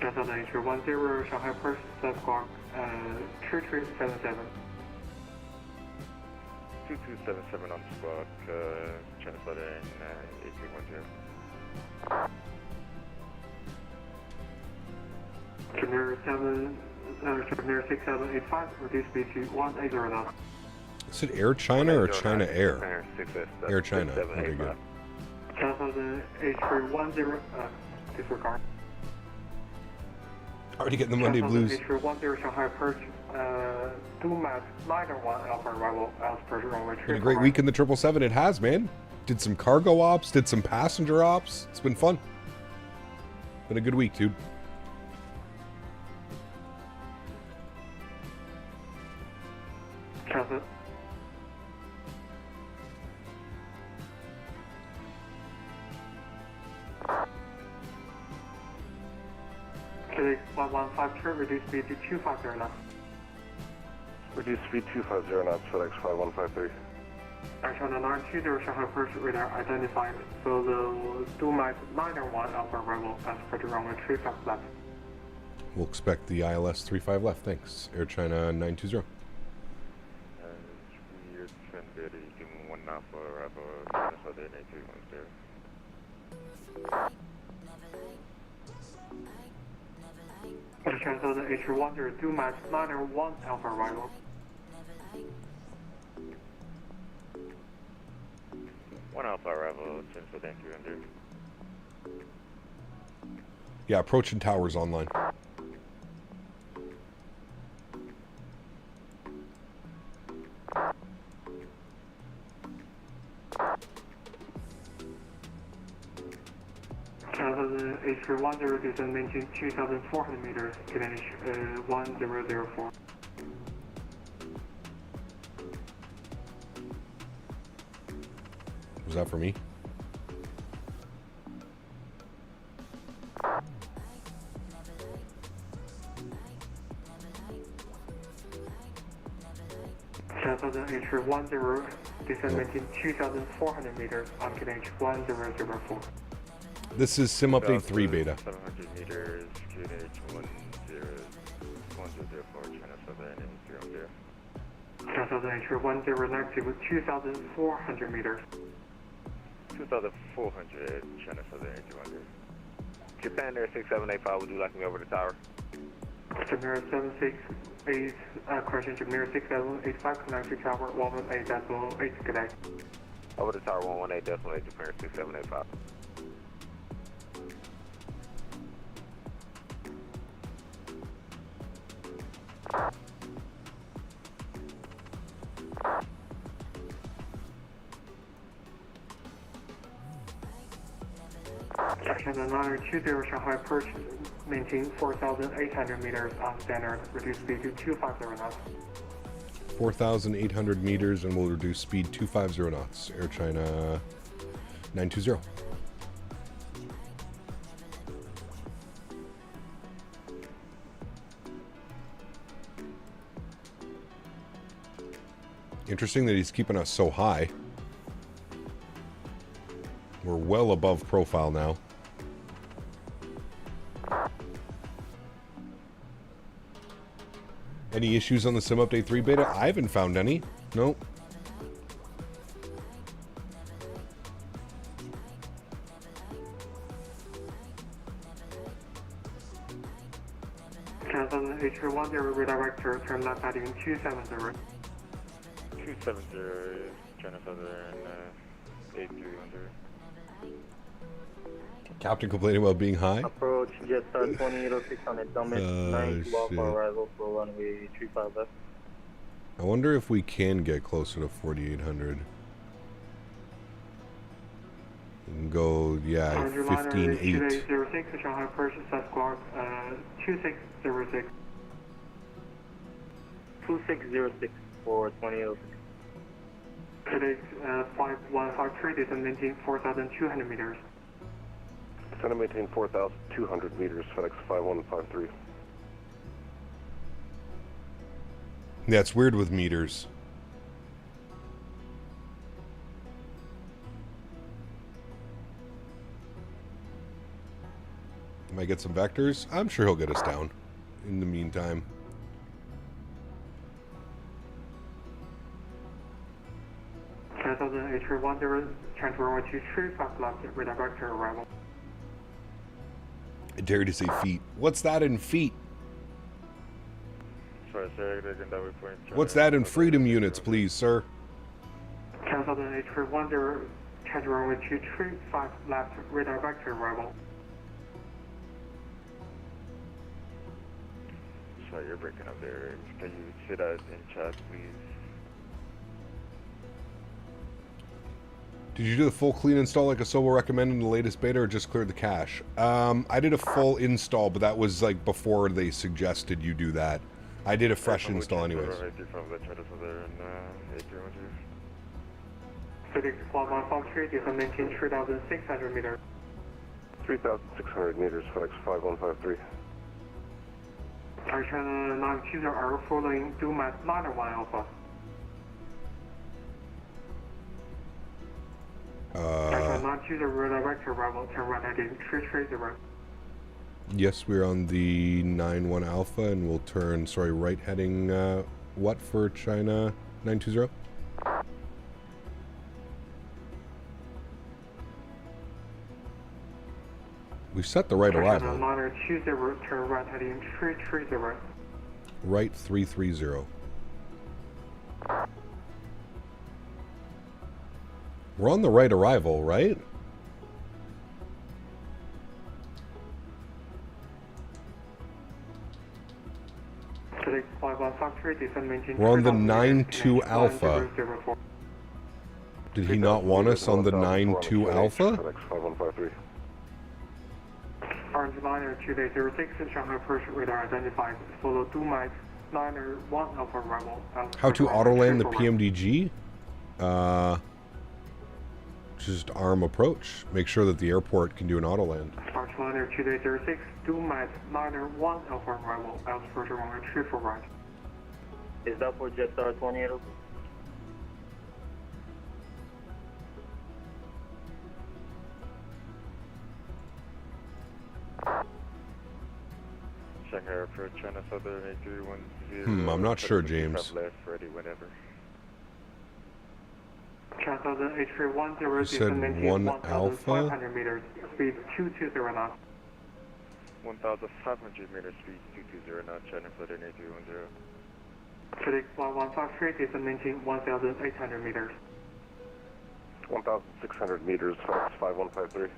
Southern 8310, Shanghai first, set score 2377. 2277 on squawk, China Southern 8310. Chimera 6785, reduce speed to 180 knots. Is it Air China or China Air? Air China. Very good. China 8310, disregard. Already getting the Monday blues. 8310, Shanghai approach, Dumat, Liner 1, Alpha arrival, as per runway 24. Been a great week in the 777. It has, man. Did some cargo ops, did some passenger ops. It's been fun. Been a good week, dude. Transit. Felix 1153, reduce speed to 250 knots. Reduce speed 250 knots, FedEx 5153. Action on 920 Shanghai approach radar identified. So the 2 miles 901 Alpha arrival as per the runway 35 left. We'll expect the ILS 35 left. Thanks. Air China 920. You're 10 give me 1 knot for arrival, China Southern 831 there. Action on the H1 2 miles 901 Alpha arrival. One Alpha arrival, 10 Southern 300. Yeah, approaching towers online. The H310 descent maintain 2,400 meters, Greenwich 1004. Was that for me? Cancel the H310 descent maintain 2,400 meters on Greenwich 1004. This is Sim Update 3 beta. 700 meters, QNH 1004, China Southern 830. Cancel the H310 negative 2,400 meters. 2,400, China Southern 800. Japan Air 6785, would you like me over the tower? Japan 768, correction, Japan 6785, connect to tower 118.8 today. Over the tower 118.8, Japan Air 6785. Section 920 Shanghai approach, maintain 4,800 meters on standard, reduce speed to 250 knots. 4,800 meters and we'll reduce speed 250 knots. Air China 920. Interesting that he's keeping us so high. We're well above profile now. Any issues on the Sim Update 3 beta? I haven't found any. Nope. Cancel the H310 redirector, turn left heading 270. 270, China Southern 8300. Captain complaining about being high? Approach Jetstar 2806 on a dummy 9 shit. arrival for runway 35 left. I wonder if we can get closer to 4,800. We can go, yeah, 15.8. 2806, Shanghai approach, set squawk 2606. 2606 for 2806. Today, 5153, descent maintain 4,200 meters. Descend and maintain 4,200 meters, FedEx 5153. Yeah, it's weird with meters. Might get some vectors. I'm sure he'll get us down in the meantime. Cancel the H310, transfer runway 235 left, redirect to arrival. I dare to say feet. What's that in feet? Sorry, sir, they're going to report. What's that in freedom units, please, sir? Cancel the H310, transfer runway 235 left, redirect to arrival. Sorry, you're breaking up there. Can you sit out in chat, please? Did you do the full clean install like Asobo recommended in the latest beta, or just cleared the cache? I did a full install, but that was like before they suggested you do that. I did a fresh install anyways. Phoenix 1153, descend maintain 3,600 meters. 3,600 meters, FedEx 5153. China 920 are following Dumas 91 Alpha. China 920 redirect arrival, turn right heading 330. Yes, we're on the 91 Alpha, and we'll turn, sorry, right heading, what for China 920? We set the right arrival. China 920, turn right heading 330. Right 330. We're on the right arrival, right? We're on the 92 Alpha. Did he not want us on the 92 Alpha? FedEx 5153. Orange liner 2806, Shanghai approach radar identified. Follow Dumas 901 Alpha arrival. How to autoland the PMDG? Just arm approach. Make sure that the airport can do an autoland. Orange liner 2806, Dumas 901 Alpha arrival. Approach runway 34 right. Is that for Jetstar 28? Shanghai approach China Southern 8310. I'm not sure, James. Left, ready whenever. China Southern H310, You said 1 Alpha? 1,500 meters, speed 220 knots. 1,500 meters, speed 220 knots, China Southern 8310. Phoenix 1153, descend maintain 1,800 meters. 1,600 meters, FedEx 5153.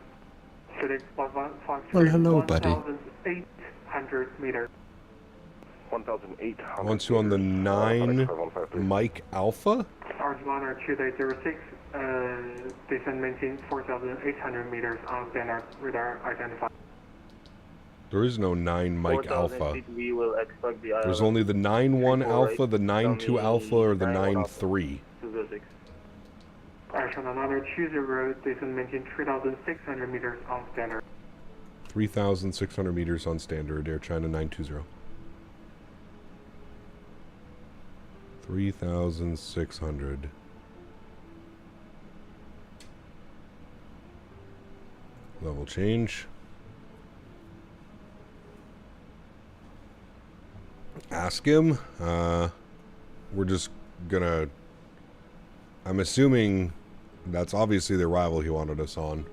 Phoenix 1153, Well, hello, buddy. 1,800 meters. 1,800. Wants you on the 9 Mike Alpha? Orange liner 2806, descend maintain 4,800 meters on standard radar identified. There is no 9 Mike Alpha. Feet, we will expect the There's only the 9-1 Alpha, the 9-2 Dummy Alpha, or the 9-1 9-3. 206. China liner 20, descend maintain 3,600 meters on standard. 3,600 meters on standard, Air China 920. 3,600. Level change. Ask him. We're just gonna... I'm assuming that's obviously the arrival he wanted us on.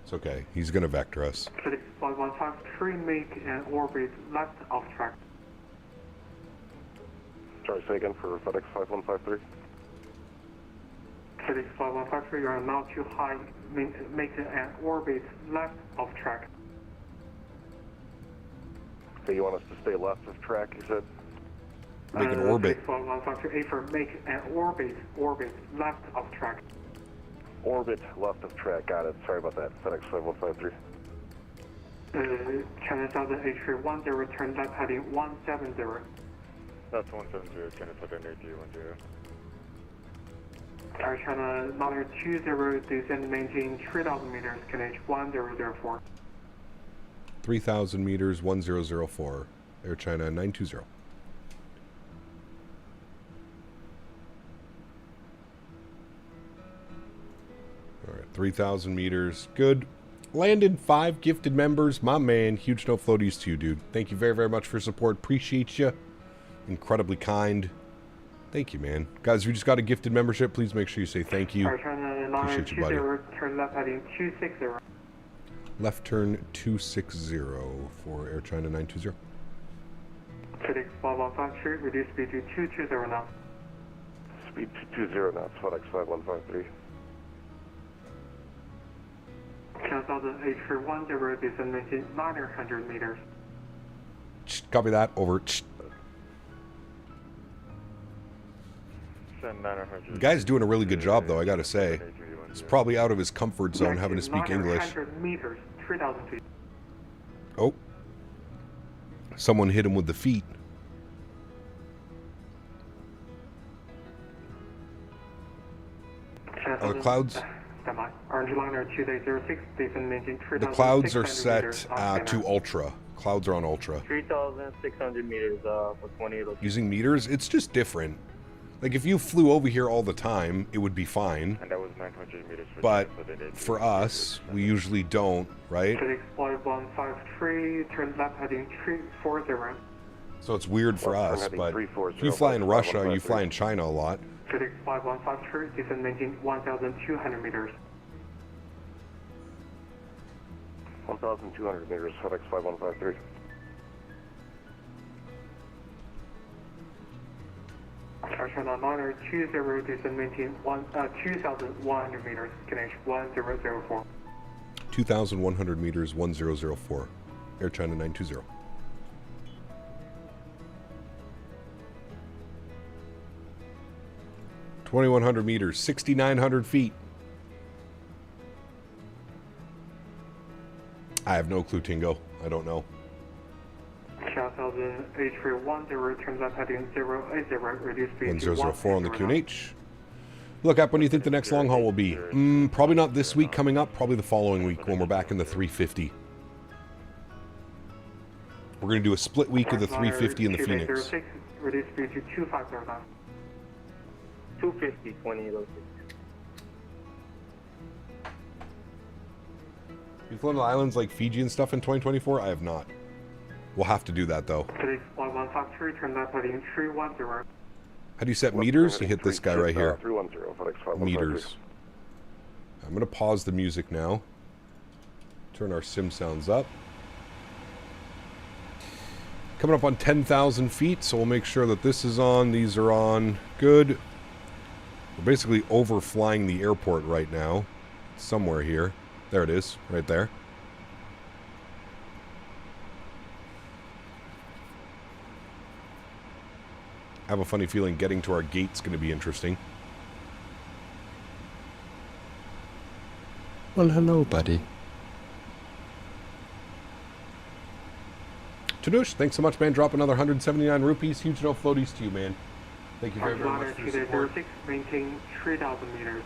It's okay. He's gonna vector us. Phoenix 1153, make an orbit left off track. Sorry, say again for FedEx 5153. Phoenix 1153, you are now too high, make an orbit left off track. So you want us to stay left of track, you said? Make an orbit. Phoenix 1153, for make an orbit left off track. Orbit left of track, got it. Sorry about that. FedEx 5153. China Southern H310, turn left heading 170. That's 170, China Southern 8310. Air China 920, descend maintain 3,000 meters, KNH 1004. 3,000 meters, 1004. Air China 920. Alright, 3,000 meters. Good. Landed 5 gifted members. My man, huge no floaties to you, dude. Thank you very, very much for your support. Appreciate you. Incredibly kind. Thank you, man. Guys, if you just got a gifted membership, please make sure you say thank you. Air China Appreciate you, buddy. 920, turn left heading 260. Left turn 260 for Air China 920. Phoenix 1153, reduce speed to 220 knots. Speed 220 knots, FedEx 5153. China Southern H310, descend maintain 900 meters. Copy that. Over. The guy's doing a really good job, though, I gotta say. He's probably out of his comfort zone having to speak English. 900 meters, 3,000 feet. Oh. Someone hit him with the feet. Oh, the clouds. The clouds are set to ultra. Clouds are on ultra. 3,600 meters for 20. Using meters, it's just different. Like if you flew over here all the time, it would be fine. And that was 900 meters. But for us, we usually don't, right? Flight 153, turn left heading 340. So it's weird for us, but if you fly in Russia, you fly in China a lot. Flight 153, descend maintain 1,200 meters. 1,200 meters, FedEx 5153. China Honor 20, descend maintain 2,100 meters, Ganesh 1004. 2,100 meters, 1004. Air China 920. $2,100 meters, 6,900 feet. I have no clue, Tingo. I don't know. 10,000 turns left heading 080, reduce speed 1004 on the QNH. Look up, when do you think the next long haul will be? Probably not this week coming up, probably the following week when we're back in the 350. We're going to do a split week of the 350 in the Phoenix. Reduce speed to 2509. 250, 20. You've flown to islands like Fiji and stuff in 2024? I have not. We'll have to do that though. Flight 153, turn left heading 310. How do you set meters? You hit this guy right here. 310, FedEx 5153. Meters. I'm going to pause the music now. Turn our sim sounds up. Coming up on 10,000 feet, so we'll make sure that this is on, these are on. Good. We're basically overflying the airport right now. Somewhere here. There it is, right there. I have a funny feeling getting to our gate's going to be interesting. Well, hello, buddy. Tanush, thanks so much, man. Drop another 179 rupees. Huge no floaties to you, man. Thank you very, very much for your support. Maintain 3,000 meters.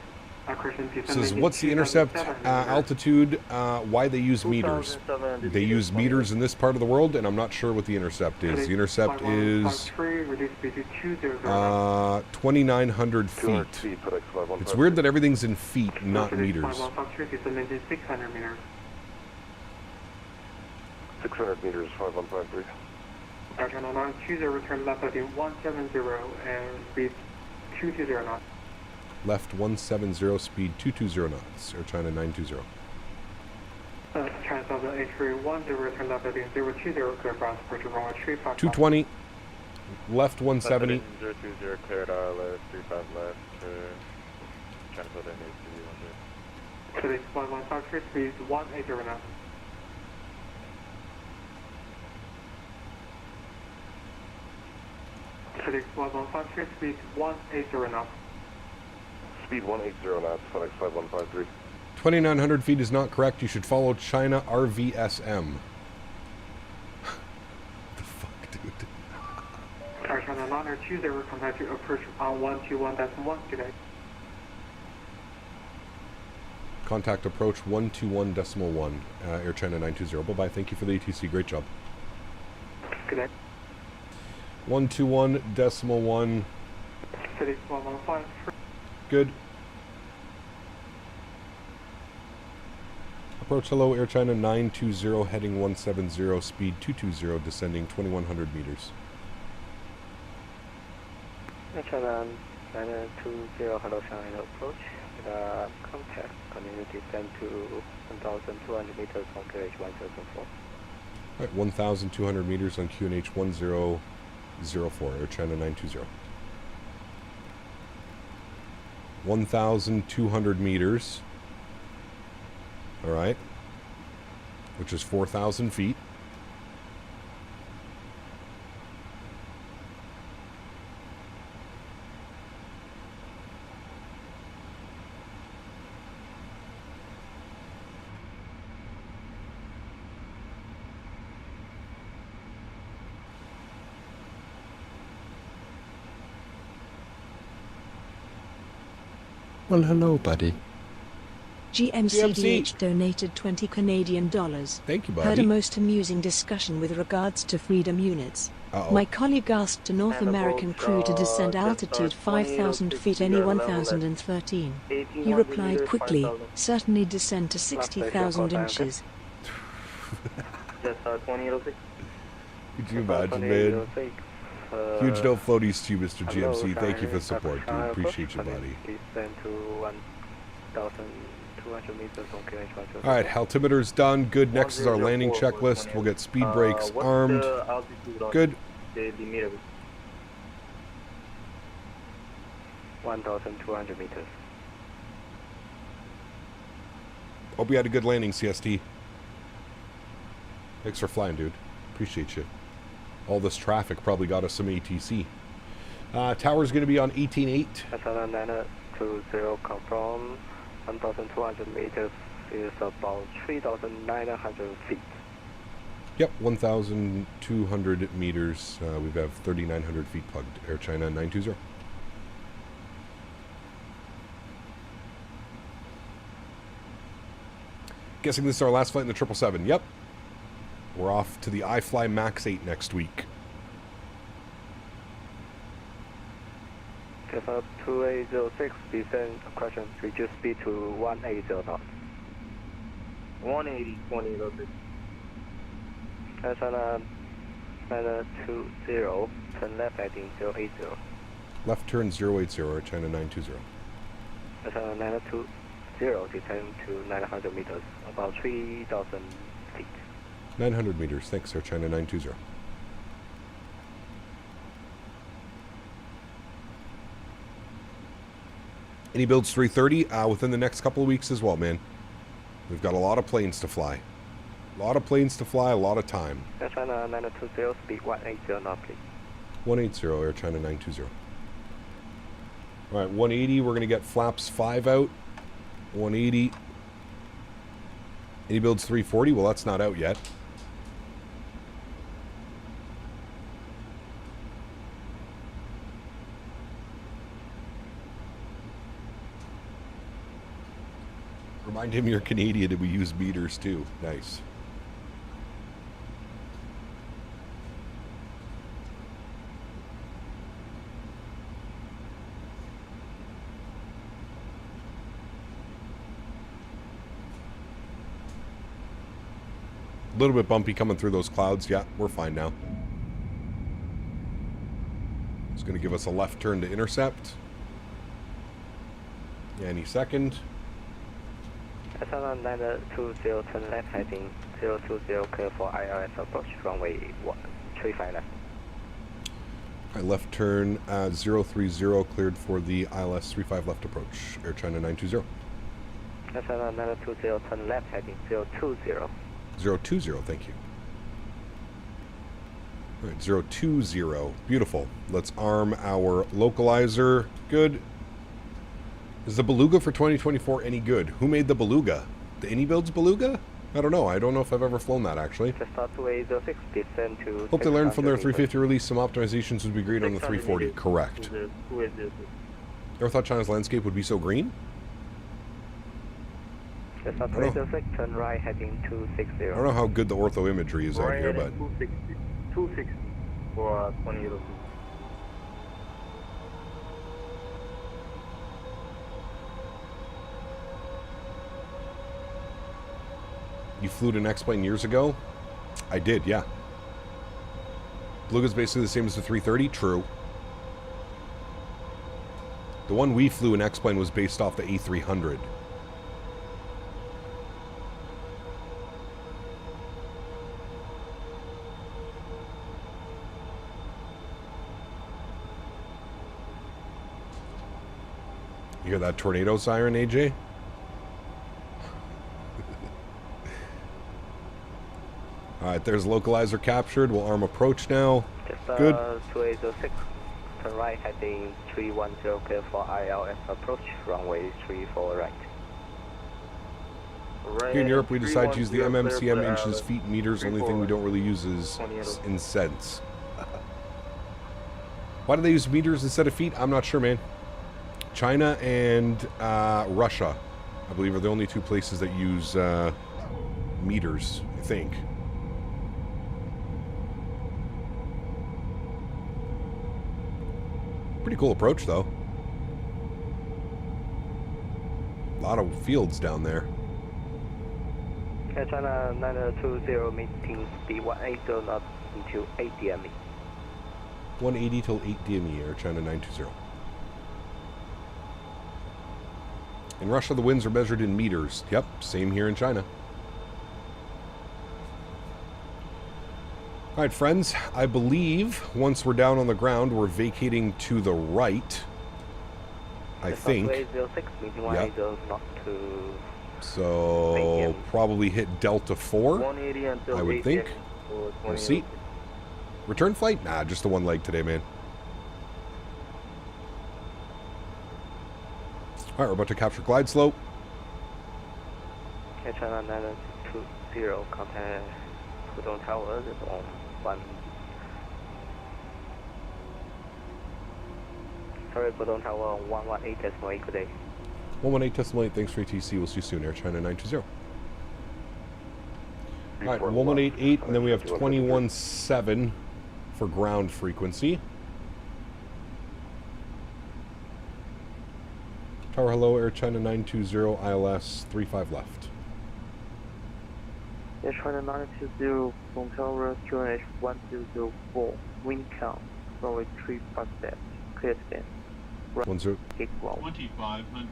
Says, what's the intercept altitude? Why they use meters? They use meters in this part of the world, and I'm not sure what the intercept is. The intercept is 2,900 feet. It's weird that everything's in feet, not meters. 600 meters, 5153. China 920, return left heading 170 and speed 220 knots. Left 170, speed 220 knots. Air China 920. China Souza A310, return left heading 020, clear ground approach runway 35. 220. Left 170. 020, cleared left, 35 left. China Souza A310. Today, 1153, speed 180 knots. Today, 1153, speed 180 knots. Speed 180 knots, FedEx 5153. 2,900 feet is not correct. You should follow China RVSM. What the fuck, dude? China 920, contact you approach on 121.1 today. Contact approach 121.1. Air China 920. Bye-bye. Thank you for the ATC. Great job. Good day. 121.1. City 1153. Good. Approach hello, Air China 920, heading 170, speed 220, descending 2,100 meters. Air China 920, hello, Shanghai approach. Contact, continue descend to 1,200 meters on QNH 1004. Alright, 1,200 meters on QNH 1004, Air China 920. 1,200 meters. Alright. Which is 4,000 feet. Well, hello, buddy. GMCDH donated 20 Canadian dollars. Thank you, Heard a buddy. most amusing discussion with regards to freedom units. Uh-oh. My colleague asked a North American crew to descend altitude 5,000 feet any 1,013. He replied quickly, certainly descend to 60,000 inches. Could you imagine, man? Huge note floaties to you, Mr. GMC. Thank you for the support, dude. Appreciate you, buddy. Alright, altimeter's done. Good. Next is our landing checklist. We'll get speed brakes armed. Good. 1,200 meters. Hope you had a good landing, CST. Thanks for flying, dude. Appreciate you. All this traffic probably got us some ATC. Tower's going to be on 18.8. SLN920 confirm 1,200 meters is about 3,900 feet. Yep, 1,200 meters. We have 3,900 feet plugged. Air China 920. Guessing this is our last flight in the 777. Yep. We're off to the iFly Max 8 next week. Takeoff 2806, descent question, reduce speed to 180 knots. 180, 2806. SLN 920, turn left heading 080. Left turn 080, Air China 920. SLN 920, descend to 900 meters, about 3,000 feet. 900 meters. Thanks, Air China 920. Any builds 330 within the next couple of weeks as well, man. We've got a lot of planes to fly. A lot of planes to fly, a lot of time. Air China 920, speed 180 knots, please. 180, Air China 920. Alright, 180, we're going to get flaps 5 out. 180. Any builds 340? Well, that's not out yet. Remind him you're Canadian and we use meters too. Nice. A little bit bumpy coming through those clouds. Yeah, we're fine now. It's going to give us a left turn to intercept. Any second. SLN 920, turn left heading 020, clear for ILS approach, runway 35 left. Alright, left turn 030, cleared for the ILS 35 left approach. Air China 920. SLN 920, turn left heading 020. 020, thank you. Alright, 020. Beautiful. Let's arm our localizer. Good. Is the Beluga for 2024 any good? Who made the Beluga? The AnyBuilds Beluga? I don't know. I don't know if I've ever flown that, actually. Start to 806, descend to... Hope they learned from their 350 release. Some optimizations would be great on the 340. Correct. Ever thought China's landscape would be so green? Start to 806, turn right heading 260. I don't know how good the ortho imagery is out here, but... 260 for 2806. You flew an X-Plane years ago? I did, yeah. Beluga's basically the same as the 330? True. The one we flew in X-Plane was based off the A300. You hear that tornado siren, AJ? Alright, there's localizer captured. We'll arm approach now. Good. 2806, turn right heading 310, clear for ILS approach, runway 34 right. Here in Europe, we decide to use the MMCM inches, feet, meters. Only thing we don't really use is in cents. Why do they use meters instead of feet? I'm not sure, man. China and Russia, I believe, are the only two places that use meters, I think. Pretty cool approach, though. A lot of fields down there. China 920 meeting speed 180 knots until 8 DME. 180 till 8 DME, Air China 920. In Russia, the winds are measured in meters. Yep, same here in China. All right, friends, I believe once we're down on the ground, we're vacating to the right. I think. Yep. So probably hit Delta 4, I would think. We'll see. Return flight? Nah, just the one leg today, man. All right, we're about to capture glide slope. China 920, contact Pudong Tower on 1. Sorry, Pudong Tower on 118.8, good day. 118.8, thanks for ATC. We'll see you soon, Air China 920. All right, 1188, and then we have 21.7 for ground frequency. Tower, hello, Air China 920, ILS 35 left. Air China 920, from Tower, QNH 1004, wind count, runway 35 left, clear stand. 2500.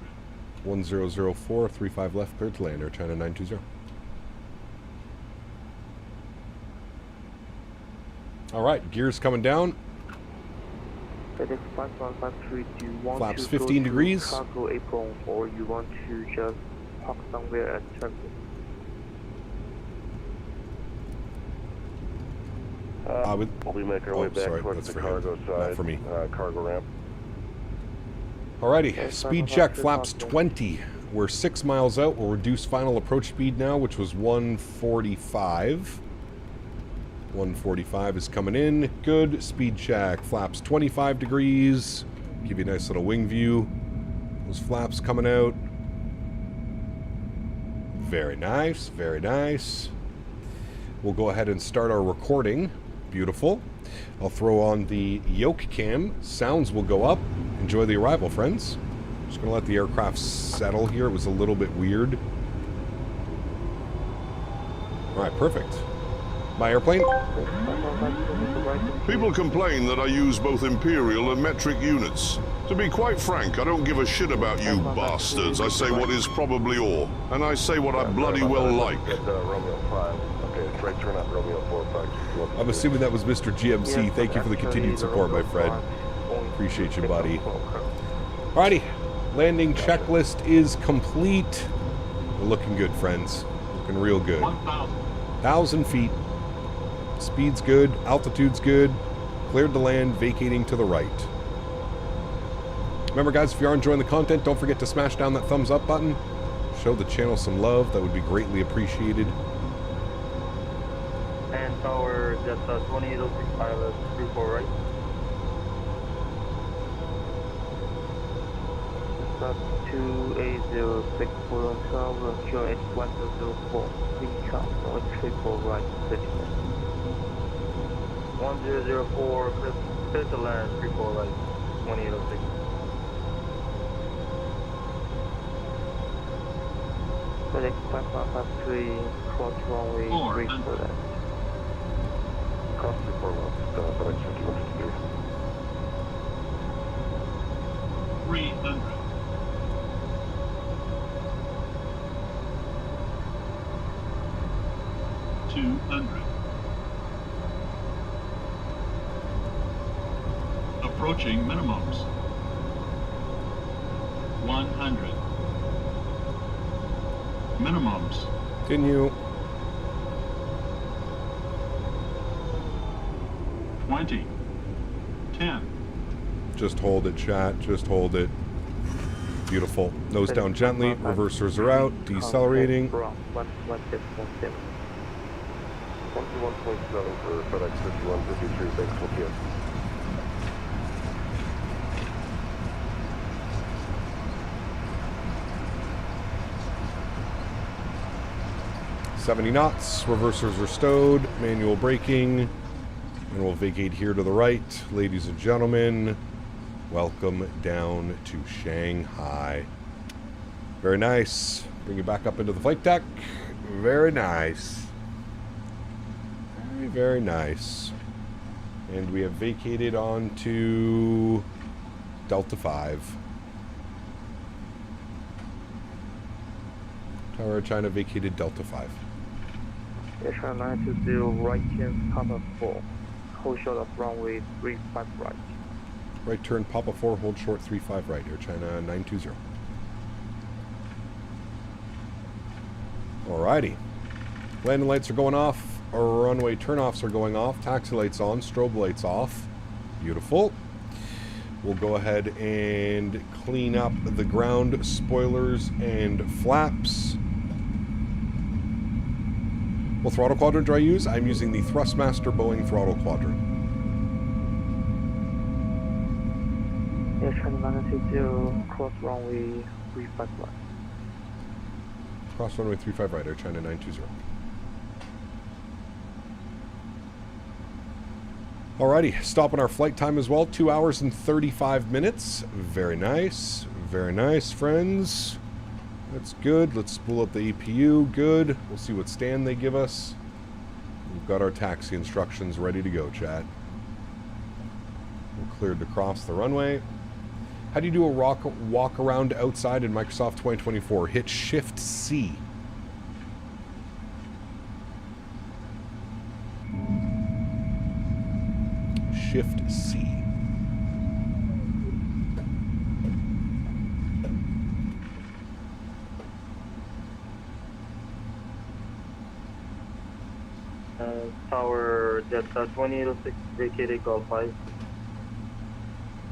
1004, 35 left, cleared to land, Air China 920. All right, gears coming down. Flaps 15 degrees. Cargo apron, or you want to just park somewhere at terminal? We'll make our way back towards the cargo side. Not for me. Cargo ramp. Alrighty, speed check, flaps 20. We're 6 miles out. We'll reduce final approach speed now, which was 145. 145 is coming in. Good. Speed check. Flaps 25 degrees. Give you a nice little wing view. Those flaps coming out. Very nice. Very nice. We'll go ahead and start our recording. Beautiful. I'll throw on the yoke cam. Sounds will go up. Enjoy the arrival, friends. Just going to let the aircraft settle here. It was a little bit weird. All right, perfect. My airplane. People complain that I use both imperial and metric units. To be quite frank, I don't give a shit about you bastards. I say what is probably all, and I say what I bloody well like. I'm assuming that was Mr. GMC. Thank you for the continued support, my friend. Appreciate you, buddy. Alrighty, landing checklist is complete. We're looking good, friends. Looking real good. 1,000 feet. Speed's good, altitude's good, cleared to land, vacating to the right. Remember, guys, if you are enjoying the content, don't forget to smash down that thumbs up button. Show the channel some love. That would be greatly appreciated. And tower, just 2806 pilot, 34 right. That's 2806 for tower, QNH 1004, wind count, only 34 right, 30 left. 1004, clear to land, 34 right, 2806. Select 5153, cross runway 3 for that. Cross 34 left, FedEx 5153. 300. 200. Approaching minimums. 100. Minimums. Continue. 20. 10. Just hold it, chat. Just hold it. Beautiful. Nose down gently. Reversers are out. Decelerating. 21.7 for FedEx 5153, thanks for 70 knots, reversers are stowed, manual braking, and we'll vacate here to the right. Ladies and gentlemen, welcome down to Shanghai. Very nice. Bring you back up into the flight deck. Very nice. Very, very nice. And we have vacated onto Delta 5. Tower China vacated Delta 5. China 920, right turn, Papa 4. Hold short of runway 35 right. Right turn, Papa 4, hold short 35 right. Air China 920. Alrighty. Landing lights are going off. Our runway turnoffs are going off. Taxi lights on. Strobe lights off. Beautiful. We'll go ahead and clean up the ground spoilers and flaps. What throttle quadrant do I use? I'm using the Thrustmaster Boeing throttle quadrant. Air China 920, cross runway 35 right. Cross runway 35 right, Air China 920. Alrighty, stopping our flight time as well, 2 hours and 35 minutes. Very nice, friends. That's good. Let's spool up the APU. Good. We'll see what stand they give us. We've got our taxi instructions ready to go, chat. We're cleared to cross the runway. How do you do a walk around outside in Microsoft 2024? Hit Shift C. Shift C. Tower Delta 2006 vacated Golf 5.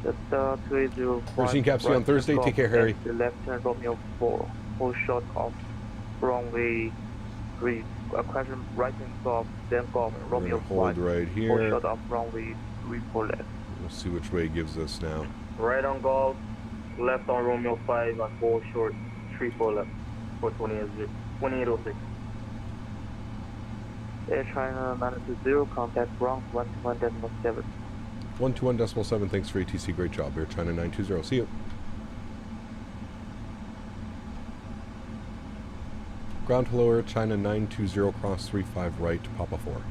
Delta 305. Routine Cap C on Thursday. Take care, Harry. The left turn Romeo 4. Hold short of runway 3. Question right and Golf, then Golf, Romeo 5. Hold right here. Hold short of runway 34 left. We'll see which way it gives us now. Right on Golf, left on Romeo 5, and hold short 34 left for 2806. Air China 920, contact ground 121.7. 121.7, thanks for ATC, great job. Air China 920, see you. Ground hello, Air China 920, cross 35 right, Papa 4.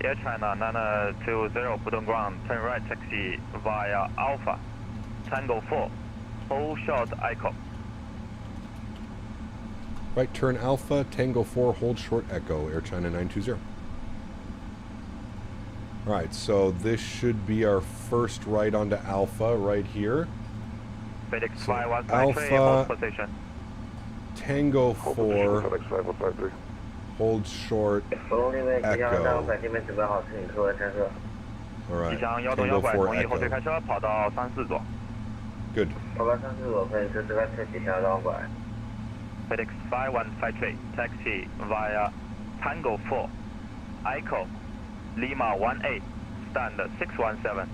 Air China 920, put on ground, turn right taxi via Alpha, Tango 4, hold short Echo. Right turn Alpha, Tango 4, hold short Echo, Air China 920. Alright, so this should be our first right onto Alpha right here. FedEx So 5153, hold position. Tango 4, hold short Echo. Alright, Tango 4 Echo. Good. FedEx 5153, taxi via Tango 4, Echo, Lima 18, stand 617.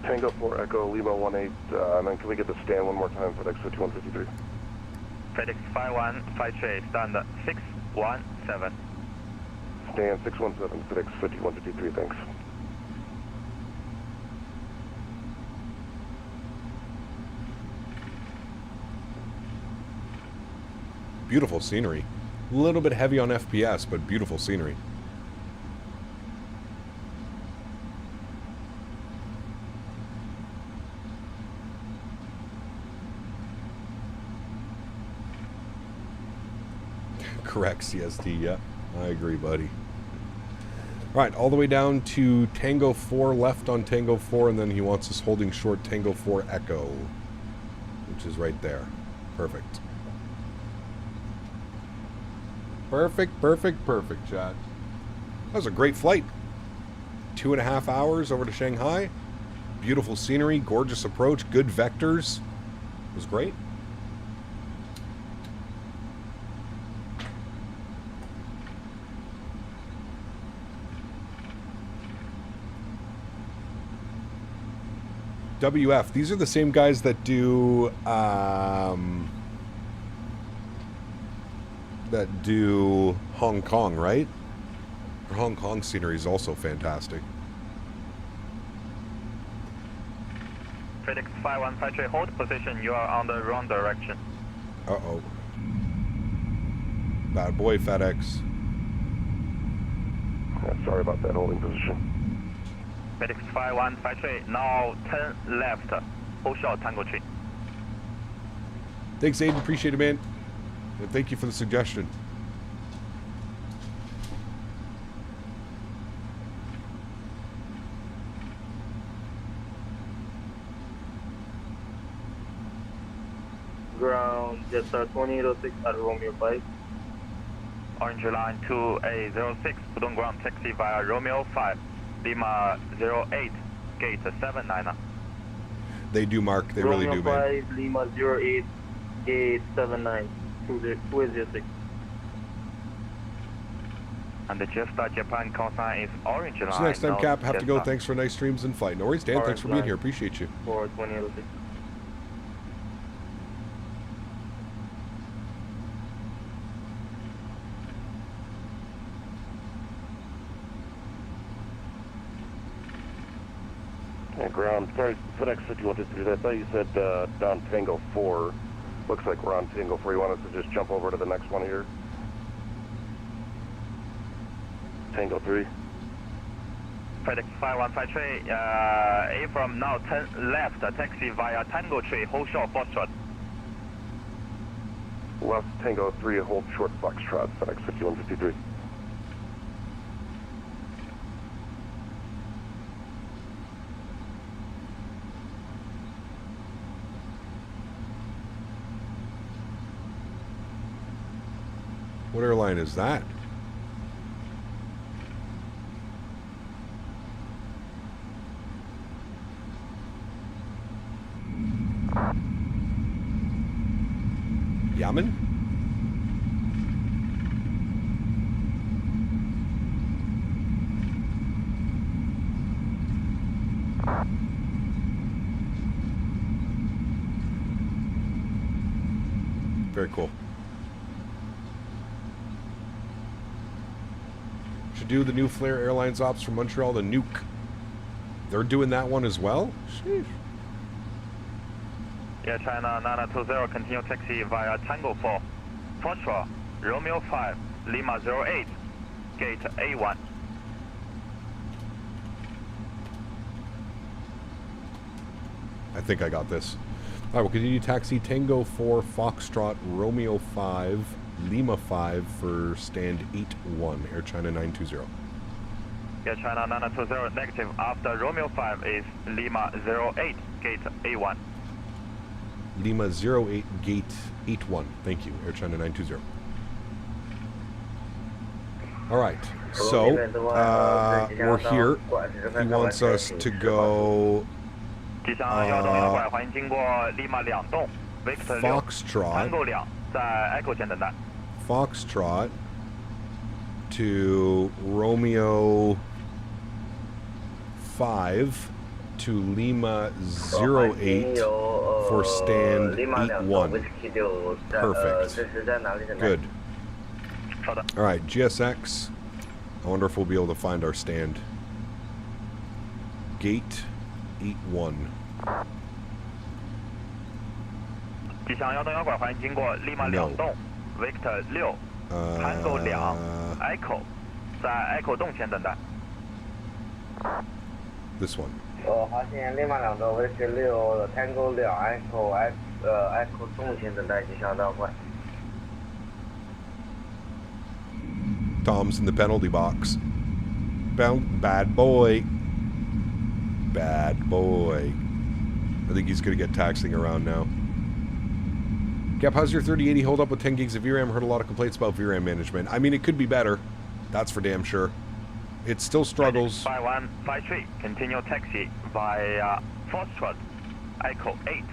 Tango 4 Echo, Lima 18, and then can we get the stand one more time for FedEx 5153? FedEx 5153, stand 617. Stand 617, FedEx 5153, thanks. Beautiful scenery. A little bit heavy on FPS, but beautiful scenery. Correct, CST, yeah. I agree, buddy. Alright, all the way down to Tango 4, left on Tango 4, and then he wants us holding short Tango 4 Echo, which is right there. Perfect. Perfect, chat. That was a great flight. 2.5 hours over to Shanghai. Beautiful scenery, gorgeous approach, good vectors. It was great. WF, these are the same guys that do that do Hong Kong, right? Hong Kong scenery is also fantastic. FedEx 5153, hold position. You are on the wrong direction. Uh-oh. Bad boy, FedEx. Yeah, sorry about that, holding position. FedEx 5153, now 10 left. Hold short, Tango 3. Thanks, Aiden. Appreciate it, man. And thank you for the suggestion. Ground, Jetstar 2006 at Romeo 5. Orange line 2A06, put on ground, taxi via Romeo 5, Lima 08, gate 79. They do, Mark. They really do, man. Romeo 5, Lima 08, gate 79, 206. And the Jetstar Japan call sign is orange line. So next time, no Cap, have to go. Jetstar. Thanks for nice streams and flight. No worries, Dan. Thanks for being here. Appreciate you. For 2006. Ground, sorry, FedEx 5123, I thought you said down Tango 4. Looks like we're on Tango 4. You want us to just jump over to the next one here? Tango 3. FedEx 5153, A from now 10 left, taxi via Tango 3, hold short, Foxtrot. Left Tango 3, hold short Foxtrot, FedEx 5153. What airline is that? Yemen? Very cool. Should do the new Flair Airlines ops from Montreal to Nuke. They're doing that one as well? Sheesh. Yeah, China 920, continue taxi via Tango 4, Foxtrot, Romeo 5, Lima 08, gate A1. I think I got this. All right, we'll continue taxi Tango 4, Foxtrot, Romeo 5, Lima 5 for stand 81, Air China 920. Yeah, China 920, negative. After Romeo 5 is Lima 08, gate A1. Lima 08, gate 81. Thank you, Air China 920. All right, so we're here. He wants us to go Foxtrot to Romeo 5 to Lima 08 for stand 81. Perfect. Good. All right, GSX. I wonder if we'll be able to find our stand. Gate 81. No. Victor 6 Tango 2 Echo 在 Echo 洞前等待 This one. 发现利马2多 Victor 6 Tango 2 Echo Echo 洞前等待即将到位 Tom's in the penalty box. Bad boy. Bad boy. I think he's going to get taxing around now. Gap, how's your 3080 hold up with 10 gigs of VRAM? Heard a lot of complaints about VRAM management. I mean, it could be better. That's for damn sure. It still struggles. 5153, continue taxi via Foxtrot, Echo 8,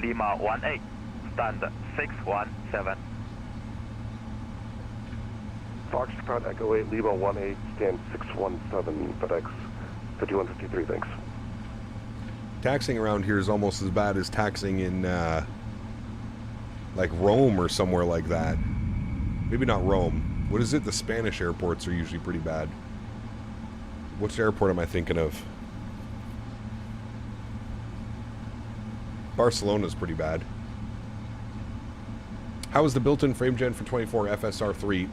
Lima 18, stand 617. Foxtrot, Echo 8, Lima 18, stand 617, FedEx 5153, thanks. Taxing around here is almost as bad as taxing in, like Rome or somewhere like that. Maybe not Rome. What is it? The Spanish airports are usually pretty bad. Which airport am I thinking of? Barcelona's pretty bad. How is the built-in frame gen for 24 FSR3?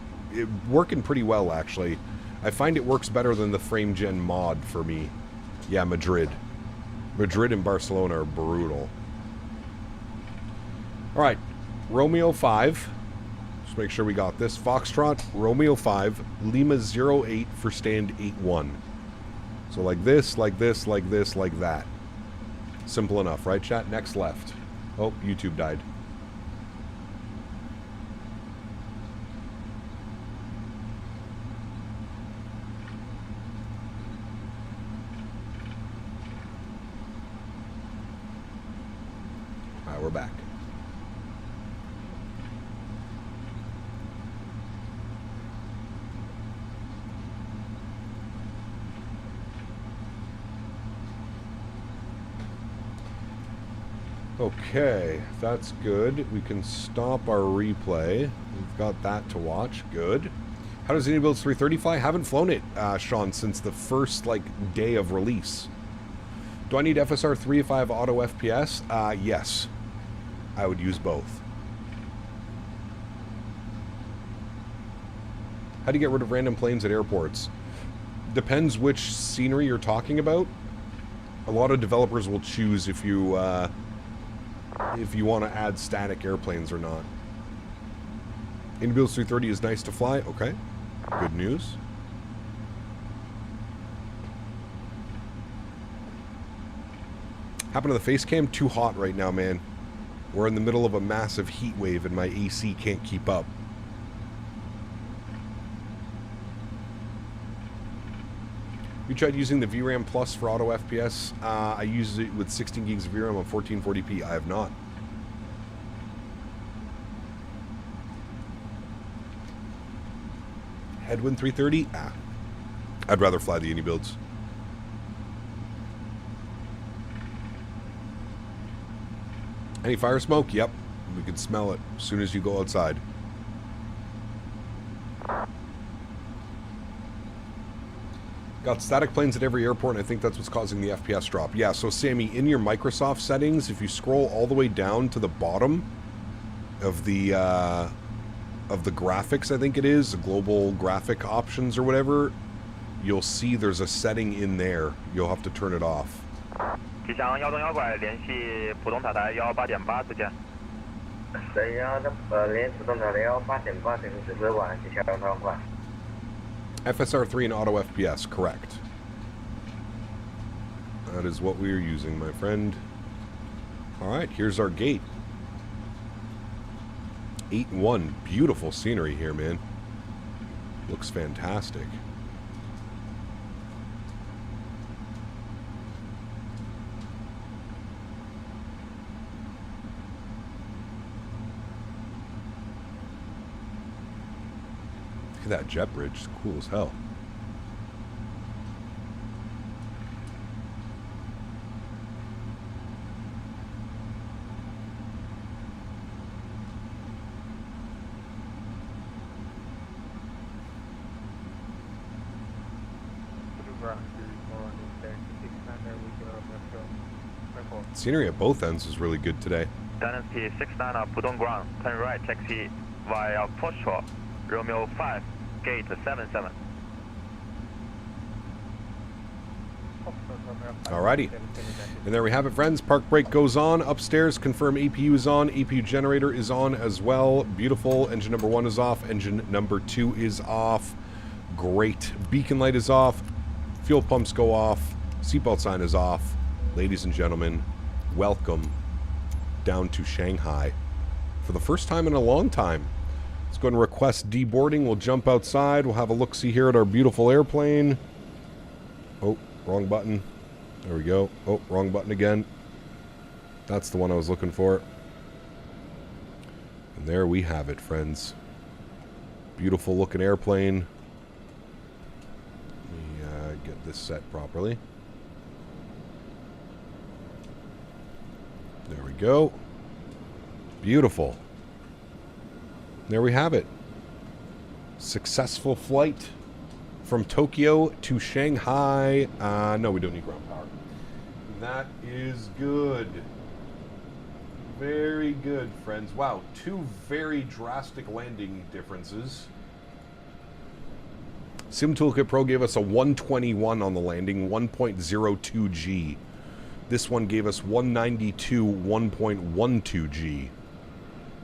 Working pretty well, actually. I find it works better than the frame gen mod for me. Yeah, Madrid. Madrid and Barcelona are brutal. Alright, Romeo 5. Just make sure we got this. Foxtrot, Romeo 5, Lima 08 for stand 81. So like this, like this, like this, like that. Simple enough, right, chat? Next left. Oh, YouTube died. Alright, we're back. Okay, that's good. We can stop our replay. We've got that to watch. Good. How does AntonIBaldo 330 fly? Haven't flown it, Sean, since the first, day of release. Do I need FSR 3 if I have auto FPS? Yes. I would use both. How do you get rid of random planes at airports? Depends which scenery you're talking about. A lot of developers will choose if you want to add static airplanes or not. AntonIBaldo 330 is nice to fly. Okay. Good news. Happened to the face cam? Too hot right now, man. We're in the middle of a massive heat wave and my AC can't keep up. You tried using the VRAM Plus for auto FPS? I use it with 16 gigs of VRAM on 1440p. I have not. Headwind 330? I'd rather fly the AntonIBaldos. Any fire smoke? Yep. We can smell it as soon as you go outside. Got static planes at every airport, and I think that's what's causing the FPS drop. Yeah, so Sammy, in your Microsoft settings, if you scroll all the way down to the bottom of the graphics, I think it is, the global graphic options or whatever, you'll see there's a setting in there. You'll have to turn it off. 机箱1东1拐联系浦东塔台188之间。联浦东塔台188请指挥管机箱1东1拐。 FSR3 and auto FPS, correct. That is what we are using, my friend. Alright, here's our gate. 8-1. Beautiful scenery here, man. Looks fantastic. Look at that jet bridge. It's cool as hell. Scenery at both ends is really good today. Dynasty 69 Pudong ground, turn right, taxi via Foxtrot, Romeo 5, gate 77. Alrighty. And there we have it, friends. Park brake goes on. Upstairs, confirm APU is on. APU generator is on as well. Beautiful. Engine number 1 is off. Engine number 2 is off. Great. Beacon light is off. Fuel pumps go off. Seatbelt sign is off. Ladies and gentlemen, welcome down to Shanghai for the first time in a long time. Let's go and request deboarding. We'll jump outside. We'll have a look-see here at our beautiful airplane. Oh, wrong button. There we go. Oh, wrong button again. That's the one I was looking for. And there we have it, friends. Beautiful looking airplane. Let me get this set properly. There we go. Beautiful. There we have it. Successful flight from Tokyo to Shanghai. No, we don't need ground power. That is good. Very good, friends. Wow, 2 very drastic landing differences. Sim Toolkit Pro gave us a 121 on the landing, 1.02 G. This one gave us 192, 1.12 G.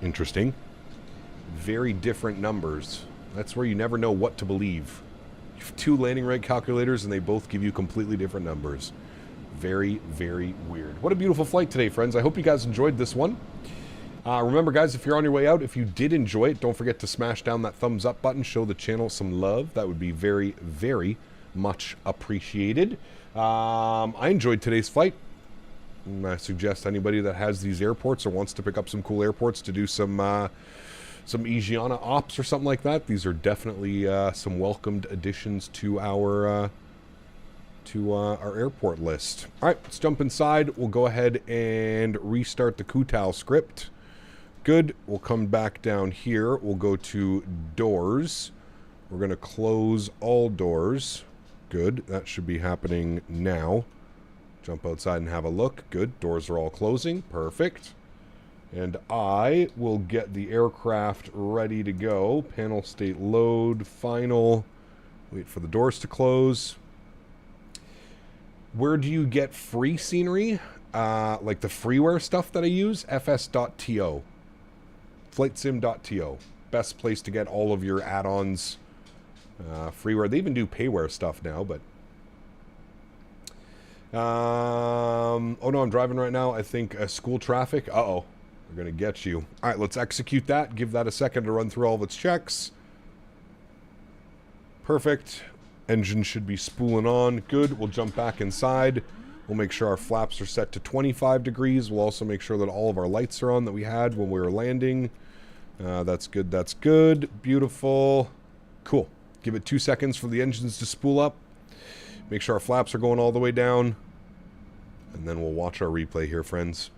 Interesting. Very different numbers. That's where you never know what to believe. You have 2 landing rate calculators and they both give you completely different numbers. Very, very weird. What a beautiful flight today, friends. I hope you guys enjoyed this one. Remember, guys, if you're on your way out, if you did enjoy it, don't forget to smash down that thumbs up button. Show the channel some love. That would be very, very much appreciated. I enjoyed today's flight. I suggest anybody that has these airports or wants to pick up some cool airports to do some Asiana ops or something like that. These are definitely some welcomed additions to our airport list. All right, let's jump inside. We'll go ahead and restart the Kutal script. Good. We'll come back down here. We'll go to doors. We're going to close all doors. Good. That should be happening now. Jump outside and have a look. Good. Doors are all closing. Perfect. And I will get the aircraft ready to go. Panel state load. Final. Wait for the doors to close. Where do you get free scenery? Like the freeware stuff that I use? fs.to. Flightsim.to. Best place to get all of your add-ons. Freeware. They even do payware stuff now, but... oh no, I'm driving right now. I think school traffic. Uh-oh. We're going to get you. Alright, let's execute that. Give that a second to run through all of its checks. Perfect. Engine should be spooling on. Good. We'll jump back inside. We'll make sure our flaps are set to 25 degrees. We'll also make sure that all of our lights are on that we had when we were landing. That's good. That's good. Beautiful. Cool. Give it 2 seconds for the engines to spool up. Make sure our flaps are going all the way down. And then we'll watch our replay here, friends.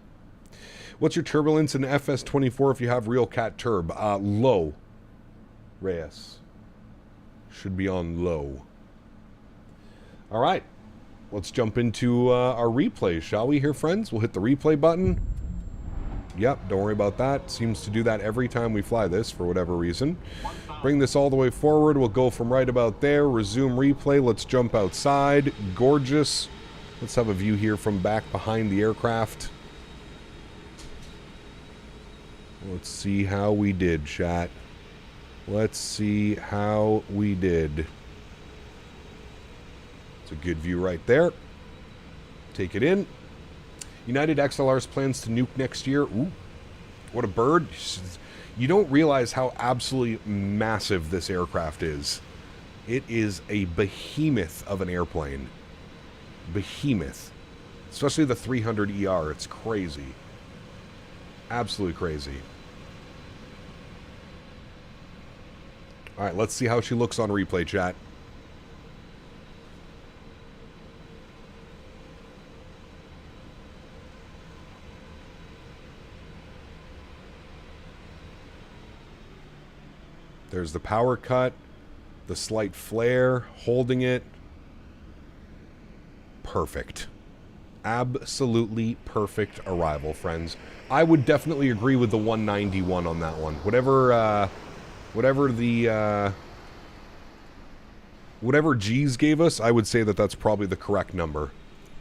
What's your turbulence in FS24 if you have real cat turb? Low. Reyes. Should be on low. All right, let's jump into our replay, shall we here, friends? We'll hit the replay button. Yep, don't worry about that. Seems to do that every time we fly this for whatever reason. Bring this all the way forward. We'll go from right about there. Resume replay. Let's jump outside. Gorgeous. Let's have a view here from back behind the aircraft. Let's see how we did, chat. Let's see how we did. It's a good view right there. Take it in. United XLR's plans to nuke next year. Ooh, what a bird. You don't realize how absolutely massive this aircraft is. It is a behemoth of an airplane. Behemoth. Especially the 300ER. It's crazy. Absolutely crazy. Alright, let's see how she looks on replay, chat. There's the power cut, the slight flare, holding it. Perfect. Absolutely perfect arrival, friends. I would definitely agree with the 191 on that one. Whatever G's gave us, I would say that that's probably the correct number.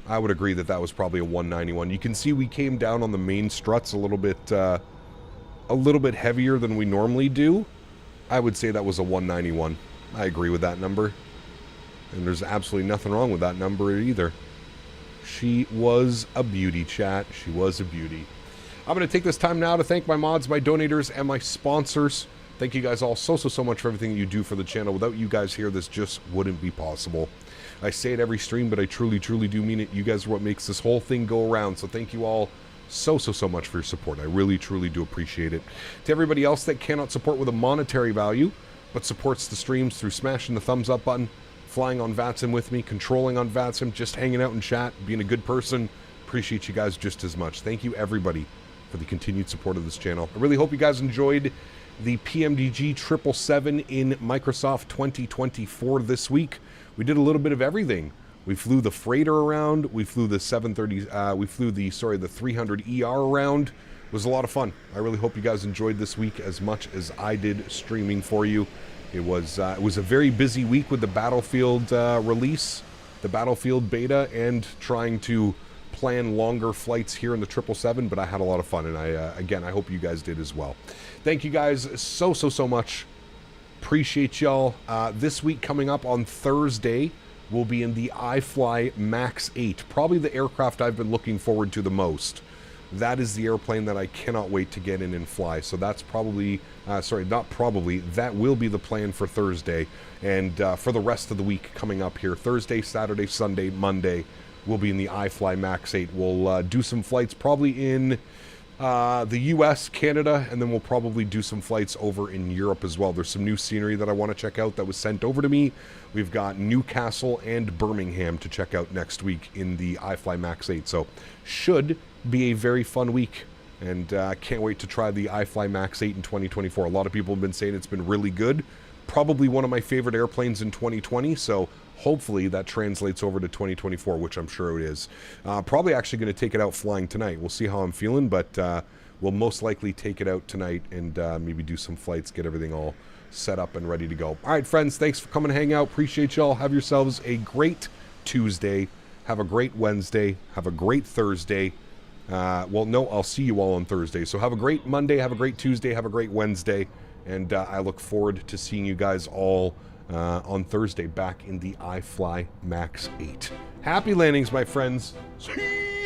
I would agree that that was probably a 191. You can see we came down on the main struts a little bit heavier than we normally do. I would say that was a 191. I agree with that number. And there's absolutely nothing wrong with that number either. She was a beauty, chat. She was a beauty. I'm going to take this time now to thank my mods, my donators, and my sponsors. Thank you guys all so much for everything you do for the channel. Without you guys here, this just wouldn't be possible. I say it every stream, but I truly do mean it. You guys are what makes this whole thing go around. So thank you all so much for your support. I really, truly do appreciate it. To everybody else that cannot support with a monetary value, but supports the streams through smashing the thumbs up button, flying on VATSIM with me, controlling on VATSIM, just hanging out in chat, being a good person, appreciate you guys just as much. Thank you, everybody, for the continued support of this channel. I really hope you guys enjoyed the PMDG 777 in Microsoft 2024 this week. We did a little bit of everything. We flew the freighter around. We flew the 730. We flew the 300 ER around. It was a lot of fun. I really hope you guys enjoyed this week as much as I did streaming for you. It was a very busy week with the Battlefield release, the Battlefield beta, and trying to plan longer flights here in the 777. But I had a lot of fun, and again, I hope you guys did as well. Thank you guys so much. Appreciate y'all. This week coming up on Thursday, we'll be in the iFly MAX 8, probably the aircraft I've been looking forward to the most. That is the airplane that I cannot wait to get in and fly. So that's probably, that will be the plan for Thursday. And for the rest of the week coming up here, Thursday, Saturday, Sunday, Monday, we'll be in the iFly MAX 8. We'll do some flights probably in the US, Canada, and then we'll probably do some flights over in Europe as well. There's some new scenery that I want to check out that was sent over to me. We've got Newcastle and Birmingham to check out next week in the iFly MAX 8. So should be a very fun week, and can't wait to try the iFly MAX 8 in 2024. A lot of people have been saying it's been really good. Probably one of my favorite airplanes in 2020, so hopefully that translates over to 2024, which I'm sure it is. Probably actually going to take it out flying tonight. We'll see how I'm feeling, but we'll most likely take it out tonight and maybe do some flights, get everything all set up and ready to go. All right, friends, thanks for coming to hang out. Appreciate y'all. Have yourselves a great Tuesday. Have a great Wednesday. Have a great Thursday. Well, no, I'll see you all on Thursday. So have a great Monday. Have a great Tuesday. Have a great Wednesday. And I look forward to seeing you guys all on Thursday back in the iFly MAX 8. Happy landings, my friends. See